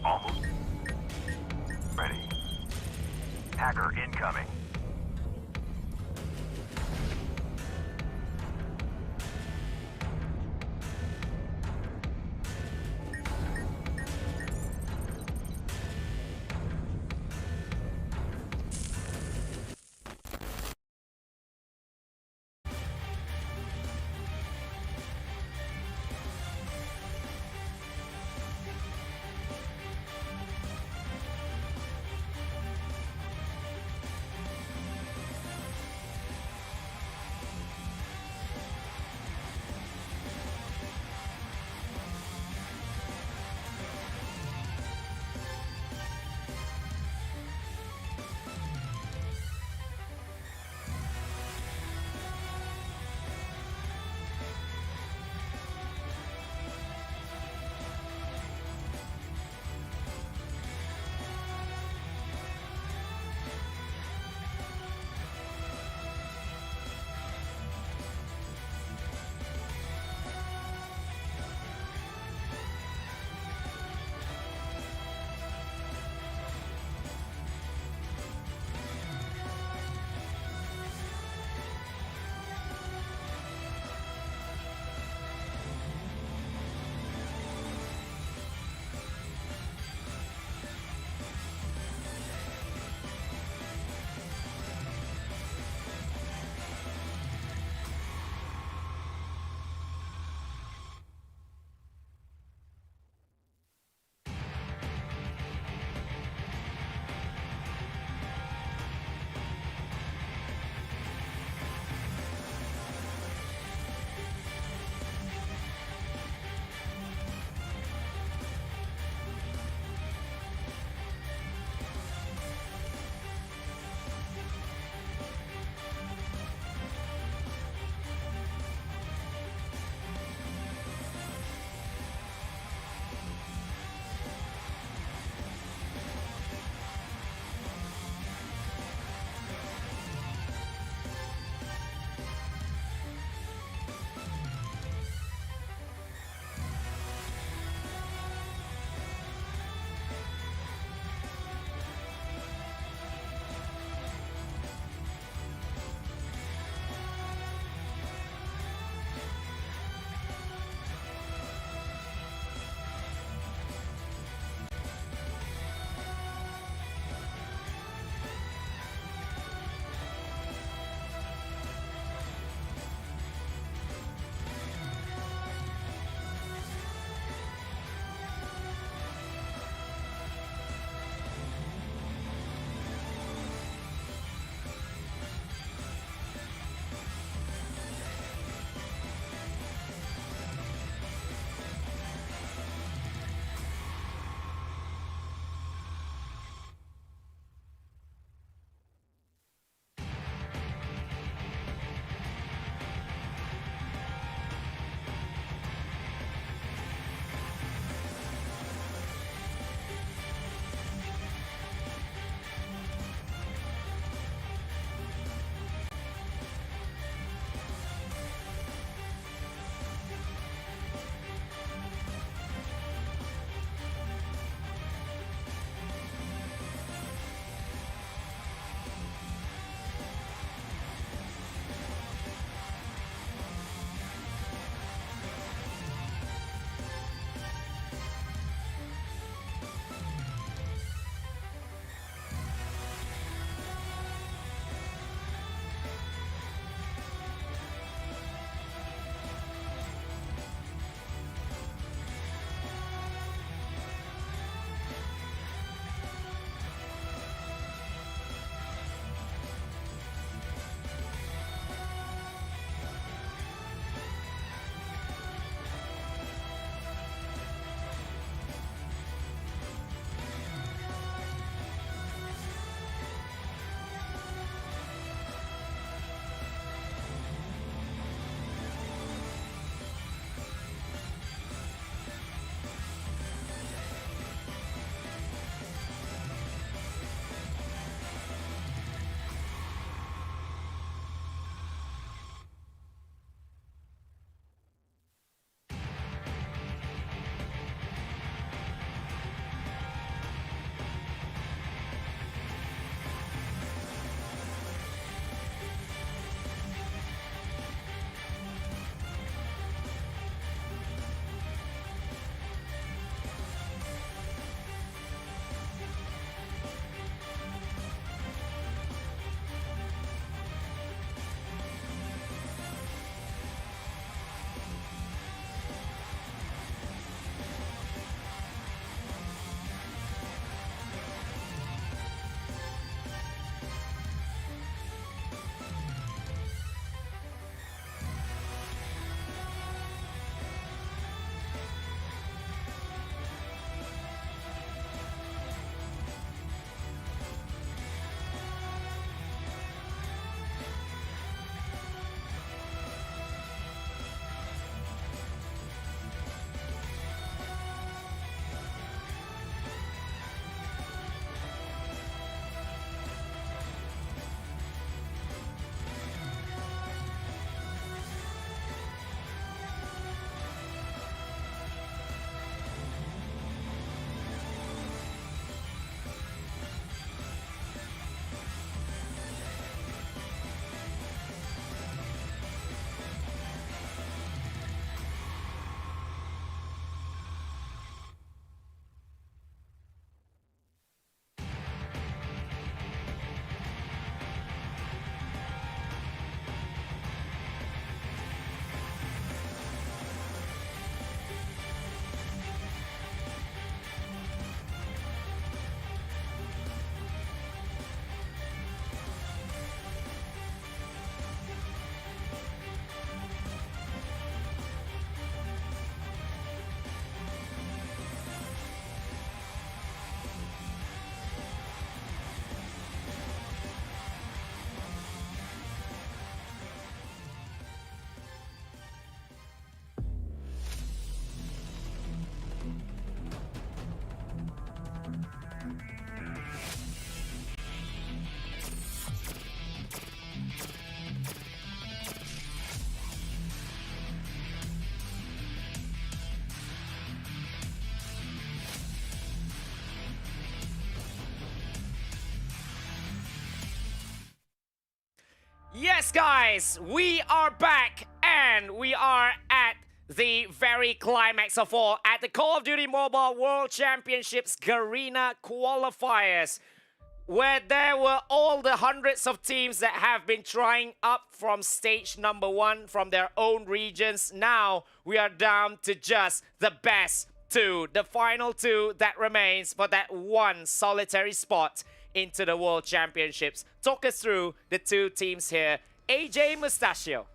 Almost ready. Hacker incoming. Yes, guys, we are back and we are at the very climax of all at the Call of Duty Mobile World Championships Garena qualifiers, where there were all the hundreds of teams that have been trying up from stage number 1 from their own regions. Now we are down to just the best 2, the final 2 that remains for that one solitary spot into the World Championships. Talk us through the 2 teams here. AJ Mustachio.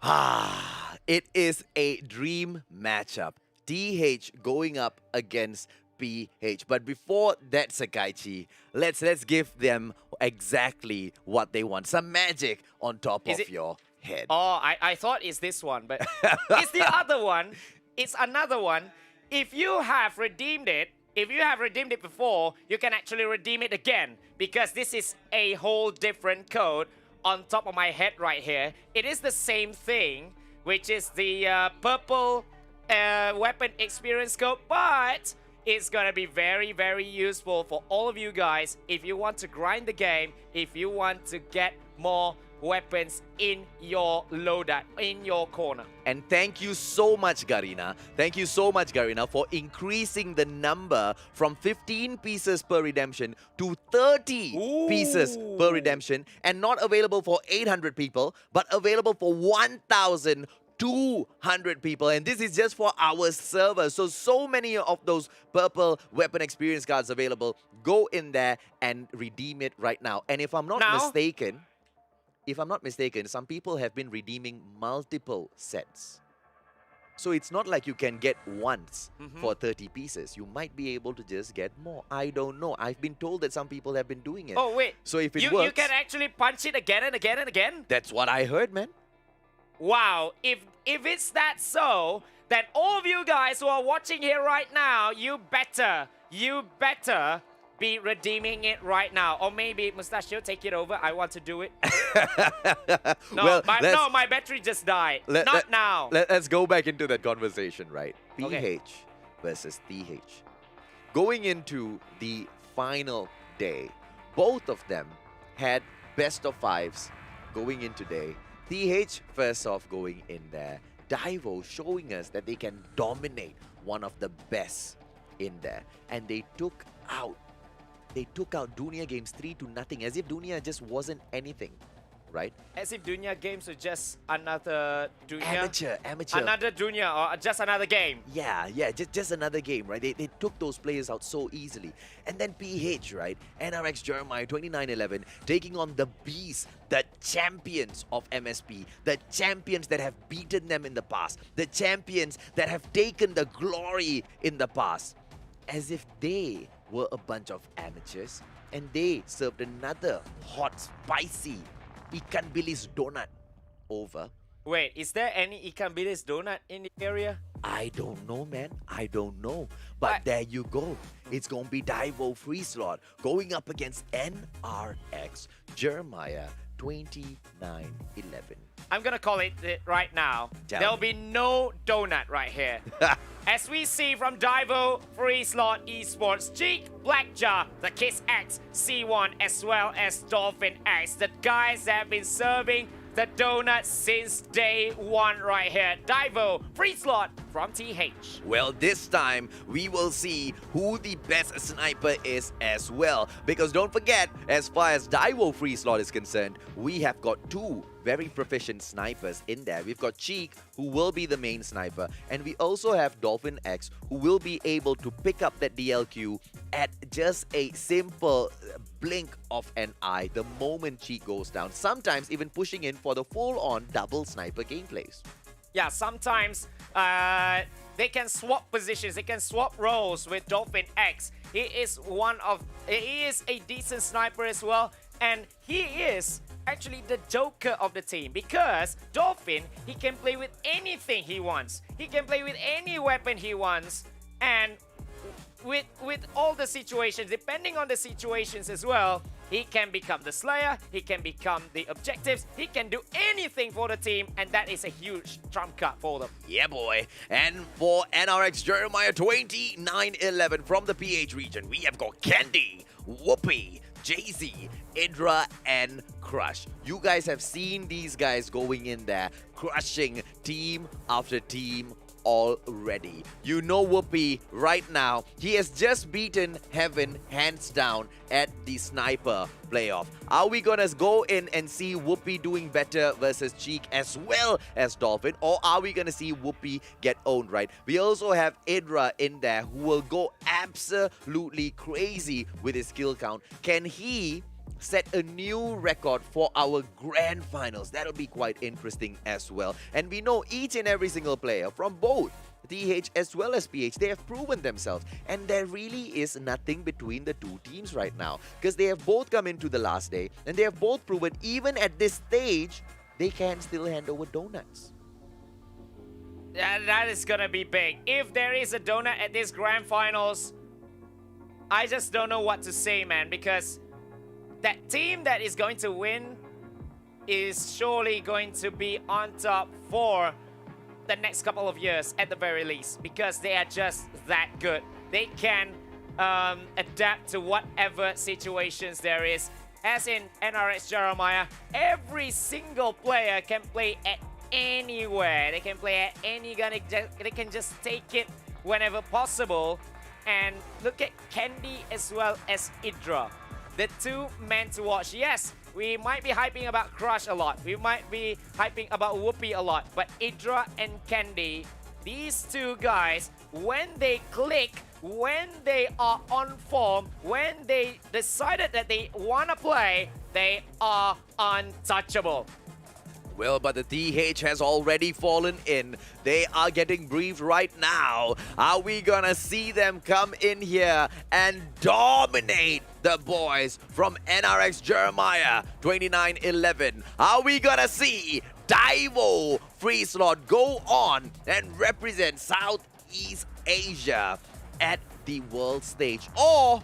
It is a dream matchup. DH going up against PH. But before that, Sakaichi, let's give them exactly what they want. Some magic on top of your head. Oh, I thought it's this one, but it's the other one. It's another one. If you have redeemed it before, you can actually redeem it again, because this is a whole different code on top of my head right here. It is the same thing, which is the purple weapon experience code, but it's gonna be very, very useful for all of you guys if you want to grind the game, if you want to get more weapons in your loadout, in your corner. And thank you so much, Garena. Thank you so much, Garena, for increasing the number from 15 pieces per redemption to 30 pieces per redemption, and not available for 800 people, but available for 1,200 people. And this is just for our server. So many of those purple weapon experience cards available. Go in there and redeem it right now. And if I'm not mistaken, some people have been redeeming multiple sets. So it's not like you can get once for 30 pieces. You might be able to just get more. I don't know. I've been told that some people have been doing it. Oh, wait. So if it works... You can actually punch it again and again and again? That's what I heard, man. Wow. If it's that so, then all of you guys who are watching here right now, you better be redeeming it right now. Or maybe Mustachio, take it over. I want to do it. No, my battery just died. Not now. Let's go back into that conversation, right? PH Okay. versus TH. Going into the final day, both of them had best of 5s going in today. TH first off going in there. Daivo showing us that they can dominate one of the best in there. And they took out Dunia games 3-0, as if Dunia just wasn't anything, right? As if Dunia games were just another Dunia. Amateur. Another Dunia or just another game. Yeah, just another game, right? They took those players out so easily. And then PH, right? NRX Jeremiah 2911 taking on the Beast, the champions of MSP, the champions that have beaten them in the past, the champions that have taken the glory in the past. As if they were a bunch of amateurs, and they served another hot, spicy ikan bilis donut over. Wait, is there any ikan bilis donut in the area? I don't know, man. I don't know. But there you go. It's going to be Daivo.FreeSlot going up against NRX Jeremiah 2911. I'm gonna call it right now. There'll be no donut right here. As we see from Daivo.FreeSlot Esports, Cheek, Blackjaw, the Kiss X, C1, as well as Dolphin X. The guys that have been serving the donut since day 1 right here. Daivo.FreeSlot from TH. Well, this time we will see who the best sniper is as well. Because don't forget, as far as Daivo.FreeSlot is concerned, we have got 2 very proficient snipers in there. We've got Cheek, who will be the main sniper, and we also have Dolphin X, who will be able to pick up that DLQ at just a simple blink of an eye the moment Cheek goes down, sometimes even pushing in for the full-on double sniper gameplays. Yeah, sometimes they can swap positions, they can swap roles with Dolphin X. He is a decent sniper as well, and he is actually the joker of the team, because Dolphin, he can play with anything he wants. He can play with any weapon he wants, and with all the situations, depending on the situations as well, he can become the Slayer, he can become the objectives, he can do anything for the team, and that is a huge trump card for them. Yeah, boy. And for NRX Jeremiah 2911 from the PH region, we have got Candy, Whoopi, Jay-Z, Idra and Crush. You guys have seen these guys going in there, crushing team after team already. You know Whoopi right now. He has just beaten Heaven hands down at the Sniper playoff. Are we gonna go in and see Whoopi doing better versus Cheek as well as Dolphin? Or are we gonna see Whoopi get owned, right? We also have Idra in there who will go absolutely crazy with his kill count. Can he set a new record for our grand finals? That'll be quite interesting as well. And we know each and every single player from both DH as well as PH, they have proven themselves. And there really is nothing between the two teams right now, because they have both come into the last day and they have both proven even at this stage, they can still hand over donuts. Yeah, that is gonna be big. If there is a donut at this grand finals, I just don't know what to say, man, because that team that is going to win is surely going to be on top for the next couple of years at the very least, because they are just that good. They can adapt to whatever situations there is. As in NRX Jeremiah, every single player can play at anywhere. They can play at any gun. They can just take it whenever possible. And look at Candy as well as Idra. The two men to watch. Yes, we might be hyping about Crush a lot. We might be hyping about Whoopi a lot. But Idra and Candy, these two guys, when they click, when they are on form, when they decided that they want to play, they are untouchable. Well, but the DH has already fallen in. They are getting briefed right now. Are we gonna see them come in here and dominate the boys from NRX Jeremiah 2911? Are we gonna see Daivo.FreeSlot go on and represent Southeast Asia at the world stage? Or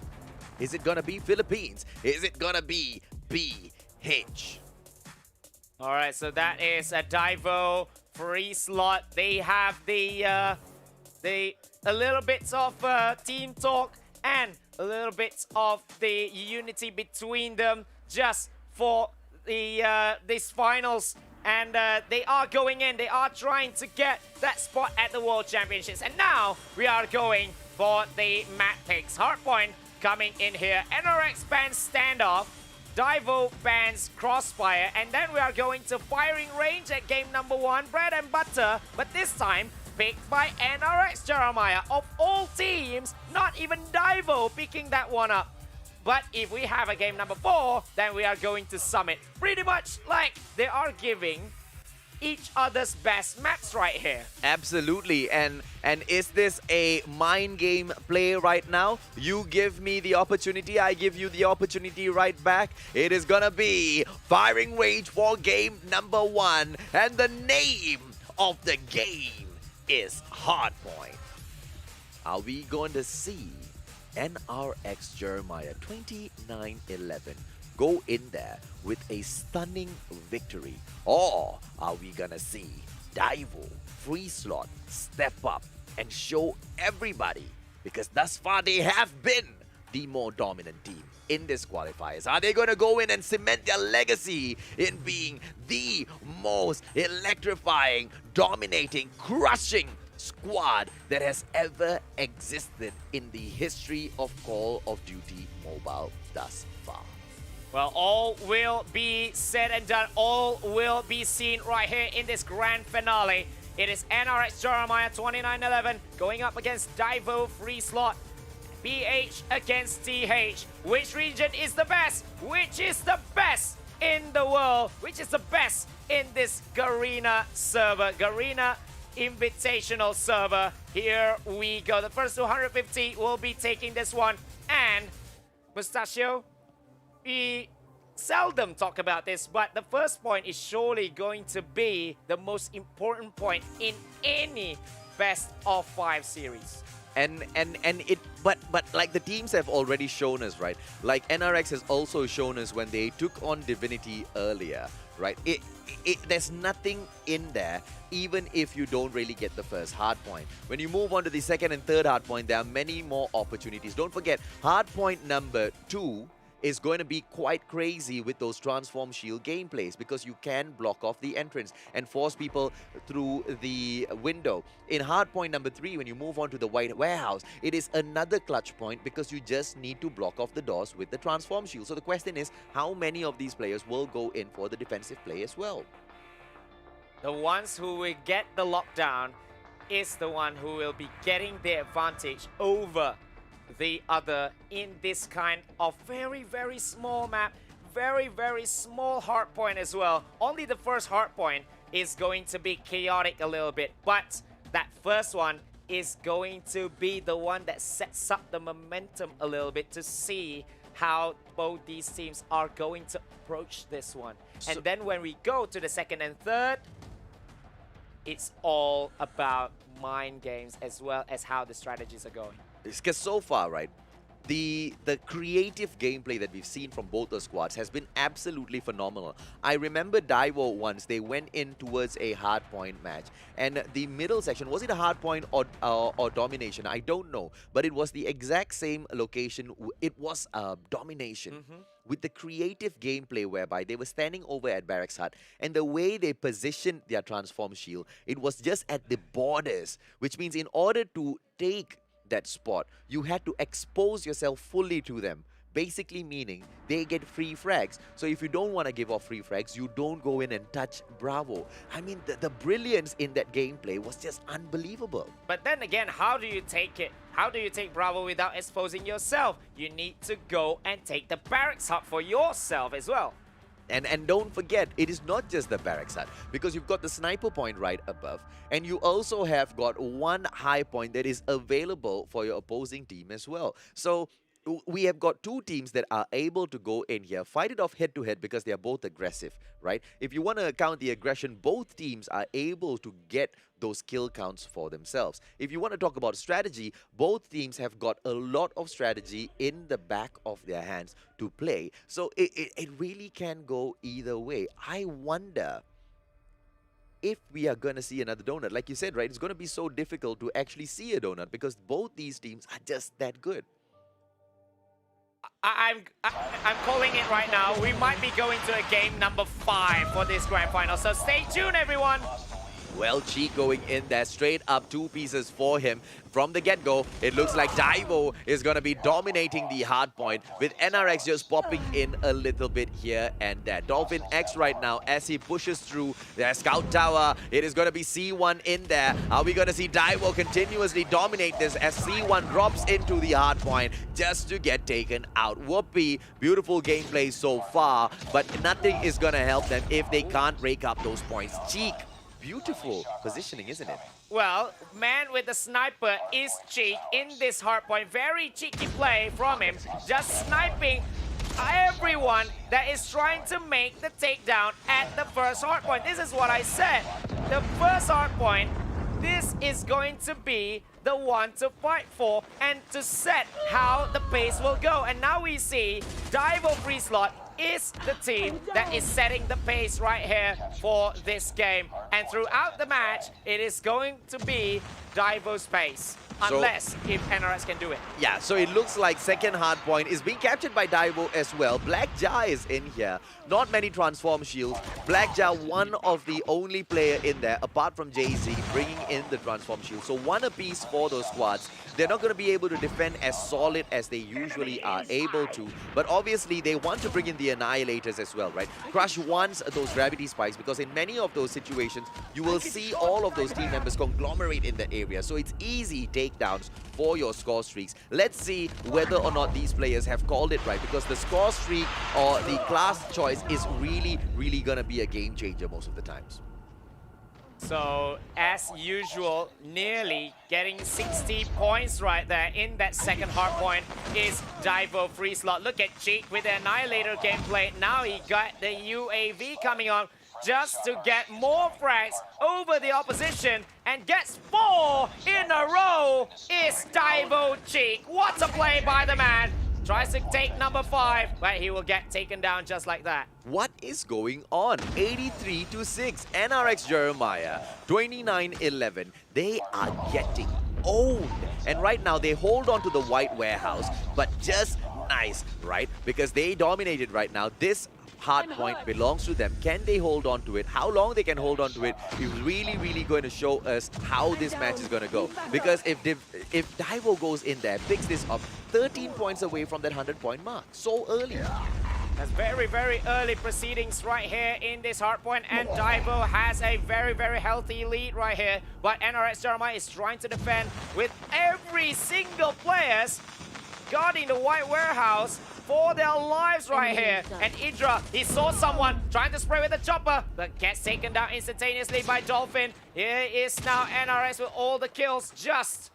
is it gonna be Philippines? Is it gonna be BH? All right, so that is a Daivo.FreeSlot. They have a little bit of team talk and a little bit of the unity between them just for the these finals. And they are going in. They are trying to get that spot at the World Championships. And now we are going for the map picks. Hardpoint coming in here. NRX bans standoff. Daivo bans Crossfire, and then we are going to firing range at game number 1, bread and butter, but this time picked by NRX Jeremiah. Of all teams, not even Daivo picking that one up. But if we have a game number 4, then we are going to Summit. Pretty much like they are giving each other's best maps right here. Absolutely. And is this a mind game play right now? You give me the opportunity, I give you the opportunity right back. It is gonna be firing range for game number 1, and the name of the game is Hardpoint. Are we going to see NRX Jeremiah 2911 go in there with a stunning victory? Or are we gonna see Daivo.FreeSlot step up and show everybody, because thus far they have been the more dominant team in this qualifiers? Are they gonna go in and cement their legacy in being the most electrifying, dominating, crushing squad that has ever existed in the history of Call of Duty Mobile thus far? Well, all will be said and done. All will be seen right here in this grand finale. It is NRX Jeremiah 2911 going up against Daivo.FreeSlot. BH against TH. Which region is the best? Which is the best in the world? Which is the best in this Garena server? Garena Invitational server. Here we go. The first 250 will be taking this one. And Mustachio, we seldom talk about this, but the first point is surely going to be the most important point in any best of 5 series. But like the teams have already shown us, right? Like NRX has also shown us when they took on Divinity earlier, right? There's nothing in there, even if you don't really get the first hard point. When you move on to the second and third hard point, there are many more opportunities. Don't forget, hard point number 2 is going to be quite crazy with those transform shield gameplays because you can block off the entrance and force people through the window. In hardpoint number 3, when you move on to the white warehouse, it is another clutch point because you just need to block off the doors with the transform shield. So the question is, how many of these players will go in for the defensive play as well? The ones who will get the lockdown is the one who will be getting the advantage over the other in this kind of very, very small map, very, very small hardpoint as well. Only the first hardpoint is going to be chaotic a little bit, but that first one is going to be the one that sets up the momentum a little bit to see how both these teams are going to approach this one. And then when we go to the second and third, it's all about mind games as well as how the strategies are going. Because so far, right, the creative gameplay that we've seen from both the squads has been absolutely phenomenal. I remember Daivo once, they went in towards a hardpoint match, and the middle section, was it a hardpoint or domination? I don't know, but it was the exact same location. It was domination. With the creative gameplay whereby they were standing over at Barracks Hut, and the way they positioned their transform shield, it was just at the borders, which means in order to take that spot, you had to expose yourself fully to them. Basically meaning they get free frags. So if you don't want to give off free frags, you don't go in and touch Bravo. I mean, the brilliance in that gameplay was just unbelievable. But then again, how do you take it? How do you take Bravo without exposing yourself? You need to go and take the Barracks Hut for yourself as well. And don't forget, it is not just the Barracks Hut, because you've got the sniper point right above, and you also have got one high point that is available for your opposing team as well. So we have got two teams that are able to go in here, fight it off head to head because they are both aggressive, right? If you want to count the aggression, both teams are able to get those kill counts for themselves. If you want to talk about strategy, both teams have got a lot of strategy in the back of their hands to play. So it really can go either way. I wonder if we are going to see another donut. Like you said, right, it's going to be so difficult to actually see a donut because both these teams are just that good. I'm calling it right now. We might be going to a game number 5 for this grand final. So stay tuned, everyone. Well, Cheek going in there, straight up 2 pieces for him. From the get-go, it looks like Daivo is going to be dominating the hard point, with NRX just popping in a little bit here and there. Dolphin X right now as he pushes through their scout tower. It is going to be C1 in there. Are we going to see Daivo continuously dominate this as C1 drops into the hard point just to get taken out? Whoopee, beautiful gameplay so far, but nothing is going to help them if they can't rake up those points. Cheek. Beautiful positioning, isn't it? Well, man with the sniper is Cheek in this hardpoint. Very cheeky play from him. Just sniping everyone that is trying to make the takedown at the first hardpoint. This is what I said. The first hardpoint, this is going to be the one to fight for and to set how the pace will go. And now we see Daivo.FreeSlot is the team that is setting the pace right here for this game. And throughout the match, it is going to be Daivo's pace. Unless if NRX can do it. Yeah, so it looks like second hard point is being captured by Daivo as well. Black Jah is in here. Not many transform shields. Black Jah, one of the only player in there, apart from Jay-Z, bringing in the transform shield. So one apiece for those squads. They're not going to be able to defend as solid as they usually are able to. But obviously, they want to bring in the Annihilators as well, right? Crush wants those gravity spikes because in many of those situations, you will see all of those team members conglomerate in the area. So it's easy takedowns for your score streaks. Let's see whether or not these players have called it right, because the score streak or the class choice is really, really going to be a game changer most of the times. So, as usual, nearly getting 60 points right there in that second hard point is Daivo.FreeSlot. Look at Cheek with the Annihilator gameplay. Now he got the UAV coming on just to get more frags over the opposition, and gets 4 in a row is Daivo Cheek. What a play by the man. Tries to take number 5, but he will get taken down just like that. What is going on? 83-6. NRX Jeremiah, 29-11. They are getting owned. And right now, they hold on to the white warehouse, but just nice, right? Because they dominated right now. This hard point belongs to them. Can they hold on to it? How long they can hold on to it is really, really going to show us how this match is going to go. Because if Daivo goes in there, picks this up, 13 points away from that 100-point mark. So early. That's very, very early proceedings right here in this hardpoint, and Daivo has a very, very healthy lead right here. But NRX Jeremiah is trying to defend with every single players guarding the white warehouse for their lives right here. And Idra, he saw someone trying to spray with a chopper, but gets taken down instantaneously by Dolphin. Here is now NRX with all the kills, just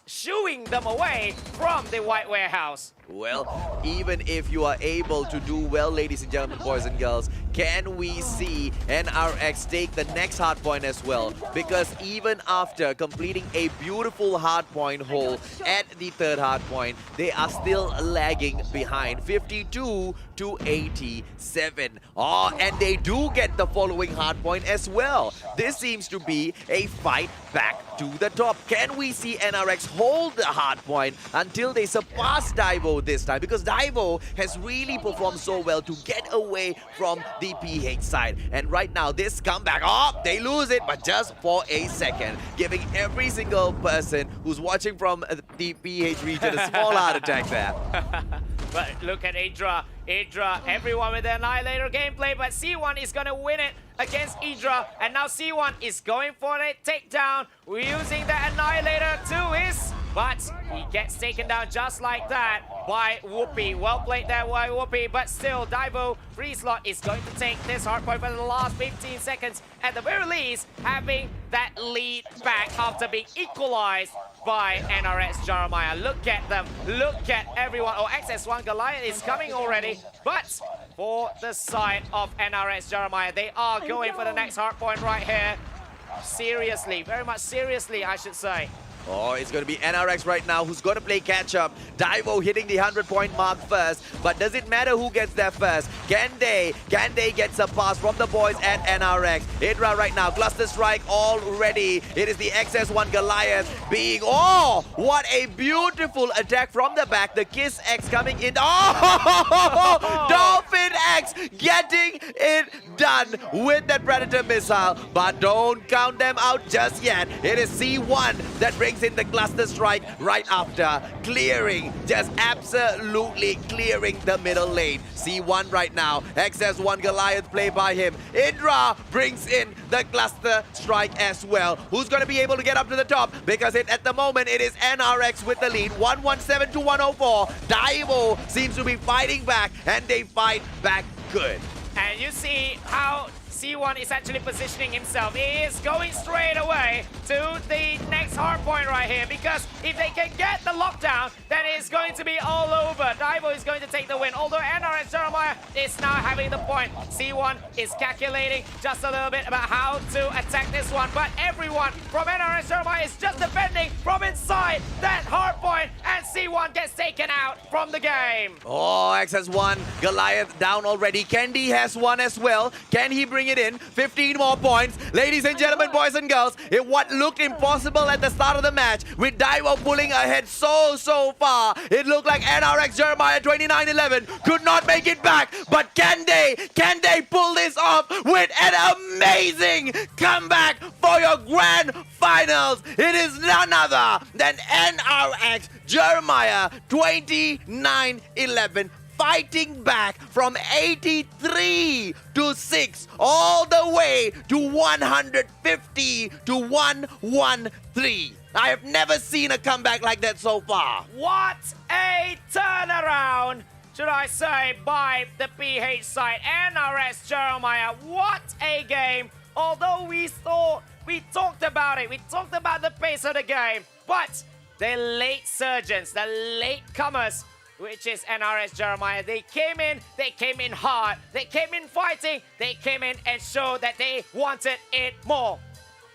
shooing them away from the white warehouse. Well, even if you are able to do well, ladies and gentlemen, boys and girls, can we see NRX take the next hardpoint as well? Because even after completing a beautiful hardpoint hole at the third hardpoint, they are still lagging behind, 52 to 87. Oh, and they do get the following hardpoint as well. This seems to be a fight back to the top. Can we see NRX hold the hardpoint until they surpass Daivo this time? Because Daivo has really performed so well to get away from the PH side. And right now, this comeback, they lose it, but just for a second, giving every single person who's watching from the PH region a small heart attack there. But look at Idra. Idra, everyone with the Annihilator gameplay, but C1 is going to win it against Idra. And now C1 is going for a takedown, using the Annihilator to his... But he gets taken down just like that by Whoopi. Well played there by Whoopi, but still Daivo.FreeSlot is going to take this hardpoint for the last 15 seconds. At the very least, having that lead back after being equalized by NRX Jeremiah. Look at them. Look at everyone. Oh, XS1 Goliath is coming already. But for the side of NRX Jeremiah, they are going for the next hardpoint right here. Seriously, very much seriously, I should say. Oh, it's going to be NRX right now who's going to play catch-up. Daivo hitting the 100-point mark first. But does it matter who gets there first? Can they get some pass from the boys at NRX? Idra right now, cluster strike already. It is the XS1 Goliath being... Oh, what a beautiful attack from the back. The Kiss X coming in. Oh, Dolphin X getting it done with that Predator missile. But don't count them out just yet. It is C1 that brings in the cluster strike right after, clearing, just absolutely clearing the middle lane. C1 right now, XS1 Goliath play by him. Idra brings in the cluster strike as well. Who's going to be able to get up to the top? Because at the moment it is NRX with the lead, 117 to 104. Daivo seems to be fighting back, and they fight back good. And you see how C1 is actually positioning himself. He is going straight away to the next hardpoint right here, because if they can get the lockdown, then it's going to be all over. Daivo is going to take the win, although NRX Jeremiah is now having the point. C1 is calculating just a little bit about how to attack this one, but everyone from NRX Jeremiah is just defending from inside that hardpoint, and C1 gets taken out from the game. Oh, XS1 Goliath down already. Kendi has one as well. Can he bring it in? 15 more points. Ladies and gentlemen, boys and girls, it what looked impossible at the start of the match, with Daivo pulling ahead so far, it looked like NRX Jeremiah 29-11 could not make it back. But can they pull this off with an amazing comeback for your grand finals? It is none other than NRX Jeremiah 29-11. Fighting back from 83 to 6 all the way to 150 to 113. I have never seen a comeback like that so far. What a turnaround, should I say, by the PH side. NRX Jeremiah, what a game. Although we talked about it, we talked about the pace of the game, but the late surgeons, the late comers, which is NRX Jeremiah, they came in hard, they came in fighting, they came in and showed that they wanted it more.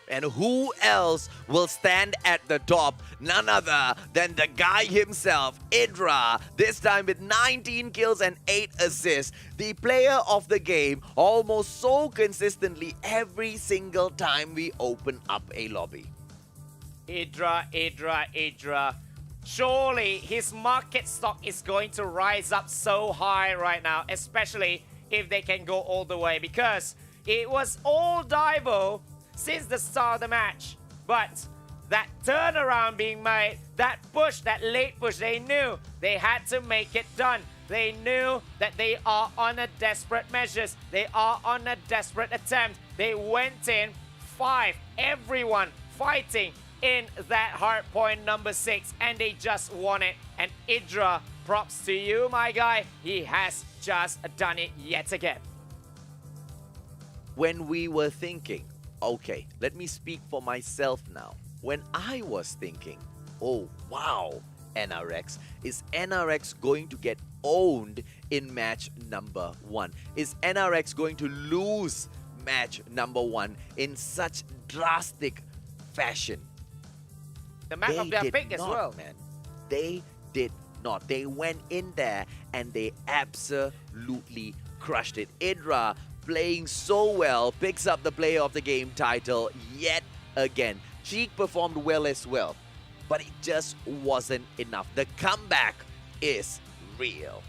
And who else will stand at the top? None other than the guy himself, Idra. This time with 19 kills and 8 assists. The player of the game, almost so consistently every single time we open up a lobby. Idra. surely his market stock is going to rise up so high right now, especially if they can go all the way, because it was all Daivo since the start of the match. But that turnaround being made, that push, that late push, they knew they had to make it done. They knew that they are on a desperate measures. They are on a desperate attempt. They went in 5, everyone fighting in that hard point number 6, and they just won it. And Idra, props to you, my guy. He has just done it yet again. When we were thinking, okay, let me speak for myself now. When I was thinking, oh wow, NRX, is NRX going to get owned in match number 1? Is NRX going to lose match number 1 in such drastic fashion? The map of their pick as well. Man. They did not. They went in there and they absolutely crushed it. Idra, playing so well, picks up the player of the game title yet again. Cheek performed well as well, but it just wasn't enough. The comeback is real.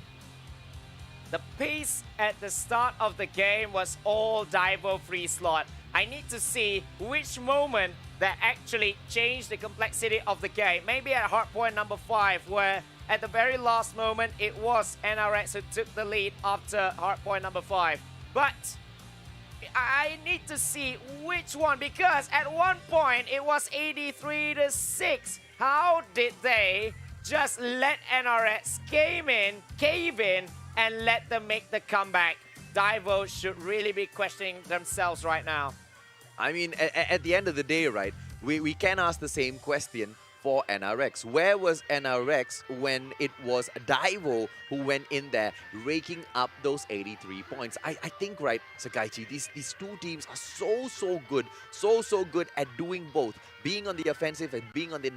The pace at the start of the game was all Daivo.FreeSlot. I need to see which moment that actually changed the complexity of the game. Maybe at hardpoint number 5, where at the very last moment it was NRX who took the lead after hardpoint number 5. But I need to see which one, because at one point it was 83-6. How did they just let NRX cave in, and let them make the comeback? Daivo should really be questioning themselves right now. I mean, at the end of the day, right, we can ask the same question for NRX. Where was NRX when it was Daivo who went in there raking up those 83 points? I think, right, Sakaichi, these two teams are so good, so good at doing both, being on the offensive and being on the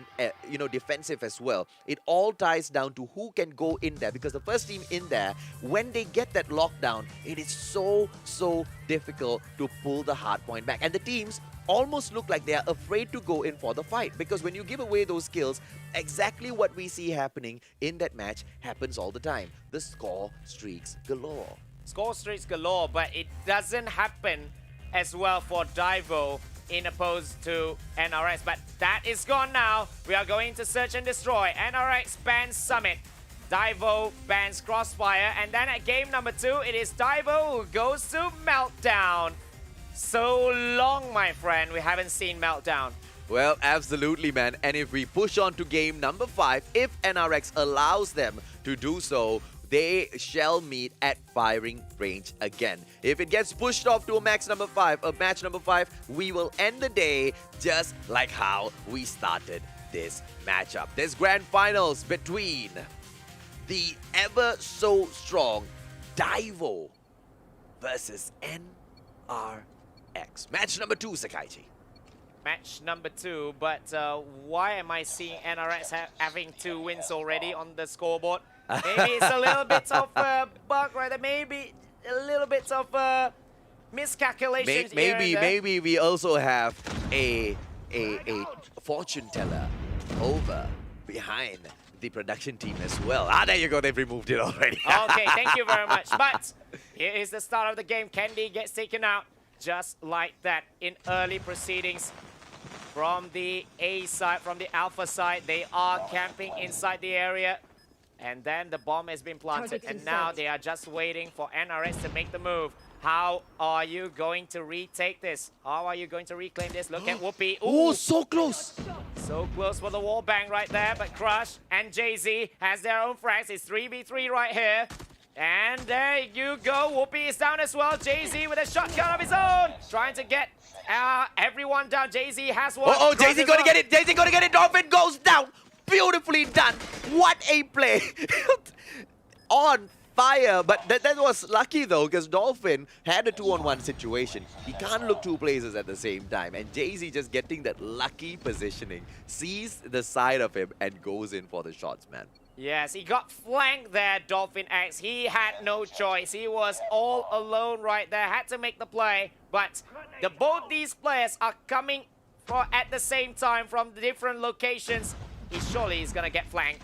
defensive as well. It all ties down to who can go in there, because the first team in there, when they get that lockdown, it is so difficult to pull the hard point back, and the teams almost look like they are afraid to go in for the fight, because when you give away those kills, exactly what we see happening in that match happens all the time. The score streaks galore. Score streaks galore, but it doesn't happen as well for Daivo in opposed to NRX. But that is gone now. We are going to search and destroy. NRX bans Summit. Daivo bans Crossfire. And then at game number 2, it is Daivo who goes to Meltdown. So long, my friend, we haven't seen Meltdown. Well, absolutely, man. And if we push on to game number 5, if NRX allows them to do so, they shall meet at firing range again. If it gets pushed off to a match number 5, we will end the day just like how we started this matchup. This grand finals between the ever so strong Daivo versus NRX. Match number 2, Sakaichi. Match number 2, but why am I seeing NRX having 2 wins already on the scoreboard? Maybe it's a little bit of a bug right there. Maybe a little bit of miscalculations. Maybe we also have a fortune teller over behind the production team as well. There you go. They've removed it already. Okay, thank you very much. But here is the start of the game. Candy gets taken out just like that in early proceedings. From the A side, from the Alpha side, they are camping inside the area. And then the bomb has been planted, and now they are just waiting for NRX to make the move. How are you going to retake this? How are you going to reclaim this? Look at Whoopi. Oh, so close. So close for the wall bang right there, but Crush and Jay-Z has their own frags. It's 3v3 right here. And there you go. Whoopi is down as well. Jay-Z with a shotgun of his own. Trying to get everyone down. Jay-Z has one. Oh, Jay-Z gonna get it. Jay-Z gonna get it. Dolphin goes down. Beautifully done. What a play. On fire. But that was lucky though, because Dolphin had a 2-on-1 situation. He can't look 2 places at the same time. And Jay-Z just getting that lucky positioning, sees the side of him and goes in for the shots, man. Yes, he got flanked there, Dolphin X. He had no choice. He was all alone right there. Had to make the play. But both these players are coming at the same time from the different locations. he surely is gonna get flanked.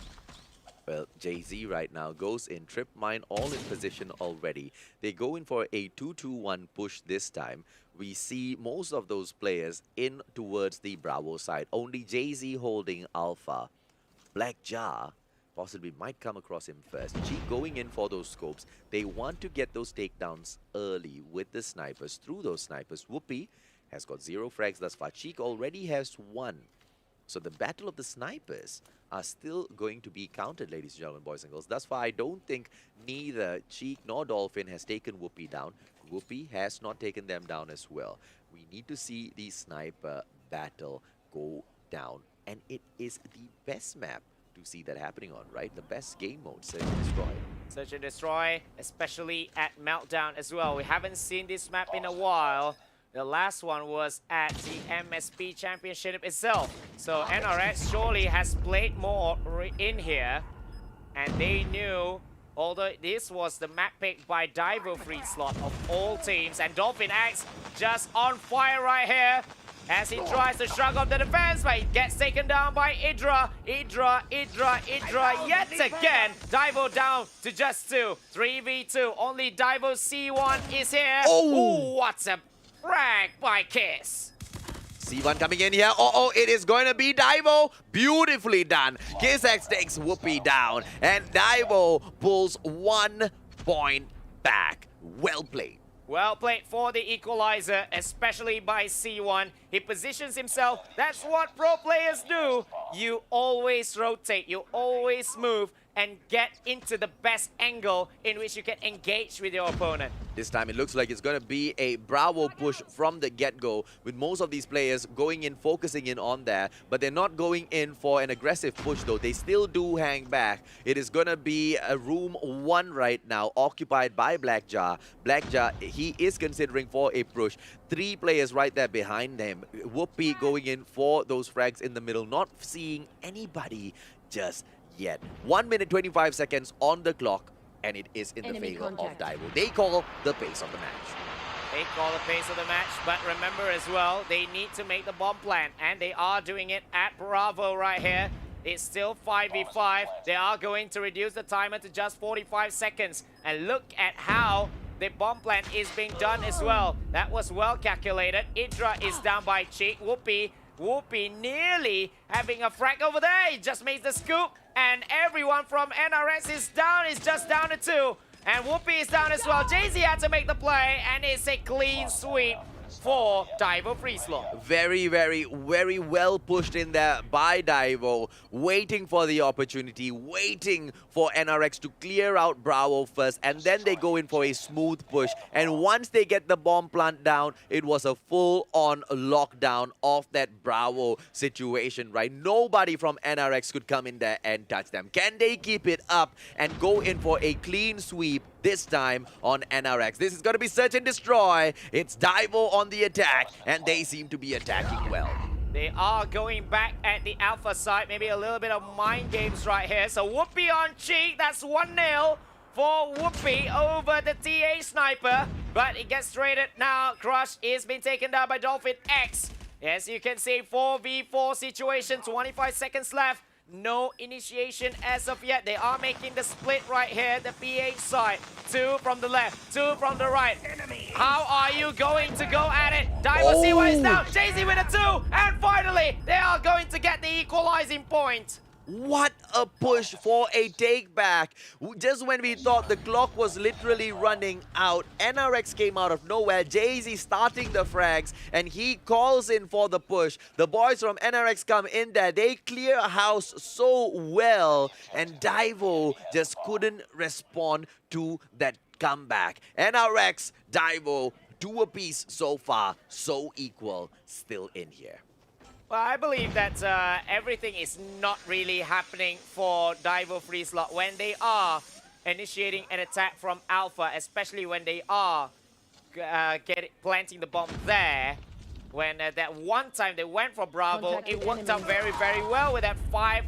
Well, Jay-Z right now goes in, trip mine all in position already. They go in for a 2-2-1 push this time. We see most of those players in towards the Bravo side. Only Jay-Z holding Alpha. Black Jar possibly might come across him first. Cheek going in for those scopes. They want to get those takedowns early with the snipers. Through those snipers, Whoopi has got 0 frags thus far. Cheek already has 1. So the battle of the snipers are still going to be counted, ladies and gentlemen, boys and girls. Thus far, I don't think neither Cheek nor Dolphin has taken Whoopi down. Whoopi has not taken them down as well. We need to see the sniper battle go down. And it is the best map to see that happening on, right? The best game mode, Search and Destroy. Search and Destroy, especially at Meltdown as well. We haven't seen this map in a while. The last one was at the MSP Championship itself. So NRX surely has played more in here. And they knew, although this was the map pick by Daivo.FreeSlot of all teams. And Dolphin X just on fire right here as he tries to shrug off the defense, but he gets taken down by Idra. Idra yet again. Daivo down to just 2. 3v2. Only Daivo C1 is here. Oh! Ooh, what's a frag by Kiss. C1 coming in here. Oh, it is going to be Daivo. Beautifully done. KissX takes Whoopi down. And Daivo pulls 1 point back. Well played. Well played for the equalizer, especially by C1. He positions himself. That's what pro players do. You always rotate. You always move and get into the best angle in which you can engage with your opponent. This time it looks like it's going to be a Bravo push from the get-go, with most of these players going in, focusing in on there, but they're not going in for an aggressive push though. They still do hang back. It is going to be a room 1 right now, occupied by Black Jar. Black Jar, he is considering for a push. 3 players right there behind them. Whoopi going in for those frags in the middle, not seeing anybody just yet. 1 minute 25 seconds on the clock, and it is in the favor of Daivo. They call the pace of the match. They call the pace of the match, but remember as well, they need to make the bomb plan, and they are doing it at Bravo right here. It's still 5v5. They are going to reduce the timer to just 45 seconds. And look at how the bomb plan is being done as well. That was well calculated. Idra is down by Cheek. Whoopi nearly having a frag over there. He just makes the scoop. And everyone from NRX is down. It's just down to 2. And Whoopi is down as well. Jay-Z had to make the play. And it's a clean sweep for Daivo.FreeSlot. Very, very well pushed in there by Daivo. Waiting for the opportunity. Waiting for NRX to clear out Bravo first. And then they go in for a smooth push. And once they get the bomb plant down, it was a full-on lockdown of that Bravo situation, right? Nobody from NRX could come in there and touch them. Can they keep it up and go in for a clean sweep this time on NRX? This is going to be Search and Destroy. It's Daivo on the attack, and they seem to be attacking well. They are going back at the Alpha side. Maybe a little bit of mind games right here. So Whoopi on Cheek. That's 1-0 for Whoopi over the TA Sniper. But it gets traded now. Crush is being taken down by Dolphin X. As you can see, 4v4 situation. 25 seconds left. No initiation as of yet. They are making the split right here, the PH side. 2 from the left, 2 from the right. How are you going to go at it? Daivo C1 is down. Jay-Z with a 2. And finally, they are going to get the equalizing point. What a push for a take back. Just when we thought the clock was literally running out, NRX came out of nowhere. Jay-Z starting the frags, and he calls in for the push. The boys from NRX come in there. They clear house so well, and Daivo just couldn't respond to that comeback. NRX, Daivo, 2 apiece so far, so equal, still in here. Well, I believe that everything is not really happening for Daivo.FreeSlot when they are initiating an attack from Alpha, especially when they are planting the bomb there. When that one time they went for Bravo, it worked out very, very well with that 5-0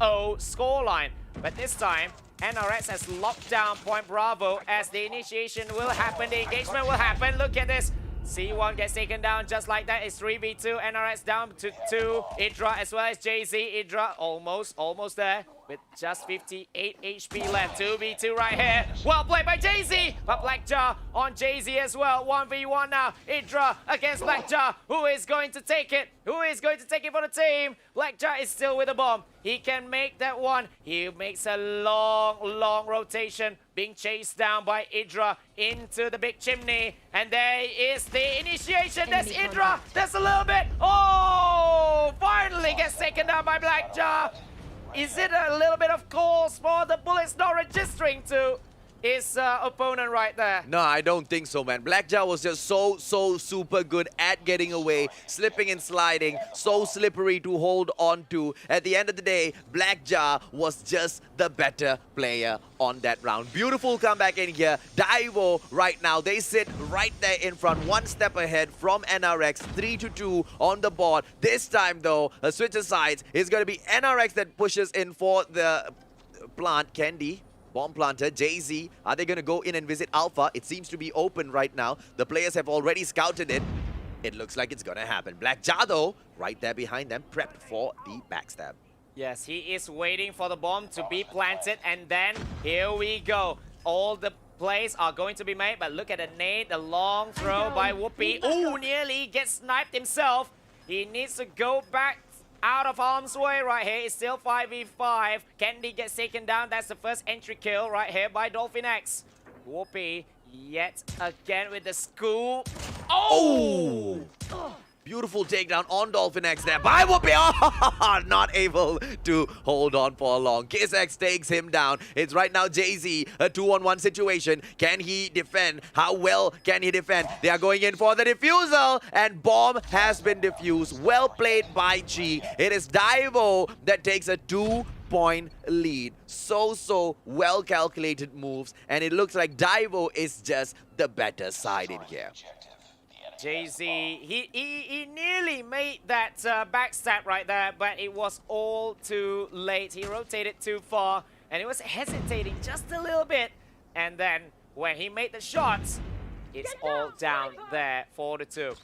scoreline. But this time, NRX has locked down Point Bravo as the initiation will happen, the engagement will happen. Look at this. C1 gets taken down just like that. It's 3v2. NRX down to 2. Idra as well as JZ. Idra almost there with just 58 HP left. 2v2 right here. Well played by JZ. But Blackjar on JZ as well. 1v1 now. Idra against Blackjar. Who is going to take it? Who is going to take it for the team? Blackjar is still with the bomb. He can make that one. He makes a long rotation. Being chased down by Idra into the big chimney. And there is the initiation. That's Idra. That's a little bit. Oh! Finally gets taken down by Blackjar. Is it a little bit of cause for the bullets not registering to his opponent right there? No, I don't think so, man. Blackjaw was just so super good at getting away, slipping and sliding, so slippery to hold on to. At the end of the day, Blackjaw was just the better player on that round. Beautiful comeback in here. Daivo right now, they sit right there in front, one step ahead from NRX, 3-2 on the board. This time though, a switch of sides is going to be NRX that pushes in for the plant. Candy. Bomb planter, JZ, are they going to go in and visit Alpha? It seems to be open right now. The players have already scouted it. It looks like it's going to happen. Black Jado, right there behind them, prepped for the backstab. Yes, he is waiting for the bomb to be planted, and then here we go. All the plays are going to be made, but look at the nade, the long throw by Whoopi. Oh, nearly gets sniped himself. He needs to go back out of harm's way right here. It's still 5v5. Candy gets taken down. That's the first entry kill right here by Dolphin X. Whoopi yet again with the scoop. Oh! Beautiful takedown on Dolphin X there by Whoopi. Oh, not able to hold on for long. Kiss X takes him down. It's right now JZ, a 2-on-1 situation. Can he defend? How well can he defend? They are going in for the defusal, and bomb has been defused. Well played by Chi. It is Daivo that takes a 2-point lead. So well calculated moves, and it looks like Daivo is just the better side in here. JZ, he nearly made that backstab right there, but it was all too late. He rotated too far, and he was hesitating just a little bit. And then when he made the shots, it's all down there for the 2.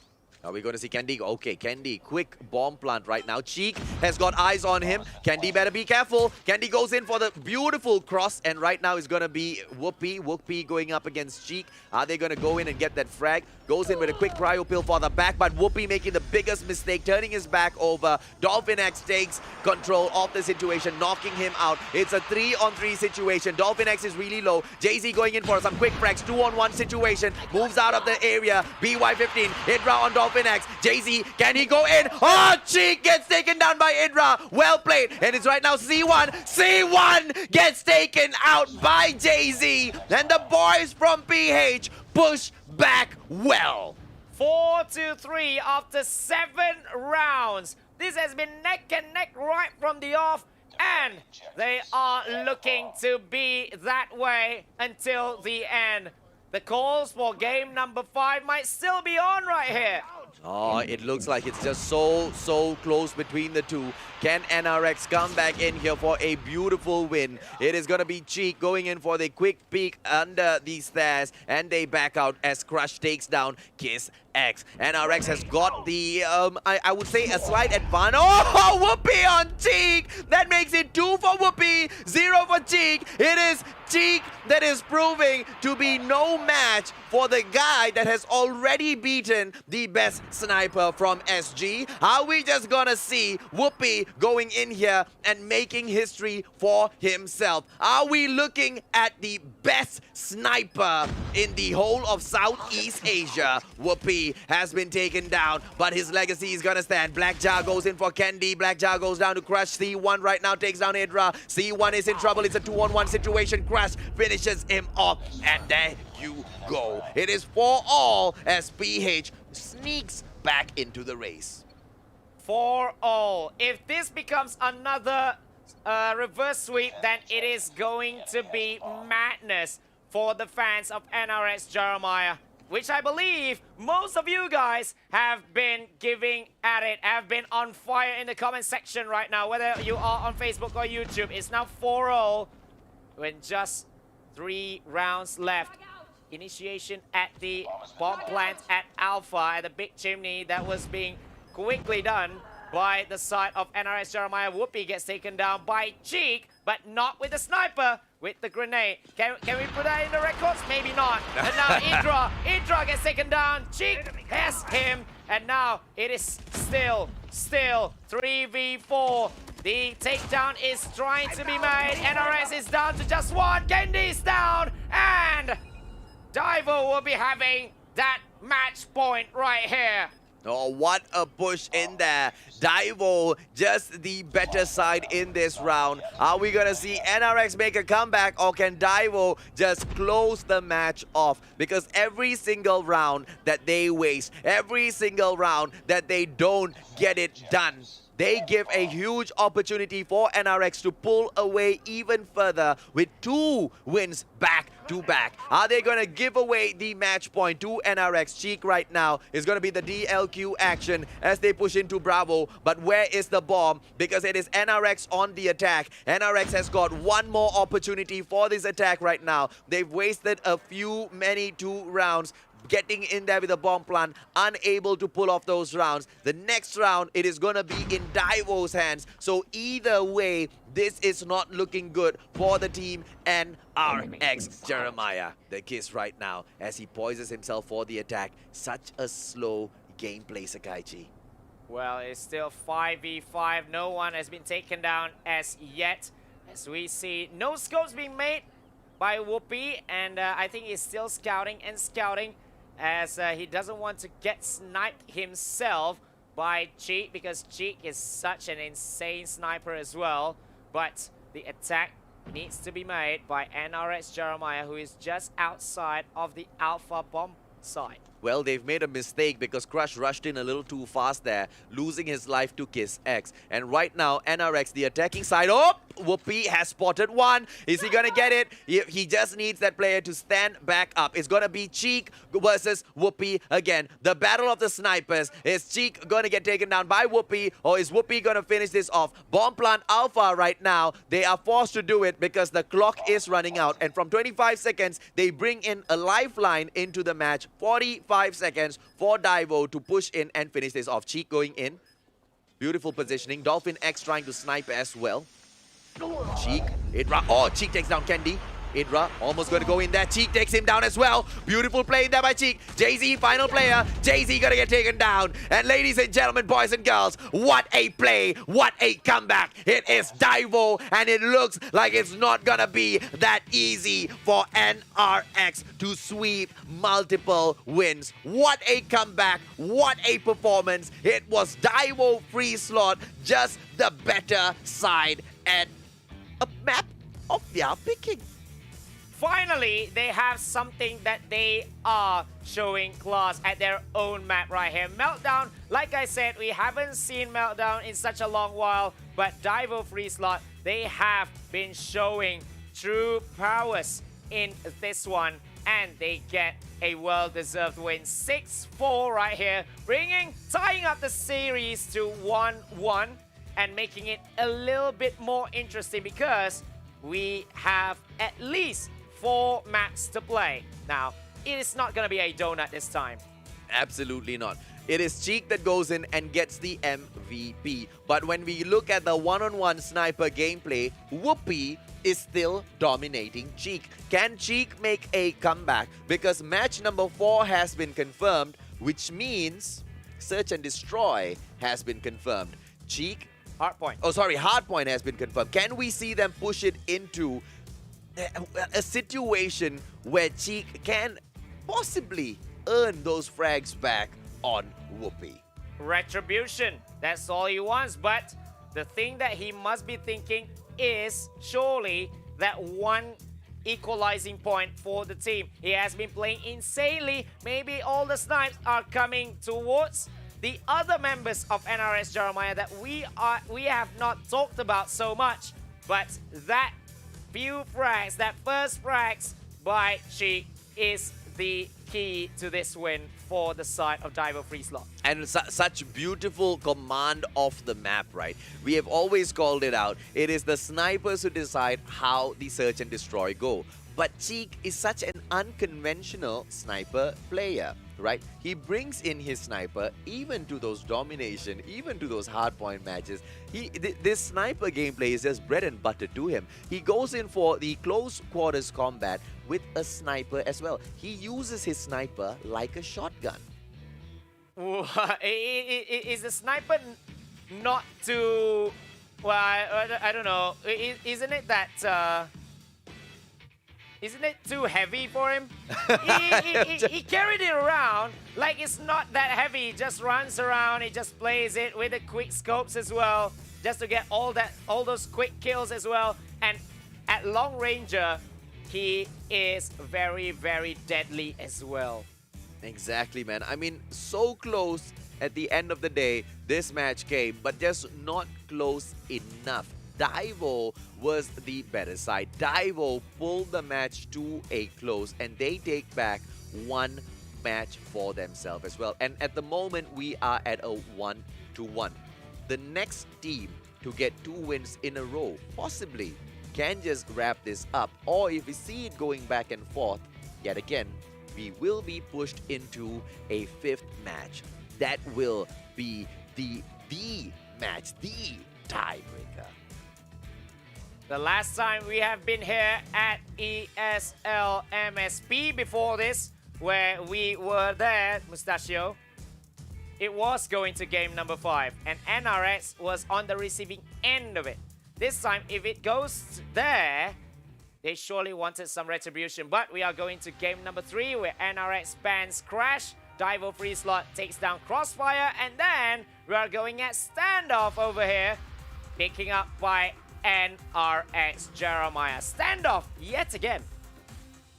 Are we going to see Candy? Okay, Candy, quick bomb plant right now. Cheek has got eyes on him. Candy better be careful. Candy goes in for the beautiful cross, and right now is going to be Whoopi. Whoopi going up against Cheek. Are they going to go in and get that frag? Goes in with a quick cryo pill for the back, but Whoopi making the biggest mistake, turning his back over. Dolphin X takes control of the situation, knocking him out. It's a 3-on-3 situation. Dolphin X is really low. JZ going in for some quick frags. 2-on-1 situation. Moves out of the area. BY15. Idra on Dolphin X. JZ, can he go in? Oh, Cheek gets taken down by Idra. Well played. And it's right now C1. C1 gets taken out by JZ. And the boys from PH push back well. 4-3 after 7 rounds. This has been neck and neck right from the off, and they are looking to be that way until the end. The calls for game number 5 might still be on right here. Oh, it looks like it's just so close between the two. Can NRX come back in here for a beautiful win? It is going to be Cheek going in for the quick peek under the stairs, and they back out as Crush takes down Kiss X. NRX has got the, I would say, a slight advantage. Oh, Whoopi on Cheek! That makes it 2 for Whoopi, 0 for Cheek. It is Cheek that is proving to be no match for the guy that has already beaten the best sniper from SG. Are we just gonna see Whoopi going in here and making history for himself? Are we looking at the best sniper in the whole of Southeast Asia? Whoopi has been taken down, but his legacy is gonna stand. Blackjaw goes in for Candy. Blackjaw goes down to Crush. C1 right now takes down Idra. C1 is in trouble. It's a 2-on-1 situation. Crush finishes him off, and there you go. It is 4-all as PH sneaks back into the race. 4-all. If this becomes another reverse sweep, then it is going to be madness for the fans of NRX Jeremiah, which I believe most of you guys have been giving at it, have been on fire in the comment section right now, whether you are on Facebook or YouTube. It's now 4-all with just 3 rounds left. initiation at the bomb plant at Alpha, at the big chimney that was being quickly done by the side of NRX Jeremiah. Whoopi gets taken down by Cheek, but not with the sniper, with the grenade. Can we put that in the records? Maybe not. And now Idra gets taken down. Cheek has him, and now it is still 3v4. The takedown is trying to be made. NRX is down to just one. Gendy's down, and Daivo will be having that match point right here. Oh, what a push in there. Daivo, just the better side in this round. Are we going to see NRX make a comeback, or can Daivo just close the match off? Because every single round that they waste, every single round that they don't get it done, they give a huge opportunity for NRX to pull away even further with 2 wins back to back. Are they going to give away the match point to NRX? Cheek right now is going to be the DLQ action as they push into Bravo. But where is the bomb? Because it is NRX on the attack. NRX has got one more opportunity for this attack right now. They've wasted many 2 rounds. Getting in there with a bomb plant, unable to pull off those rounds. The next round, it is going to be in Daivo's hands. So either way, this is not looking good for the team NRX Jeremiah. The kiss right now as he poises himself for the attack. Such a slow gameplay, Sakaichi. Well, it's still 5v5. No one has been taken down as yet. As we see, no scopes being made by Whoopi, and I think he's still scouting as he doesn't want to get sniped himself by Cheek, because Cheek is such an insane sniper as well. But the attack needs to be made by NRX Jeremiah, who is just outside of the Alpha bomb site. Well, they've made a mistake because Crush rushed in a little too fast there, losing his life to Kiss X. And right now, NRX, the attacking side, oh! Whoopi has spotted one. Is he gonna get it? He just needs that player to stand back up. It's gonna be Cheek versus Whoopi again. The battle of the snipers. Is Cheek gonna get taken down by Whoopi, or is Whoopi gonna finish this off? Bomb plant Alpha right now, they are forced to do it because the clock is running out. And from 25 seconds, they bring in a lifeline into the match. 45 seconds for Daivo to push in and finish this off. Cheek going in. Beautiful positioning. Dolphin X trying to snipe as well. Cheek, Idra, oh, Cheek takes down Candy. Idra almost going to go in there. Cheek takes him down as well. Beautiful play there by Cheek. Jay-Z, final player. Jay-Z going to get taken down. And ladies and gentlemen, boys and girls, what a play. What a comeback. It is Daivo, and it looks like it's not going to be that easy for NRX to sweep multiple wins. What a comeback. What a performance. It was Daivo.FreeSlot, just the better side at a map of their picking. Finally, they have something that they are showing class at their own map right here. Meltdown, like I said, we haven't seen Meltdown in such a long while, but Daivo.FreeSlot, they have been showing true prowess in this one, and they get a well-deserved win. 6-4 right here, tying up the series to 1-1 and making it a little bit more interesting because we have at least 4 maps to play. Now, it is not going to be a donut this time. Absolutely not. It is Cheek that goes in and gets the MVP. But when we look at the one-on-one sniper gameplay, Whoopi is still dominating Cheek. Can Cheek make a comeback? Because match number 4 has been confirmed, which means Search and Destroy has been confirmed. Cheek... Hardpoint has been confirmed. Can we see them push it into a situation where Cheek can possibly earn those frags back on Whoopi? Retribution, that's all he wants, but the thing that he must be thinking is surely that one equalizing point for the team. He has been playing insanely. Maybe all the snipes are coming towards the other members of NRX Jeremiah that we have not talked about so much, but that few frags, that first frags by Cheek is the key to this win for the side of Daivo.FreeSlot. And such beautiful command of the map, right? We have always called it out. It is the snipers who decide how the search and destroy go. But Cheek is such an unconventional sniper player, right? He brings in his sniper even to those domination, even to those hardpoint matches. This sniper gameplay is just bread and butter to him. He goes in for the close quarters combat with a sniper as well. He uses his sniper like a shotgun. Is the sniper not too... Well, I don't know. Isn't it that... Isn't it too heavy for him? He carried it around like it's not that heavy. He just runs around. He just plays it with the quick scopes as well, just to get all those quick kills as well. And at long ranger, he is very, very deadly as well. Exactly, man. I mean, so close at the end of the day, this match came, but just not close enough. Daivo was the better side. Daivo pulled the match to a close and they take back one match for themselves as well. And at the moment, we are at a 1-1. The next team to get 2 wins in a row possibly can just wrap this up. Or if we see it going back and forth, yet again, we will be pushed into a 5th match. That will be the match, the tiebreaker. The last time we have been here at ESL MSP before this, where we were there, Mustachio, it was going to game number 5, and NRX was on the receiving end of it. This time, if it goes there, they surely wanted some retribution, but we are going to game number 3, where NRX bans Crash, Daivo.FreeSlot takes down Crossfire, and then we are going at standoff over here, picking up by NRX Jeremiah. Standoff yet again.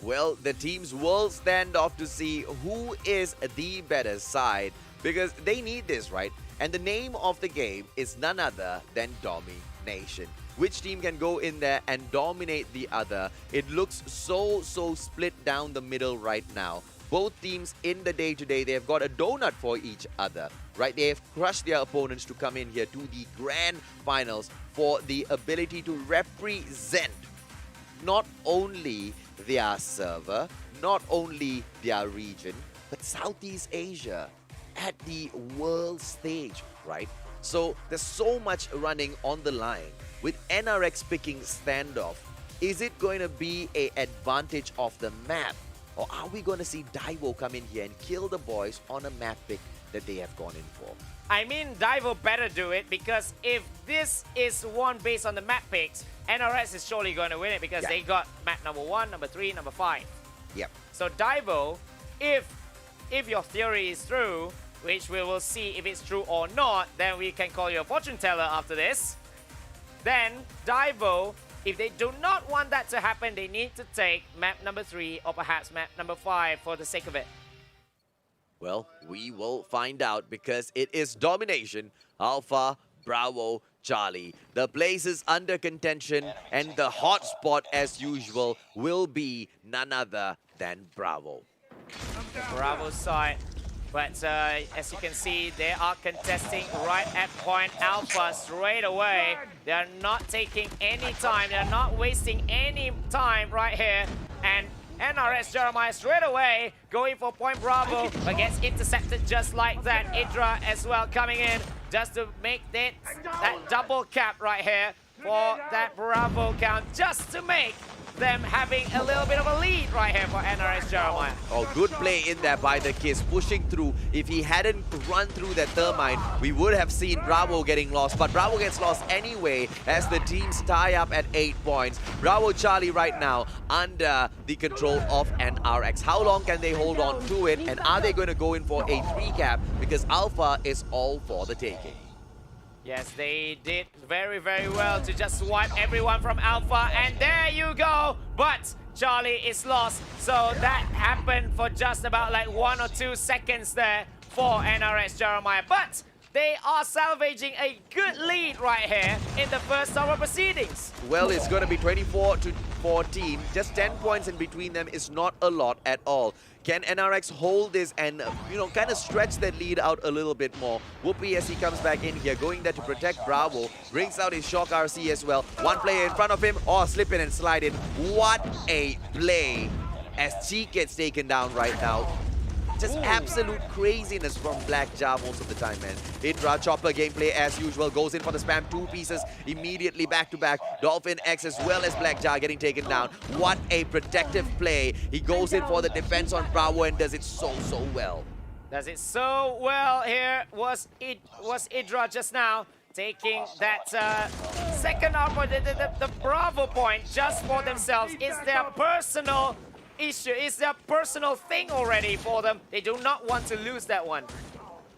Well, the teams will stand off to see who is the better side, because they need this, right? And the name of the game is none other than domination. Which team can go in there and dominate the other? It looks so split down the middle right now. Both teams in the day-to-day, they have got a donut for each other, right? They have crushed their opponents to come in here to the grand finals for the ability to represent not only their server, not only their region, but Southeast Asia at the world stage, right? So there's so much running on the line. With NRX picking standoff, is it going to be an advantage of the map? Or are we going to see Daivo come in here and kill the boys on a map pick that they have gone in for? I mean, Daivo better do it, because if this is one based on the map picks, NRS is surely going to win it, because they got map number 1, number 3, number 5. Yep. So Daivo, if your theory is true, which we will see if it's true or not, then we can call you a fortune teller after this. Then Daivo, if they do not want that to happen, they need to take map number 3 or perhaps map number 5 for the sake of it. Well, we will find out, because it is domination. Alpha, Bravo, Charlie. The place is under contention, and the hot spot, as usual, will be none other than Bravo. Bravo side. But as you can see, they are contesting right at point Alpha straight away. They are not taking any time. They are not wasting any time right here. And NRS Jeremiah straight away going for point Bravo, but gets intercepted just like that. Idra as well coming in just to make that double cap right here for that Bravo count, just to make them having a little bit of a lead right here for NRS Jeremiah. Oh, good play in there by the Kiss, pushing through. If he hadn't run through that Thermite, we would have seen Bravo getting lost. But Bravo gets lost anyway as the teams tie up at 8 points. Bravo Charlie right now under the control of NRX. How long can they hold on to it? And are they going to go in for a 3 cap? Because Alpha is all for the taking. Yes, they did very, very well to just swipe everyone from Alpha, and there you go. But Charlie is lost, so that happened for just about like 1 or 2 seconds there for NRS Jeremiah. But they are salvaging a good lead right here in the first summer proceedings. Well, it's going to be 24 to 14. Just 10 points in between them is not a lot at all. Can NRX hold this and, kind of stretch that lead out a little bit more? Whoopi, as he comes back in here, going there to protect Bravo, brings out his Shock RC as well. One player in front of him, slip in and slide in. What a play as Cheek gets taken down right now. Just absolute craziness from Black Jar most of the time, man. Hydra chopper gameplay as usual, goes in for the spam, 2 pieces immediately back to back. Dolphin X as well as Black Jar getting taken down. What a protective play. He goes in for the defense on Bravo and does it so well. Does it so well here was Hydra just now taking that second up for the Bravo point just for themselves. It's their personal issue. It's their personal thing already for them. They do not want to lose that one.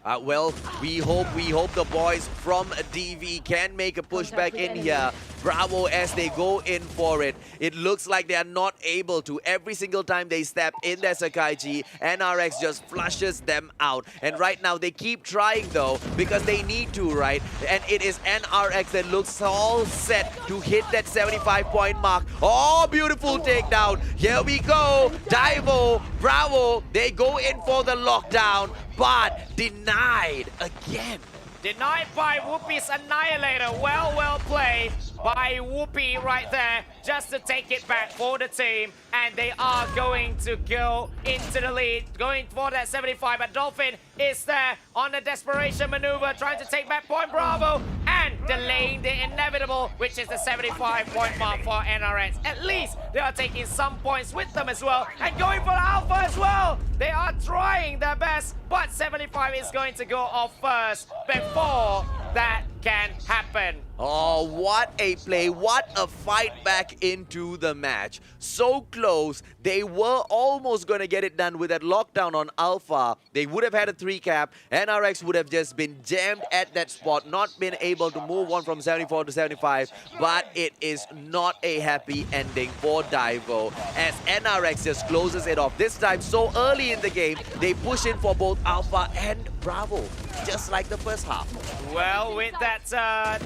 Well, we hope the boys from DV can make a push back in here. Bravo as they go in for it. It looks like they are not able to. Every single time they step in their Sakai-G, NRX just flushes them out. And right now they keep trying though because they need to, right? And it is NRX that looks all set to hit that 75-point mark. Oh, beautiful takedown. Here we go. Daivo, Bravo, they go in for the lockdown, but denied again. Denied by Whoopi's Annihilator. Well played by Whoopi right there just to take it back for the team. And they are going to go into the lead, going for that 75. But Dolphin is there on a desperation maneuver, trying to take back Point Bravo and delaying the inevitable, which is the 75-point mark for NRX. At least they are taking some points with them as well and going for Alpha as well. They are trying their best, but 75 is going to go off first before that can happen. Oh, what a play. What a fight back into the match. So close. They were almost going to get it done with that lockdown on Alpha. They would have had a 3-cap. NRX would have just been jammed at that spot, not been able to move on from 74 to 75. But it is not a happy ending for Daivo as NRX just closes it off. This time, so early in the game, they push in for both Alpha and Bravo, just like the first half. Well, with that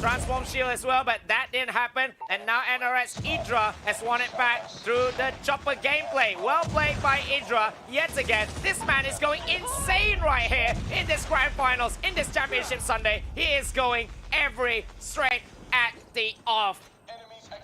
transform shield as well, but that didn't happen. And now NRX Hydra has won it back through the chopper gameplay. Well played by Hydra yet again. This man is going insane right here in this grand finals, in this championship Sunday. He is going every straight at the off.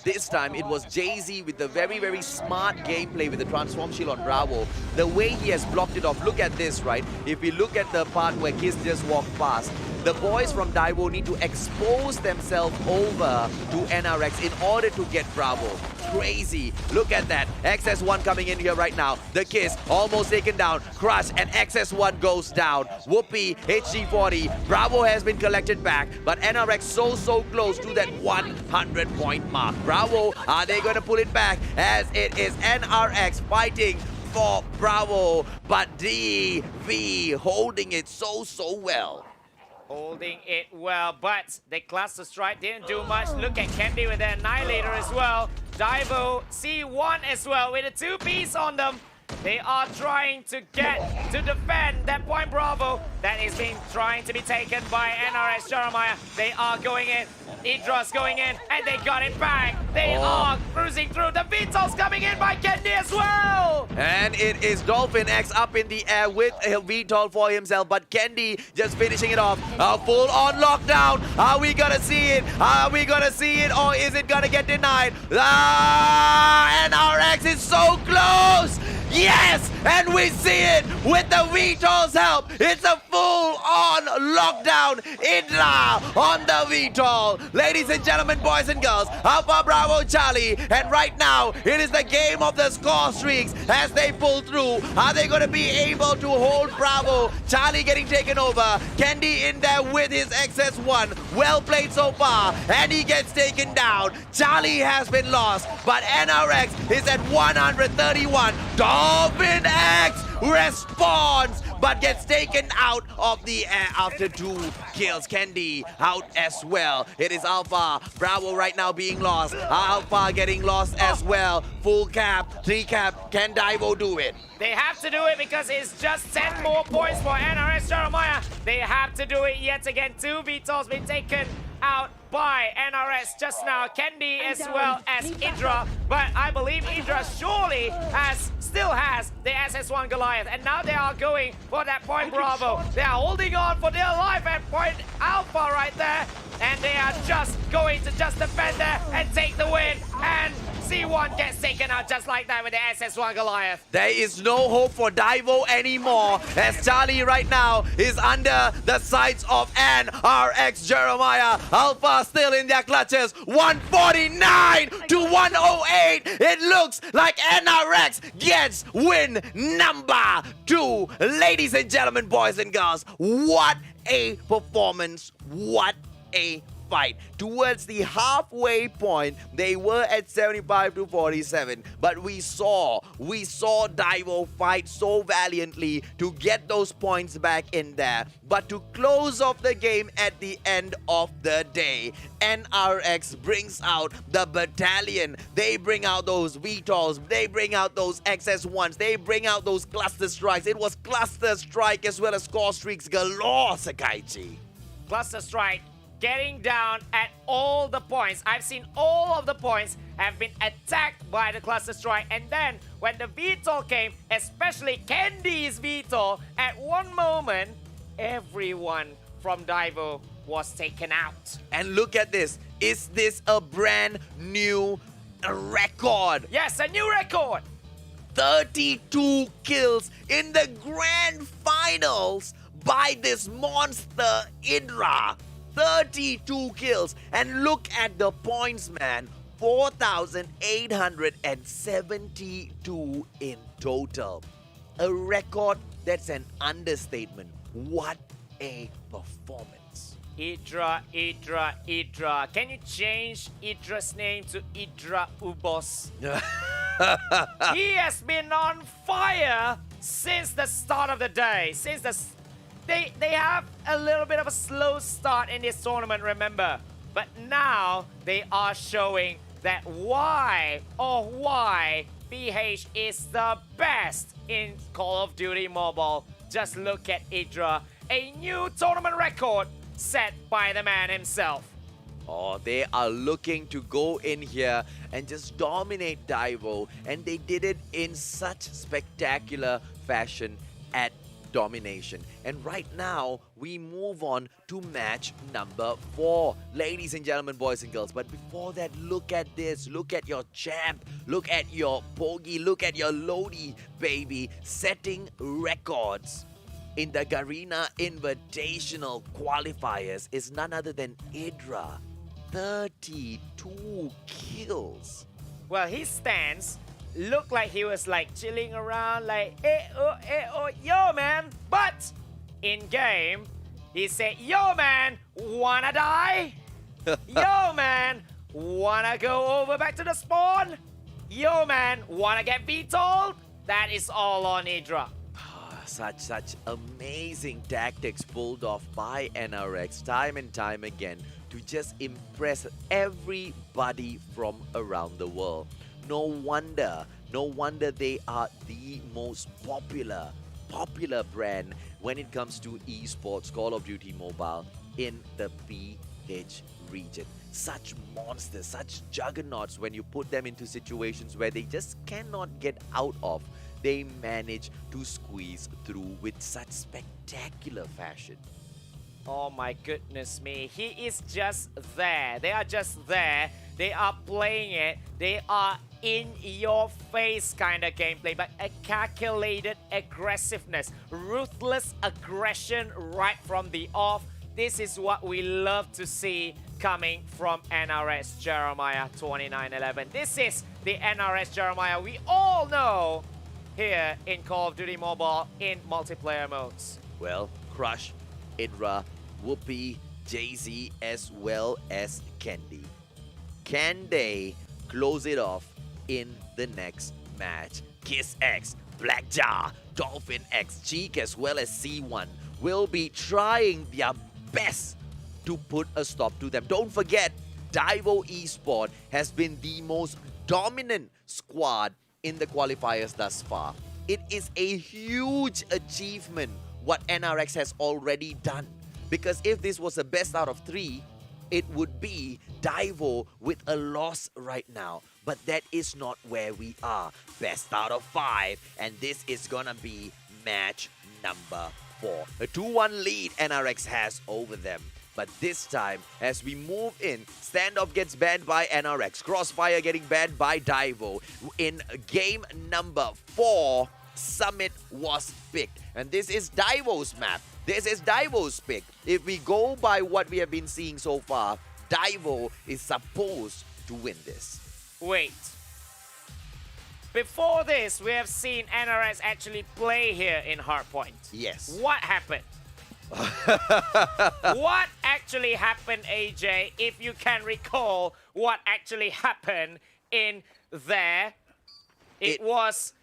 This time it was Jay-Z with the very smart gameplay with the transform shield on Bravo. The way he has blocked it off, look at this, right? If we look at the part where Kiss just walked past, the boys from Daivo need to expose themselves over to NRX in order to get Bravo. Crazy. Look at that. XS1 coming in here right now. The Kiss almost taken down. Crush and XS1 goes down. Whoopi, HG40. Bravo has been collected back, but NRX so close to that 100-point mark. Bravo, are they going to pull it back as it is NRX fighting for Bravo, but DV holding it so well. Holding it well, but the cluster strike didn't do much. Look at Candy with the Annihilator as well. Daivo C1 as well with a 2-piece on them. They are trying to get to defend that Point Bravo that is being trying to be taken by NRX Jeremiah. They are going in. Hydra's going in, and they got it back. They are cruising through. The VTOL's coming in by Candy as well. And it is Dolphin X up in the air with a VTOL for himself, but Candy just finishing it off. A full-on lockdown. Are we gonna see it? Are we gonna see it, or is it gonna get denied? NRX is so close. Yes, and we see it with the VTOL's help. It's a full-on lockdown. Hydra on the VTOL. Ladies and gentlemen, boys and girls, Alpha Bravo Charlie, and right now it is the game of the score streaks as they pull through. Are they going to be able to hold Bravo? Charlie getting taken over. Candy in there with his XS1. Well played so far, and he gets taken down. Charlie has been lost, but NRX is at 131. Dolphin X responds but gets taken out of the air after 2 kills. Candy out as well. It is Alpha. Bravo right now being lost. Alpha getting lost as well. Full cap, 3 cap. Can Daivo do it? They have to do it because it's just 10 more points for NRX Jeremiah. They have to do it yet again. 2 VTOLs been taken out by NRS just now. Candy as well as Idra. But I believe Idra surely still has the SS1 Goliath. And now they are going for that point Bravo. They are holding on for their life at point Alpha right there. And they are just going to just defend there and take the win. And C1 gets taken out just like that with the SS1 Goliath. There is no hope for Daivo anymore, as Charlie right now is under the sights of NRX Jeremiah. Alpha still in their clutches. 149 to 108. It looks like NRX gets win number 2. Ladies and gentlemen, boys and girls, what a performance. What a fight. Towards the halfway point, they were at 75 to 47, but we saw Daivo fight so valiantly to get those points back in there. But to close off the game at the end of the day, NRX brings out the battalion. They bring out those VTOLs, they bring out those XS1s, they bring out those cluster strikes. It was cluster strike as well as score streaks galore, Sakaichi. Cluster strike getting down at all the points. I've seen all of the points have been attacked by the cluster strike. And then when the VTOL came, especially Candy's VTOL, at one moment, everyone from Daivo was taken out. And look at this. Is this a brand new record? Yes, a new record. 32 kills in the grand finals by this monster Idra. 32 kills. And look at the points, man. 4,872 in total. A record that's an understatement. What a performance. Idra. Can you change Idra's name to Idra Ubos? He has been on fire since the start of the day. They have a little bit of a slow start in this tournament, remember. But now they are showing that why PH is the best in Call of Duty Mobile. Just look at Idra, a new tournament record set by the man himself. Oh, they are looking to go in here and just dominate Daivo, and they did it in such spectacular fashion at domination. And right now, we move on to match number 4. Ladies and gentlemen, boys and girls. But before that, look at this. Look at your champ. Look at your Pogi. Look at your Lodi, baby. Setting records in the Garena Invitational Qualifiers is none other than Idra. 32 kills. Well, his stance looked like he was like chilling around like, yo man. But in game, he said, yo man, wanna die? Yo man, wanna go over back to the spawn? Yo man, wanna get VTOL'd? That is all on Idra. Such amazing tactics pulled off by NRX time and time again to just impress everybody from around the world. No wonder they are the most popular brand when it comes to esports, Call of Duty Mobile in the PH region. Such monsters, such juggernauts, when you put them into situations where they just cannot get out of, they manage to squeeze through with such spectacular fashion. Oh my goodness me, he is just there. They are just there. They are playing it. They are in your face kind of gameplay, but a calculated aggressiveness, ruthless aggression right from the off. This is what we love to see coming from NRS Jeremiah 2911. This is the NRS Jeremiah we all know here in Call of Duty Mobile in multiplayer modes. Well, Crush, Idra, Whoopi, Jay-Z, as well as Candy. Can they close it off in the next match? Kiss X Blackjaw, Dolphin X, Cheek, as well as C1 will be trying their best to put a stop to them. Don't forget, Daivo Esports has been the most dominant squad in the qualifiers thus far. It is a huge achievement what NRX has already done. Because if this was the best out of 3, it would be Daivo with a loss right now. But that is not where we are. Best out of 5, and this is gonna be match number 4. A 2-1 lead NRX has over them. But this time, as we move in, Standoff gets banned by NRX. Crossfire getting banned by Daivo. In game number 4, Summit was picked. And this is Daivo's map. This is Daivo's pick. If we go by what we have been seeing so far, Daivo is supposed to win this. Wait. Before this, we have seen NRS actually play here in Hardpoint. Yes. What happened? What actually happened, AJ, if you can recall what actually happened in there? It was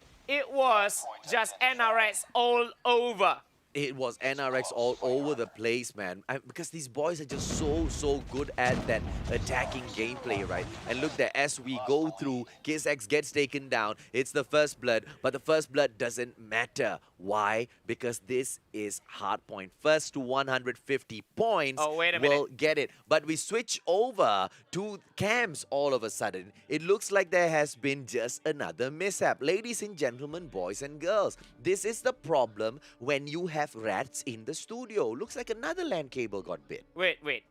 just NRX all over. It was NRX all over the place, man. Because these boys are just so good at that attacking gameplay, right? And look there, as we go through, KissX gets taken down. It's the first blood, but the first blood doesn't matter. Why? Because this is Hardpoint. First to 150 points will get it. But we switch over to cams all of a sudden. It looks like there has been just another mishap. Ladies and gentlemen, boys and girls, this is the problem when you have rats in the studio. Looks like another LAN cable got bit. Wait.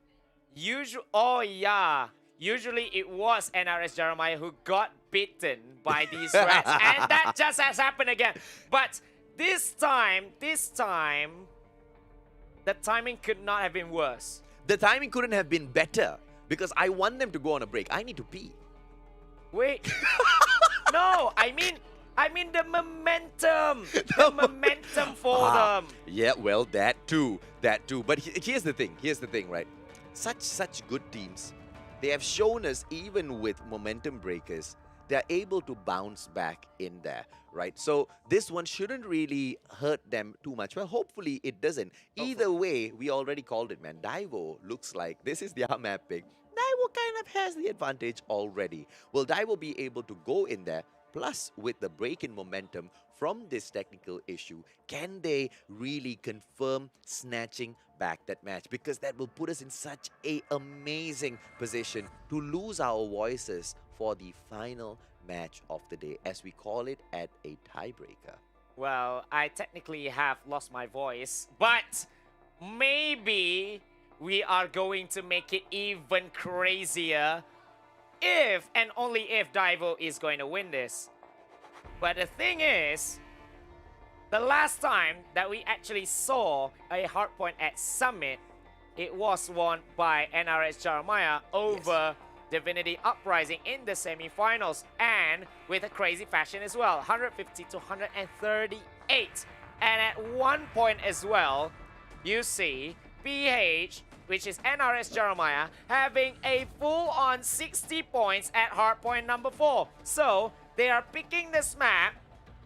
Oh yeah. Usually it was NRS Jeremiah who got bitten by these rats. And that just has happened again. But this time, the timing could not have been worse. The timing couldn't have been better because I want them to go on a break. I need to pee. Wait. No, I mean the momentum. The momentum for them. Yeah, well, that too. But here's the thing, right? Such good teams, they have shown us even with momentum breakers, they're able to bounce back in there, right? So this one shouldn't really hurt them too much. Well, hopefully it doesn't. Either way, we already called it, man. Daivo looks like this is their map pick. Daivo kind of has the advantage already. Will Daivo be able to go in there? Plus, with the break in momentum from this technical issue, can they really confirm snatching back that match? Because that will put us in such an amazing position to lose our voices for the final match of the day, as we call it at a tiebreaker. Well, I technically have lost my voice, but maybe we are going to make it even crazier if and only if Daivo is going to win this. But the thing is, the last time that we actually saw a hardpoint at Summit, it was won by NRS Jeremiah over Divinity Uprising in the semi-finals, and with a crazy fashion as well, 150 to 138. And at one point as well, you see PH, which is NRS Jeremiah, having a full-on 60 points at hardpoint number 4. So they are picking this map.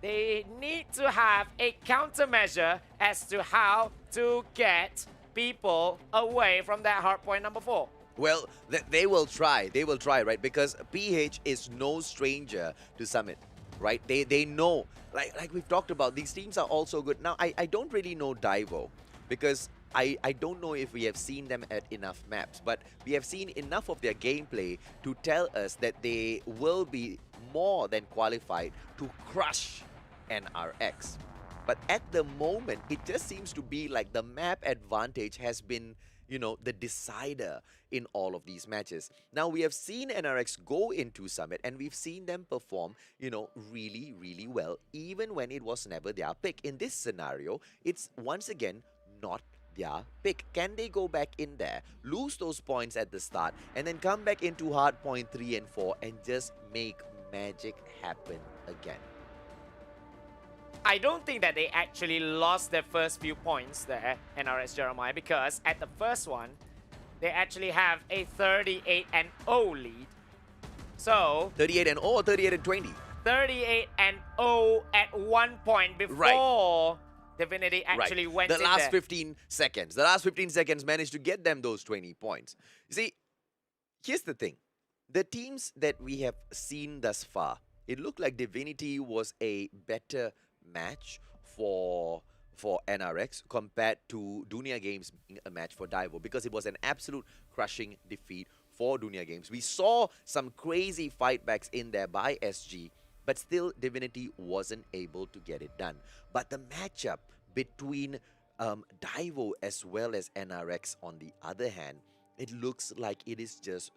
They need to have a countermeasure as to how to get people away from that hardpoint number 4. Well, they will try. They will try, right? Because PH is no stranger to Summit, right? They know. Like we've talked about, these teams are also good. Now, I don't really know Daivo because I don't know if we have seen them at enough maps, but we have seen enough of their gameplay to tell us that they will be more than qualified to crush NRX. But at the moment, it just seems to be like the map advantage has been, you know, the decider in all of these matches. Now, we have seen NRX go into Summit and we've seen them perform, you know, really well, even when it was never their pick. In this scenario, it's once again not their pick. Can they go back in there, lose those points at the start, and then come back into hardpoint 3 and 4 and just make magic happen again? I don't think that they actually lost their first few points there, NRS Jeremiah, because at the first one, they actually have a 38-0 lead. So 38-0 or 38-20? 38-0 at one point before Divinity actually went The in last there. 15 seconds. The last 15 seconds managed to get them those 20 points. You see, here's the thing. The teams that we have seen thus far, it looked like Divinity was a better match for NRX compared to Dunia Games being a match for Daivo, because it was an absolute crushing defeat for Dunia Games. We saw some crazy fightbacks in there by SG, but still Divinity wasn't able to get it done. But the matchup between Daivo as well as NRX on the other hand, it looks like it is just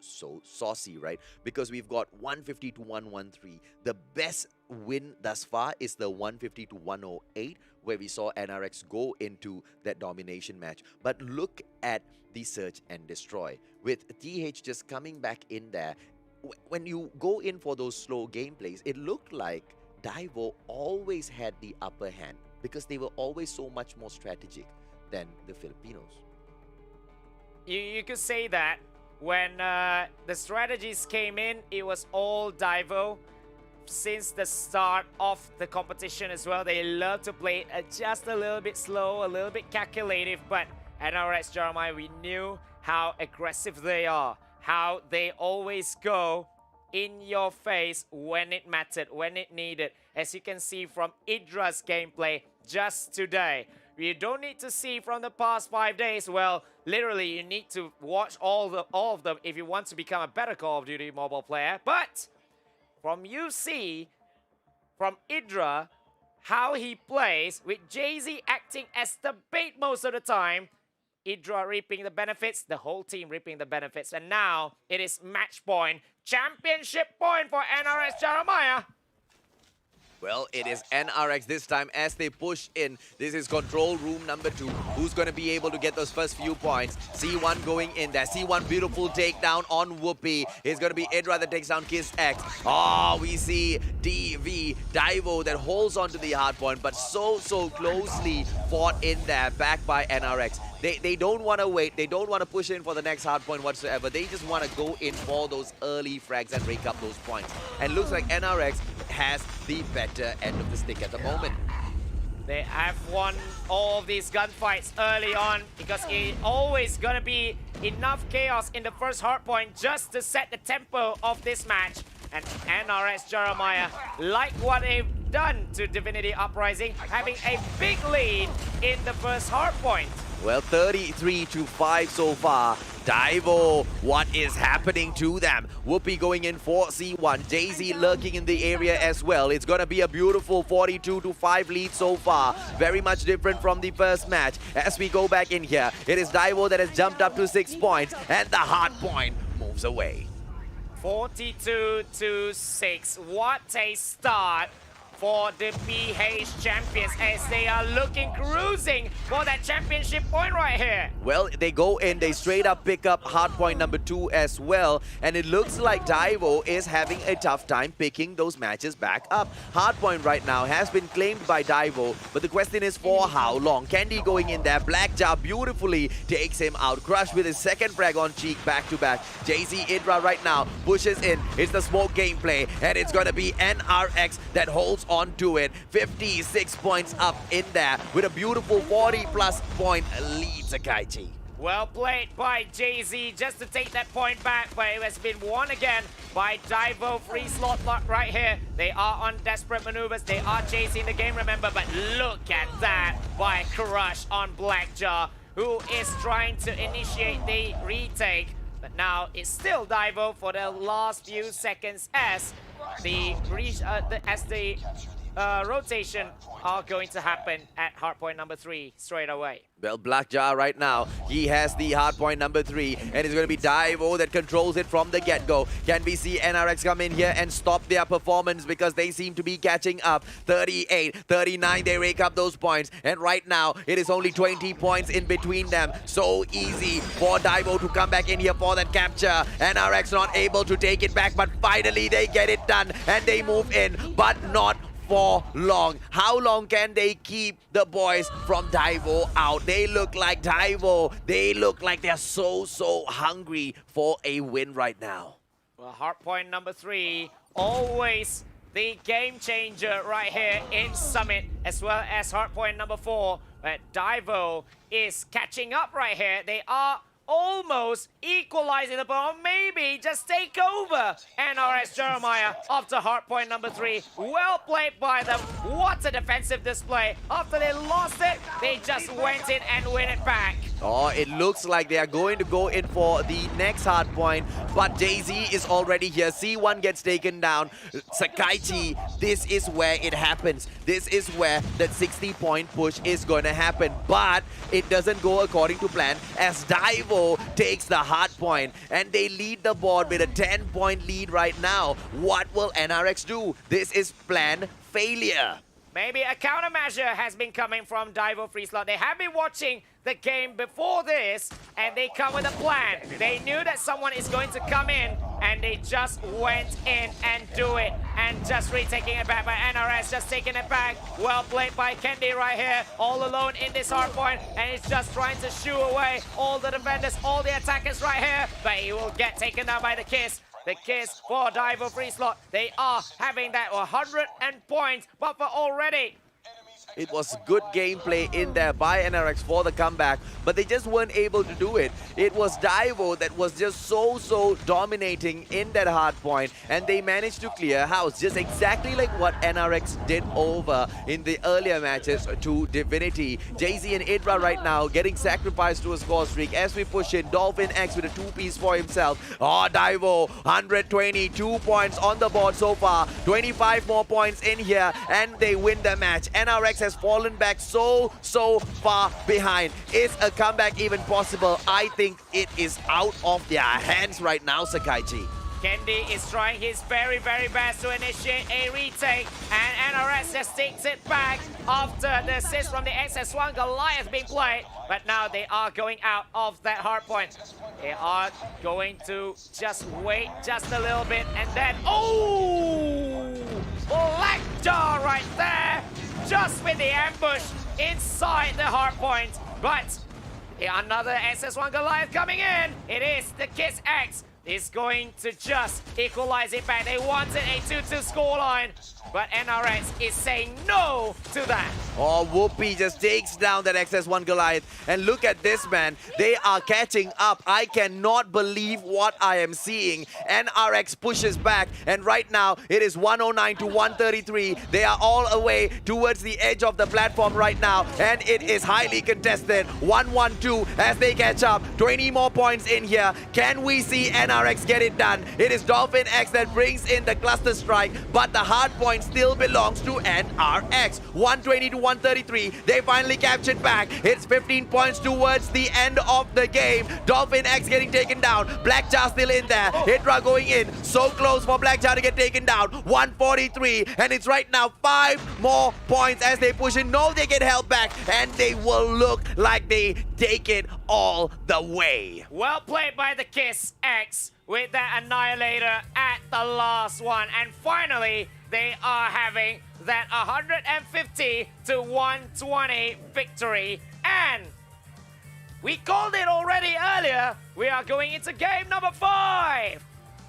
so saucy, right? Because we've got 150 to 113. The best win thus far is the 150 to 108, where we saw NRX go into that domination match. But look at the search and destroy. With TH just coming back in there, when you go in for those slow gameplays, it looked like Daivo always had the upper hand because they were always so much more strategic than the Filipinos. You could say that when the strategies came in, it was all Daivo. Since the start of the competition as well, they love to play it just a little bit slow, a little bit calculative, but NRX Jeremiah, we knew how aggressive they are, how they always go in your face when it mattered, when it needed. As you can see from Idra's gameplay just today. You don't need to see from the past 5 days. Well, literally, you need to watch all of them if you want to become a better Call of Duty mobile player. But from UC, from Idra, how he plays, with Jay-Z acting as the bait most of the time, Idra reaping the benefits, the whole team reaping the benefits. And now it is match point, championship point for NRX Jeremiah. Well, it is NRX this time as they push in. This is control room number 2. Who's going to be able to get those first few points? C1 going in there. C1 beautiful takedown on Whoopi. It's going to be Idra that takes down Kiss X. Oh, we see DV, Daivo, that holds on to the hard point, but so closely fought in there, backed by NRX. They don't want to wait. They don't want to push in for the next hard point whatsoever. They just want to go in for those early frags and rake up those points. And looks like NRX has the better end of the stick at the moment. They have won all of these gunfights early on because it's always going to be enough chaos in the first hardpoint just to set the tempo of this match. And NRX Jeremiah, like what they've done to Divinity Uprising, having a big lead in the first hardpoint. Well, 33-5 so far. Daivo, what is happening to them? Whoopi going in for C1. Jay-Z lurking in the area as well. It's going to be a beautiful 42-5 lead so far. Very much different from the first match. As we go back in here, it is Daivo that has jumped up to 6 points, and the hard point moves away. 42-6. What a start for the PH champions as they are looking cruising for that championship point right here. Well, they go in, they straight up pick up hardpoint number 2 as well, and it looks like Daivo is having a tough time picking those matches back up. Hardpoint right now has been claimed by Daivo, but the question is for how long? Candy going in there, Blackjaw beautifully takes him out. Crush with his second frag on Cheek back to back. Jay-Z Idra right now pushes in. It's the smoke gameplay, and it's gonna be NRX that holds on to it. 56 points up in there with a beautiful 40+ point lead, Sakaichi. Well played by Jay-Z just to take that point back, but it has been won again by Daivo.FreeSlot right here. They are on desperate maneuvers. They are chasing the game, remember, but look at that by Crush on Blackjaw, who is trying to initiate the retake. But now it's still Daivo for the last few seconds as the rotation are going to happen at hardpoint number 3 straight away. Well, Blackjaw right now, he has the hardpoint number 3, and it's going to be Daivo that controls it from the get-go. Can we see NRX come in here and stop their performance because they seem to be catching up? 38, 39, they rake up those points, and right now it is only 20 points in between them. So easy for Daivo to come back in here for that capture. NRX not able to take it back, but finally they get it done and they move in, but not for long. How long can they keep the boys from Daivo out? They look like Daivo. They look like they're so hungry for a win right now. Well, hardpoint number 3, always the game changer right here in Summit, as well as hardpoint number 4. But Daivo is catching up right here. They are almost equalizing the ball, maybe just take over NRX Jeremiah after hardpoint number 3. Well played by them. What a defensive display. After they lost it, they just went in and win it back. Oh, it looks like they are going to go in for the next hard point, but Jay-Z is already here. C1 gets taken down. Sakaichi, this is where it happens. This is where that 60-point push is going to happen, but it doesn't go according to plan as Daivo takes the hard point and they lead the board with a 10-point lead right now. What will NRX do? This is plan failure. Maybe a countermeasure has been coming from Daivo.FreeSlot. They have been watching the game before this, and they come with a plan. They knew that someone is going to come in, and they just went in and do it. And just retaking it back by NRS, just taking it back. Well played by Kendi right here, all alone in this hard point, and he's just trying to shoo away all the defenders, all the attackers right here, but he will get taken down by the Kiss. The Kiss for Daivo.FreeSlot. They are having that 100 points buffer already. It was good gameplay in there by NRX for the comeback, but they just weren't able to do it. It was Daivo that was just so dominating in that hard point, and they managed to clear house just exactly like what NRX did over in the earlier matches to Divinity. Jay-Z and Idra right now getting sacrificed to a score streak as we push in. Dolphin X with a 2-piece for himself. Oh, Daivo, 122 points on the board so far. 25 more points in here, and they win the match. NRX has fallen back so far behind. Is a comeback even possible? I think it is out of their hands right now, Sakaichi. Kendi is trying his very best to initiate a retake, and NRS just takes it back after the assist from the XS1 Goliath being played. But now they are going out of that hard point. They are going to just wait just a little bit, and then, oh! Blackjaw right there! Just with the ambush inside the hard point. But another SS1 Goliath coming in. It is the Kiss X. Is going to just equalize it back. They wanted a 2-2 scoreline, but NRX is saying no to that. Oh, Whoopi just takes down that XS1 Goliath. And look at this, man. They are catching up. I cannot believe what I am seeing. NRX pushes back, and right now it is 109 to 133. They are all away towards the edge of the platform right now, and it is highly contested. 1-1-2 as they catch up. 20 more points in here. Can we see NRX get it done? It is Dolphin X that brings in the cluster strike, but the hard point still belongs to NRX. 120 to 133. They finally captured back. It's 15 points towards the end of the game. Dolphin X getting taken down. Blackjaw still in there. Hydra going in. So close for Blackjaw to get taken down. 143. And it's right now 5 more points as they push in. No, they get held back, and they will look like they take it all the way. Well played by the Kiss X with that Annihilator at the last one. And finally, they are having that 150 to 120 victory. And we called it already earlier. We are going into game number 5.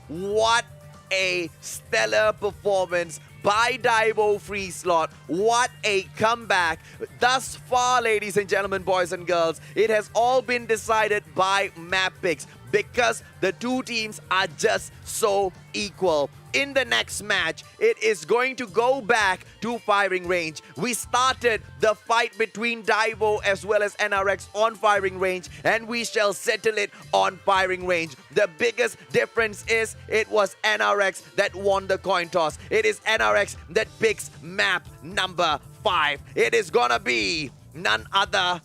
What a stellar performance by Daivo.FreeSlot. What a comeback. Thus far, ladies and gentlemen, boys and girls, it has all been decided by map picks because the two teams are just so equal. In the next match, it is going to go back to firing range. We started the fight between Daivo as well as NRX on firing range, and we shall settle it on firing range. The biggest difference is it was NRX that won the coin toss. It is NRX that picks map number 5. It is gonna be none other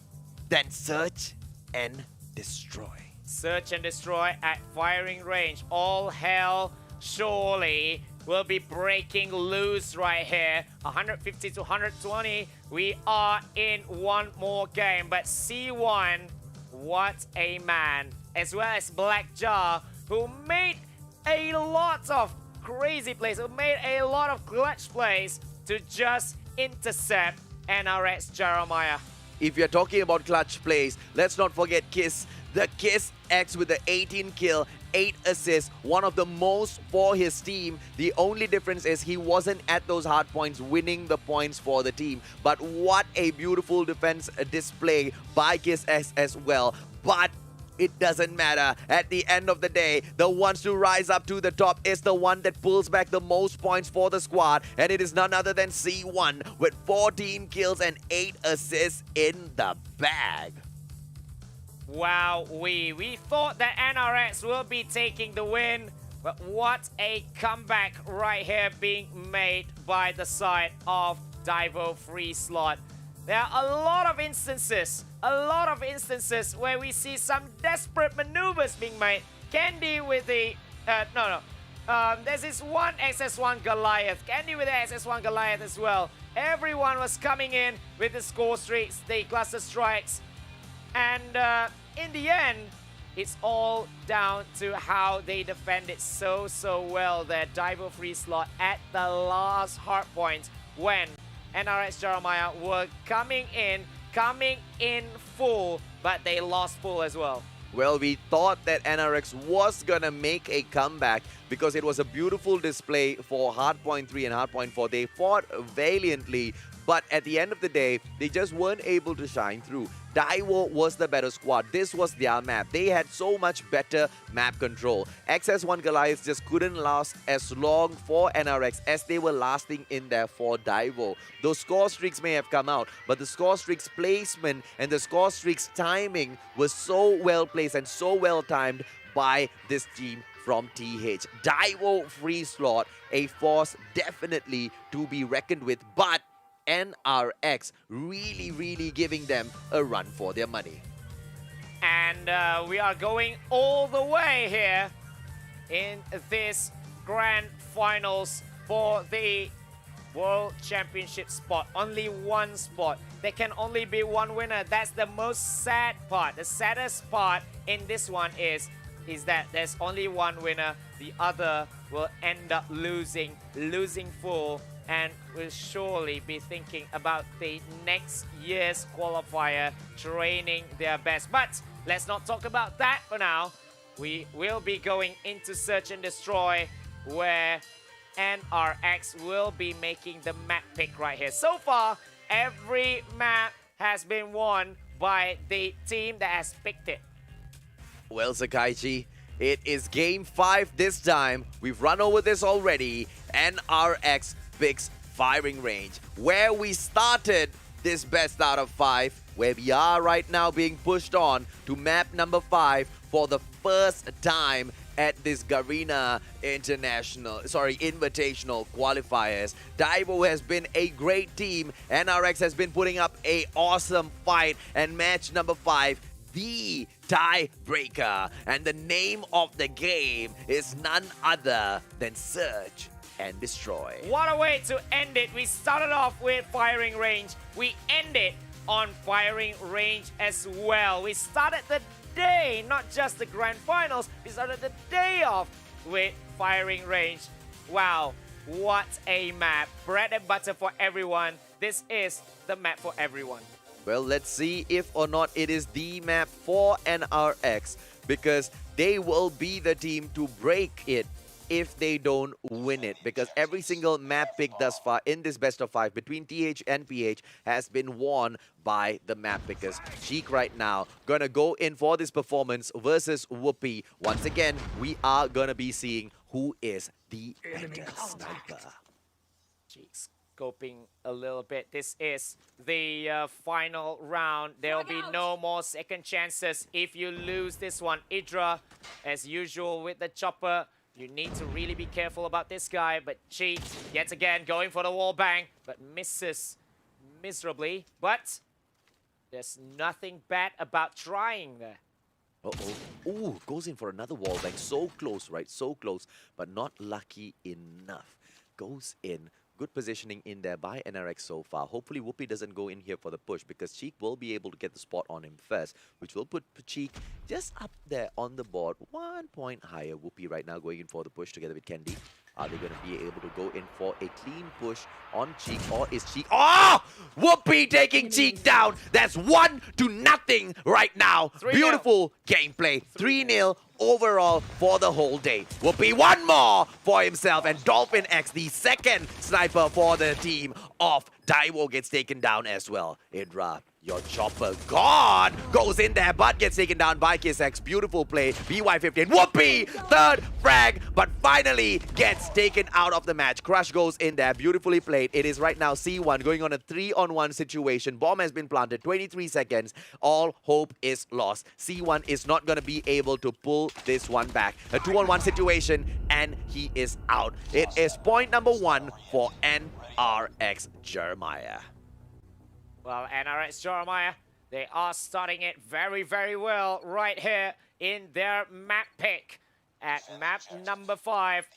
than Search and Destroy. Search and Destroy at firing range. All hell surely will be breaking loose right here. 150 to 120. We are in one more game, but C1, what a man. As well as Blackjaw, who made a lot of crazy plays, who made a lot of clutch plays to just intercept NRX Jeremiah. If you're talking about clutch plays, let's not forget Kiss. The Kiss X with the 18 kill 8 assists, one of the most for his team. The only difference is he wasn't at those hard points winning the points for the team. But what a beautiful defense display by Kiss S as well. But it doesn't matter. At the end of the day, the ones to rise up to the top is the one that pulls back the most points for the squad. And it is none other than C1 with 14 kills and 8 assists in the bag. Wow, we thought that NRX will be taking the win, but what a comeback right here being made by the side of Daivo.FreeSlot. There are a lot of instances where we see some desperate maneuvers being made. Candy with the, there's this one XS1 Goliath. Candy with the XS1 Goliath as well. Everyone was coming in with the score streaks, the cluster strikes. And in the end, it's all down to how they defended so well there. Daivo.FreeSlot at the last hard point when NRX Jeremiah were coming in full, but they lost full as well. Well, we thought that NRX was gonna make a comeback because it was a beautiful display for Hardpoint 3 and Hardpoint 4. They fought valiantly, but at the end of the day, they just weren't able to shine through. Daivo was the better squad. This was their map. They had so much better map control. XS1 Goliath just couldn't last as long for NRX as they were lasting in there for Daivo. Those score streaks may have come out, but the score streaks placement and the score streaks timing was so well placed and so well timed by this team from TH. Daivo.FreeSlot, a force definitely to be reckoned with, but NRX really giving them a run for their money. And we are going all the way here in this grand finals for the World Championship spot. Only one spot. There can only be one winner. That's the most sad part. The saddest part in this one is that there's only one winner. The other will end up losing full, and will surely be thinking about the next year's qualifier, training their best. But let's not talk about that for now. We will be going into Search and Destroy, where NRX will be making the map pick right here. So far, every map has been won by the team that has picked it. Well, Sakaichi, it is game 5 this time. We've run over this already. NRX picks firing range. Where we started this best out of 5, where we are right now being pushed on to map number 5 for the first time at this Garena Invitational qualifiers. Daivo has been a great team. NRX has been putting up a awesome fight, and match number 5, the tiebreaker. And the name of the game is none other than Search and Destroy. What a way to end it. We started off with firing range. We ended on firing range as well. We started the day, not just the grand finals, we started the day off with firing range. Wow, what a map. Bread and butter for everyone. This is the map for everyone. Well, let's see if or not it is the map for NRX, because they will be the team to break it if they don't win it, because every single map pick thus far in this best of 5 between TH and PH has been won by the map pickers. Sheik right now gonna go in for this performance versus Whoopi. Once again, we are gonna be seeing who is the better sniper. Sheik's scoping a little bit. This is the final round. There will be no more second chances if you lose this one. Idra, as usual with the chopper. You need to really be careful about this guy, but Cheat, yet again, going for the wall bang, but misses miserably. But there's nothing bad about trying there. Uh-oh. Ooh, goes in for another wall bang. So close, right? So close, but not lucky enough. Goes in. Good positioning in there by NRX so far. Hopefully Whoopi doesn't go in here for the push, because Cheek will be able to get the spot on him first, which will put Cheek just up there on the board. 1 point higher. Whoopi right now going in for the push together with Candy. Are they going to be able to go in for a clean push on Cheek, or is Cheek... Oh! Whoopi taking Cheek down. That's 1-0 right now. Beautiful gameplay. 3-0 overall for the whole day. Will be one more for himself, and Dolphin X, the second sniper for the team of Daivo, gets taken down as well. Idra, your chopper gone! Goes in there, but gets taken down by KissX. Beautiful play. BY15. Whoopee! Third frag, but finally gets taken out of the match. Crush goes in there. Beautifully played. It is right now C1 going on a 3-on-1 situation. Bomb has been planted. 23 seconds. All hope is lost. C1 is not going to be able to pull this one back. A 2-on-1 situation, and he is out. It is point number 1 for NRX Jeremiah. Well, NRX Jeremiah, they are starting it very, very well right here in their map pick at map number 5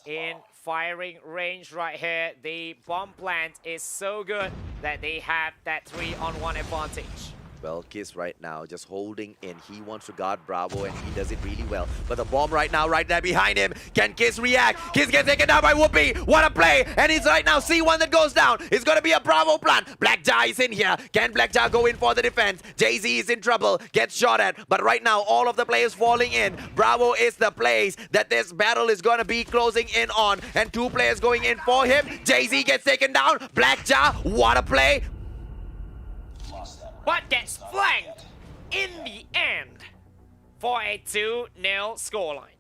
in firing range right here. The bomb plant is so good that they have that 3-on-1 advantage. Well, Kiss right now just holding in. He wants to guard Bravo, and he does it really well. But the bomb right now, right there behind him. Can Kiss react? Kiss gets taken down by Whoopi. What a play! And it's right now C1 that goes down. It's going to be a Bravo plant. Blackjaw is in here. Can Blackjaw go in for the defense? Jay-Z is in trouble. Gets shot at. But right now, all of the players falling in. Bravo is the place that this battle is going to be closing in on. And 2 players going in for him. Jay-Z gets taken down. Blackjaw, what a play! But gets flanked in the end for a 2-0 scoreline.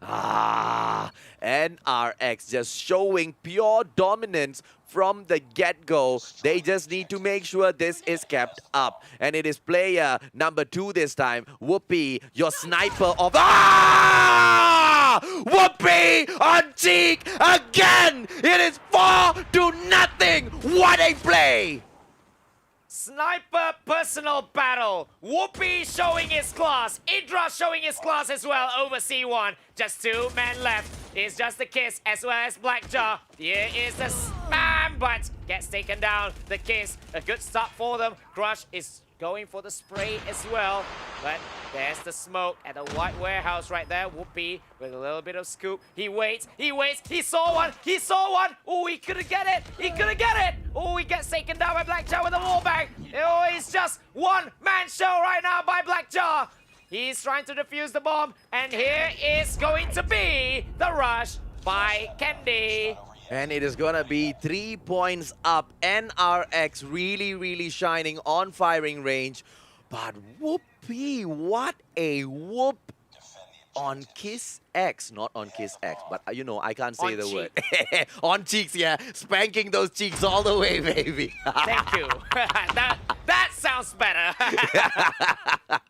NRX just showing pure dominance from the get-go. They just need to make sure this is kept up. And it is player number 2 this time. Whoopi, your sniper of... Whoopi on Cheek again! It is 4-0! What a play! Sniper personal battle. Whoopi showing his class. Idra showing his class as well over C1. Just 2 men left. It's just the Kiss as well as Blackjaw. Here is the spam, but gets taken down. The Kiss, a good start for them. Crush is going for the spray as well. But there's the smoke at the white warehouse right there. Whoopi with a little bit of scoop. He waits. He saw one. Oh, he couldn't get it. Oh, he gets taken down by Blackjaw with a wallbang. Oh, it's just one-man show right now by Blackjaw. He's trying to defuse the bomb. And here is going to be the rush by Candy. And it is going to be 3 points up. NRX really shining on firing range. But Whoopi, what a whoop on Kiss X. Not on Kiss X, but you know, I can't say on the cheek. word. On cheeks, yeah. Spanking those cheeks all the way, baby. Thank you. that sounds better.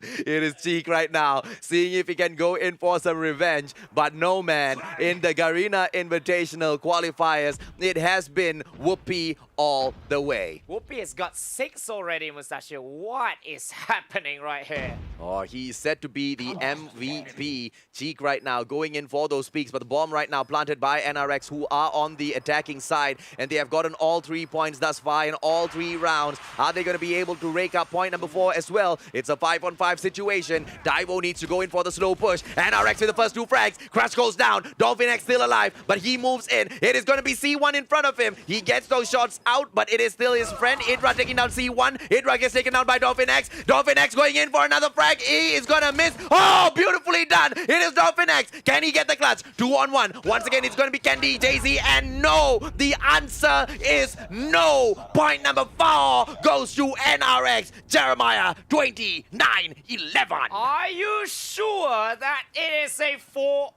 It is Cheek right now, seeing if he can go in for some revenge. But no, man. In the Garena Invitational qualifiers, it has been Whoopi all the way. Whoopi has got 6 already, Mustachio. What is happening right here? Oh, he's set to be the MVP. Cheek right now going in for those peaks, but the bomb right now planted by NRX, who are on the attacking side, and they have gotten all 3 points thus far in all 3 rounds. Are they going to be able to rake up point number 4 as well? It's a 5-on-5 situation. Daivo needs to go in for the slow push. NRX with the first 2 frags. Crush goes down. Dolphin X still alive, but he moves in. It is going to be C1 in front of him. He gets those shots out, but it is still his friend. Idra taking down C1. Idra gets taken down by Dolphin X. Dolphin X going in for another frag. He is going to miss. Oh, beautifully done. It is Dolphin X. Can he get the clutch? 2-on-1. Once again, it's going to be Candy, Jay-Z, and no. The answer is no. Point number 4 goes to NRX. Jeremiah, 29-11. Are you sure that it is a 4-0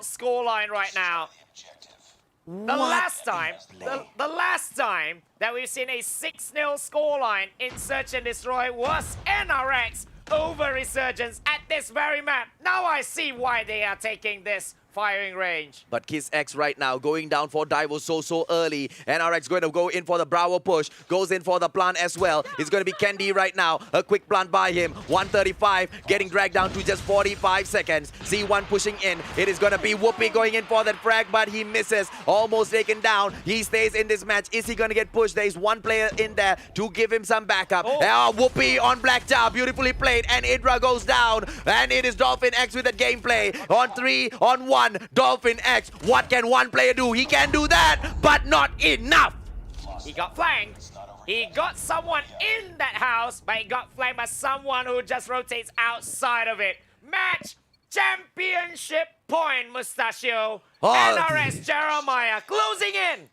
scoreline right now? The last time that we've seen a 6-0 scoreline in Search and Destroy was NRX over Resurgence at this very map. Now I see why they are taking this firing range. But Kiss X right now going down for Daivo so early. NRX going to go in for the Bravo push. Goes in for the plant as well. It's going to be Candy right now. A quick plant by him. 135 getting dragged down to just 45 seconds. C1 pushing in. It is going to be Whoopi going in for that frag, but he misses. Almost taken down. He stays in this match. Is he going to get pushed? There is one player in there to give him some backup. Whoopi on Blackjaw. Beautifully played. And Idra goes down. And it is Dolphin X with the gameplay. On 3-on-1. Dolphin X. What can one player do? He can do that, but not enough. He got flanked. He got someone in that house, but he got flanked by someone who just rotates outside of it. Match championship point, Mustachio. Oh, NRX Jeremiah closing in.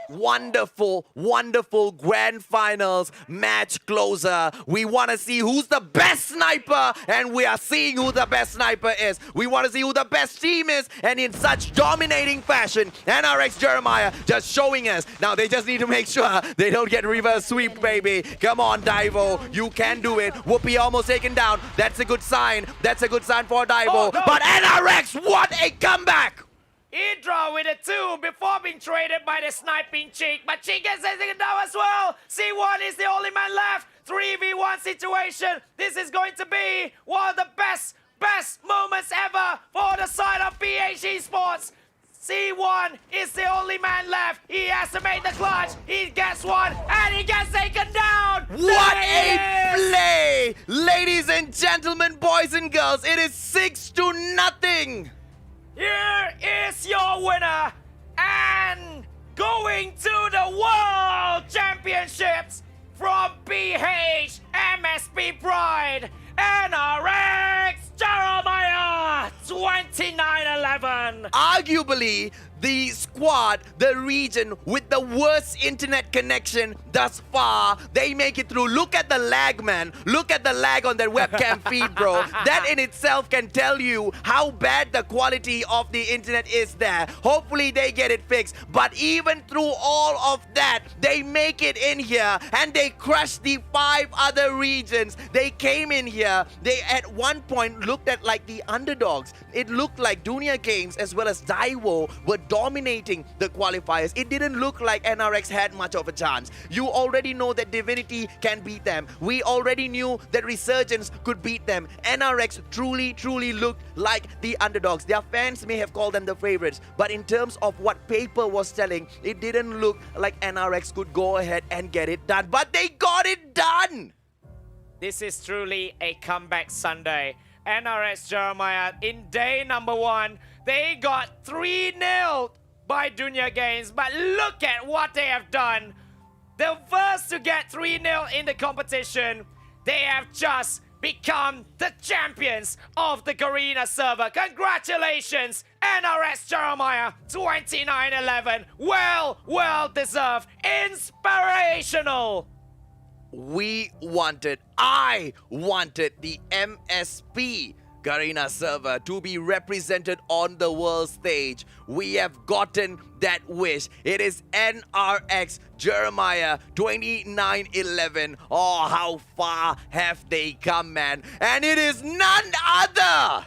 Wonderful, wonderful grand finals match closer. We want to see who's the best sniper, and we are seeing who the best sniper is. We want to see who the best team is, and in such dominating fashion, NRX Jeremiah just showing us. Now they just need to make sure they don't get reverse sweep, baby. Come on, Daivo, you can do it. Whoopi almost taken down. That's a good sign. That's a good sign for Daivo. Oh, no. But NRX, what a comeback! He draw with a 2 before being traded by the sniping Cheek, but Cheek gets taken down as well. C1 is the only man left. 3v1 situation. This is going to be one of the best moments ever for the side of DG Esports. C1 is the only man left. He has to make the clutch. He gets one, and he gets taken down. What There a it is. play! Ladies and gentlemen, boys and girls, it is 6-0. Here is your winner, and going to the World Championships from PH MSP Pride, NRX Jeremiah 29-11. Arguably, the squad, the region with the worst internet connection thus far, they make it through. Look at the lag, man. Look at the lag on their webcam feed, bro. That in itself can tell you how bad the quality of the internet is there. Hopefully they get it fixed. But even through all of that, they make it in here and they crush the 5 other regions. They came in here. They at one point looked at like the underdogs. It looked like Dunia Games as well as Daivo were dominating the qualifiers. It didn't look like NRX had much of a chance. You already know that Divinity can beat them. We already knew that Resurgence could beat them. NRX truly looked like the underdogs. Their fans may have called them the favorites, but in terms of what paper was telling, it didn't look like NRX could go ahead and get it done. But they got it done! This is truly a comeback Sunday. NRX Jeremiah in day number 1, they got 3-0 by Dunia Games, but look at what they have done. The first to get 3-0 in the competition, they have just become the champions of the Garena server. Congratulations, NRX Jeremiah 29-11. Well deserved, inspirational. I wanted the MSP Garena server to be represented on the world stage. We have gotten that wish. It is NRX Jeremiah 29-11. Oh, how far have they come, man? And it is none other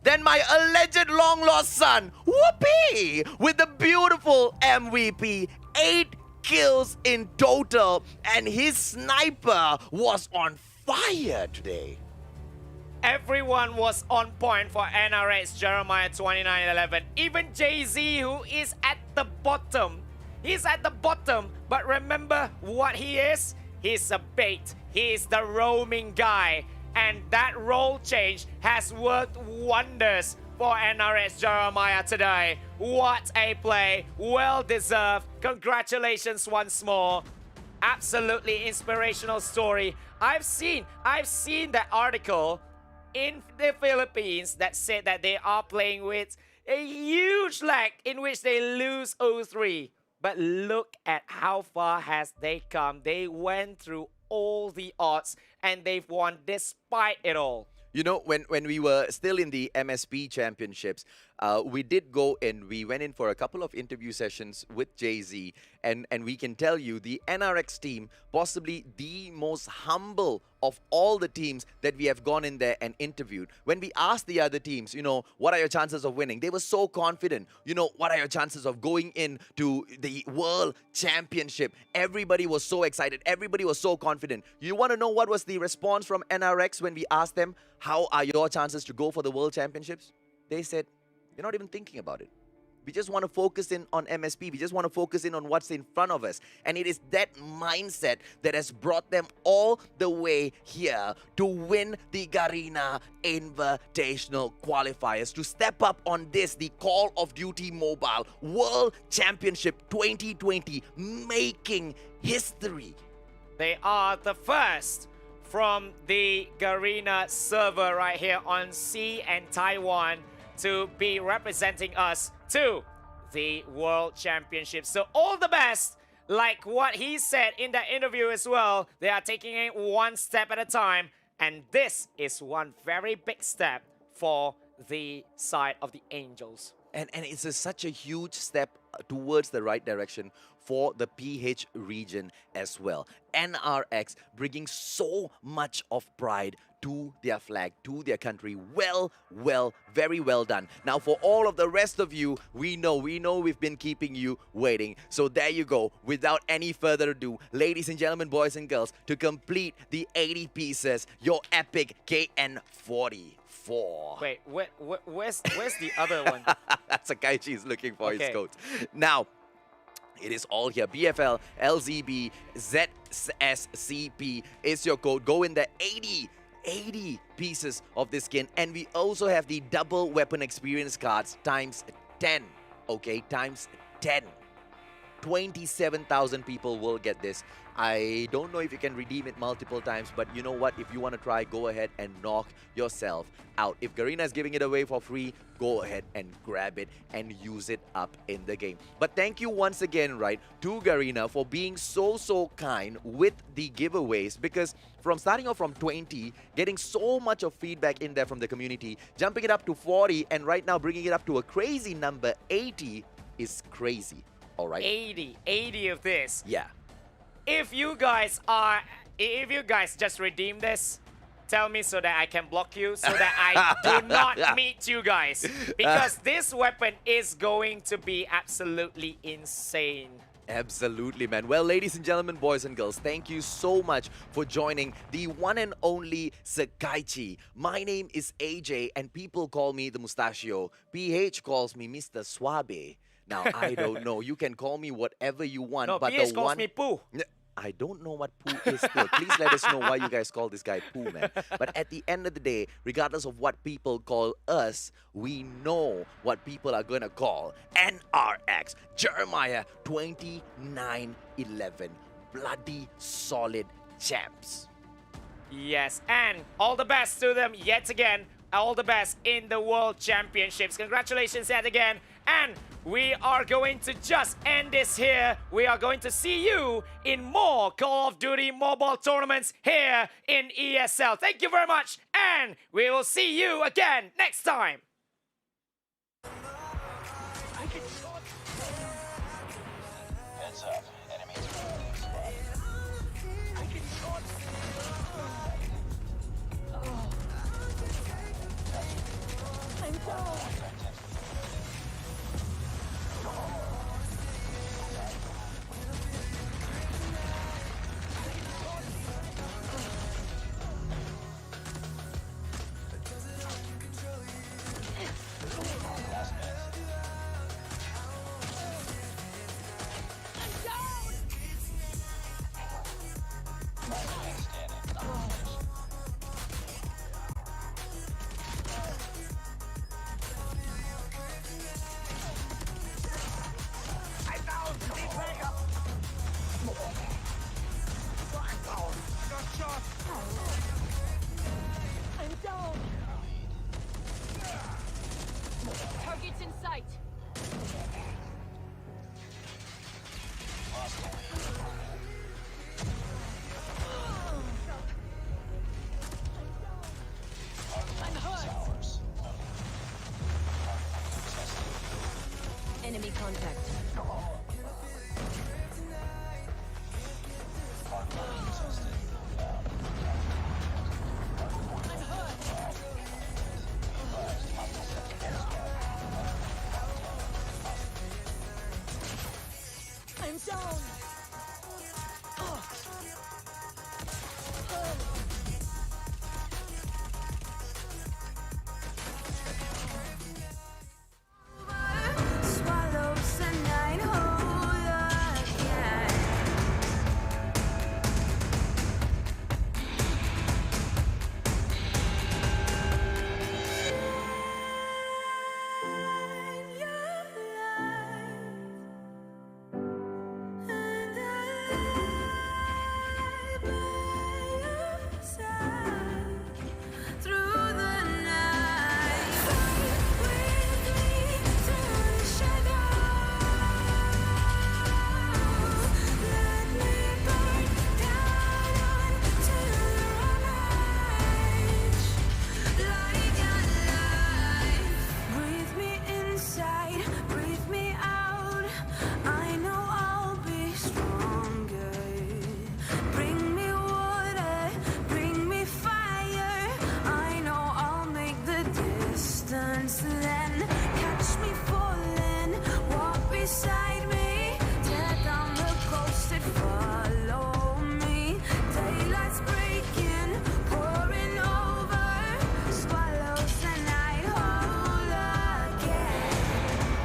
than my alleged long-lost son, Whoopi, with the beautiful MVP. 8 kills in total, and his sniper was on fire today. Everyone was on point for NRX Jeremiah 29-11. Even Jay-Z, who is at the bottom. He's at the bottom, but remember what he is? He's a bait. He's the roaming guy. And that role change has worked wonders for NRX Jeremiah today. What a play. Well deserved. Congratulations once more. Absolutely inspirational story. I've seen that article in the Philippines that said that they are playing with a huge lag in which they lose 0-3. But look at how far has they come. They went through all the odds and they've won despite it all. You know, when we were still in the MSP championships, we did go in, we went in for a couple of interview sessions with Jay-Z, and we can tell you the NRX team, possibly the most humble of all the teams that we have gone in there and interviewed. When we asked the other teams, you know, what are your chances of winning? They were so confident. You know, what are your chances of going into the World Championship? Everybody was so excited. Everybody was so confident. You want to know what was the response from NRX when we asked them, how are your chances to go for the World Championships? They said, we're not even thinking about it. We just want to focus in on MSP. We just want to focus in on what's in front of us. And it is that mindset that has brought them all the way here to win the Garena Invitational Qualifiers, to step up on this, the Call of Duty Mobile World Championship 2020, making history. They are the first from the Garena server right here on C and Taiwan to be representing us to the World Championship. So all the best. Like what he said in that interview as well, they are taking it one step at a time, and this is one very big step for the side of the Angels. And it's such a huge step towards the right direction for the PH region as well. NRX bringing so much of pride to their flag, to their country. Well, very well done. Now for all of the rest of you, we know we've been keeping you waiting. So there you go. Without any further ado, ladies and gentlemen, boys and girls, to complete the 80 pieces, your epic KN44. Wait, where's the other one? Sakaichi is looking for his Okay. coat. Now, it is all here. BFL, LZB, ZSCP is your code. Go in there. 80 pieces of this skin. And we also have the double weapon experience cards times 10. Okay, times 10. 27,000 people will get this. I don't know if you can redeem it multiple times, but you know what? If you want to try, go ahead and knock yourself out. If Garena is giving it away for free, go ahead and grab it and use it up in the game. But thank you once again, right, to Garena for being so kind with the giveaways, because from starting off from 20, getting so much of feedback in there from the community, jumping it up to 40, and right now bringing it up to a crazy number 80 is crazy. All right. 80 of this. Yeah. If you guys just redeem this, tell me so that I can block you, so that I do not meet you guys. Because this weapon is going to be absolutely insane. Absolutely, man. Well, ladies and gentlemen, boys and girls, thank you so much for joining the one and only Sakaichi. My name is AJ, and people call me the Mustachio. PH calls me Mr. Suave. Now, I don't know. You can call me whatever you want, No, but PH the calls one... me Pooh. I don't know what Pooh is still. Please let us know why you guys call this guy Pooh, man. But at the end of the day, regardless of what people call us, we know what people are going to call NRX. Jeremiah 2911. Bloody solid champs. Yes, and all the best to them yet again. All the best in the World Championships. Congratulations yet again. And we are going to just end this here. We are going to see you in more Call of Duty mobile tournaments here in ESL. Thank you very much, and we will see you again next time. Heads up. Enemy target spotted. Targets in sight. Enemy contact. I'm down.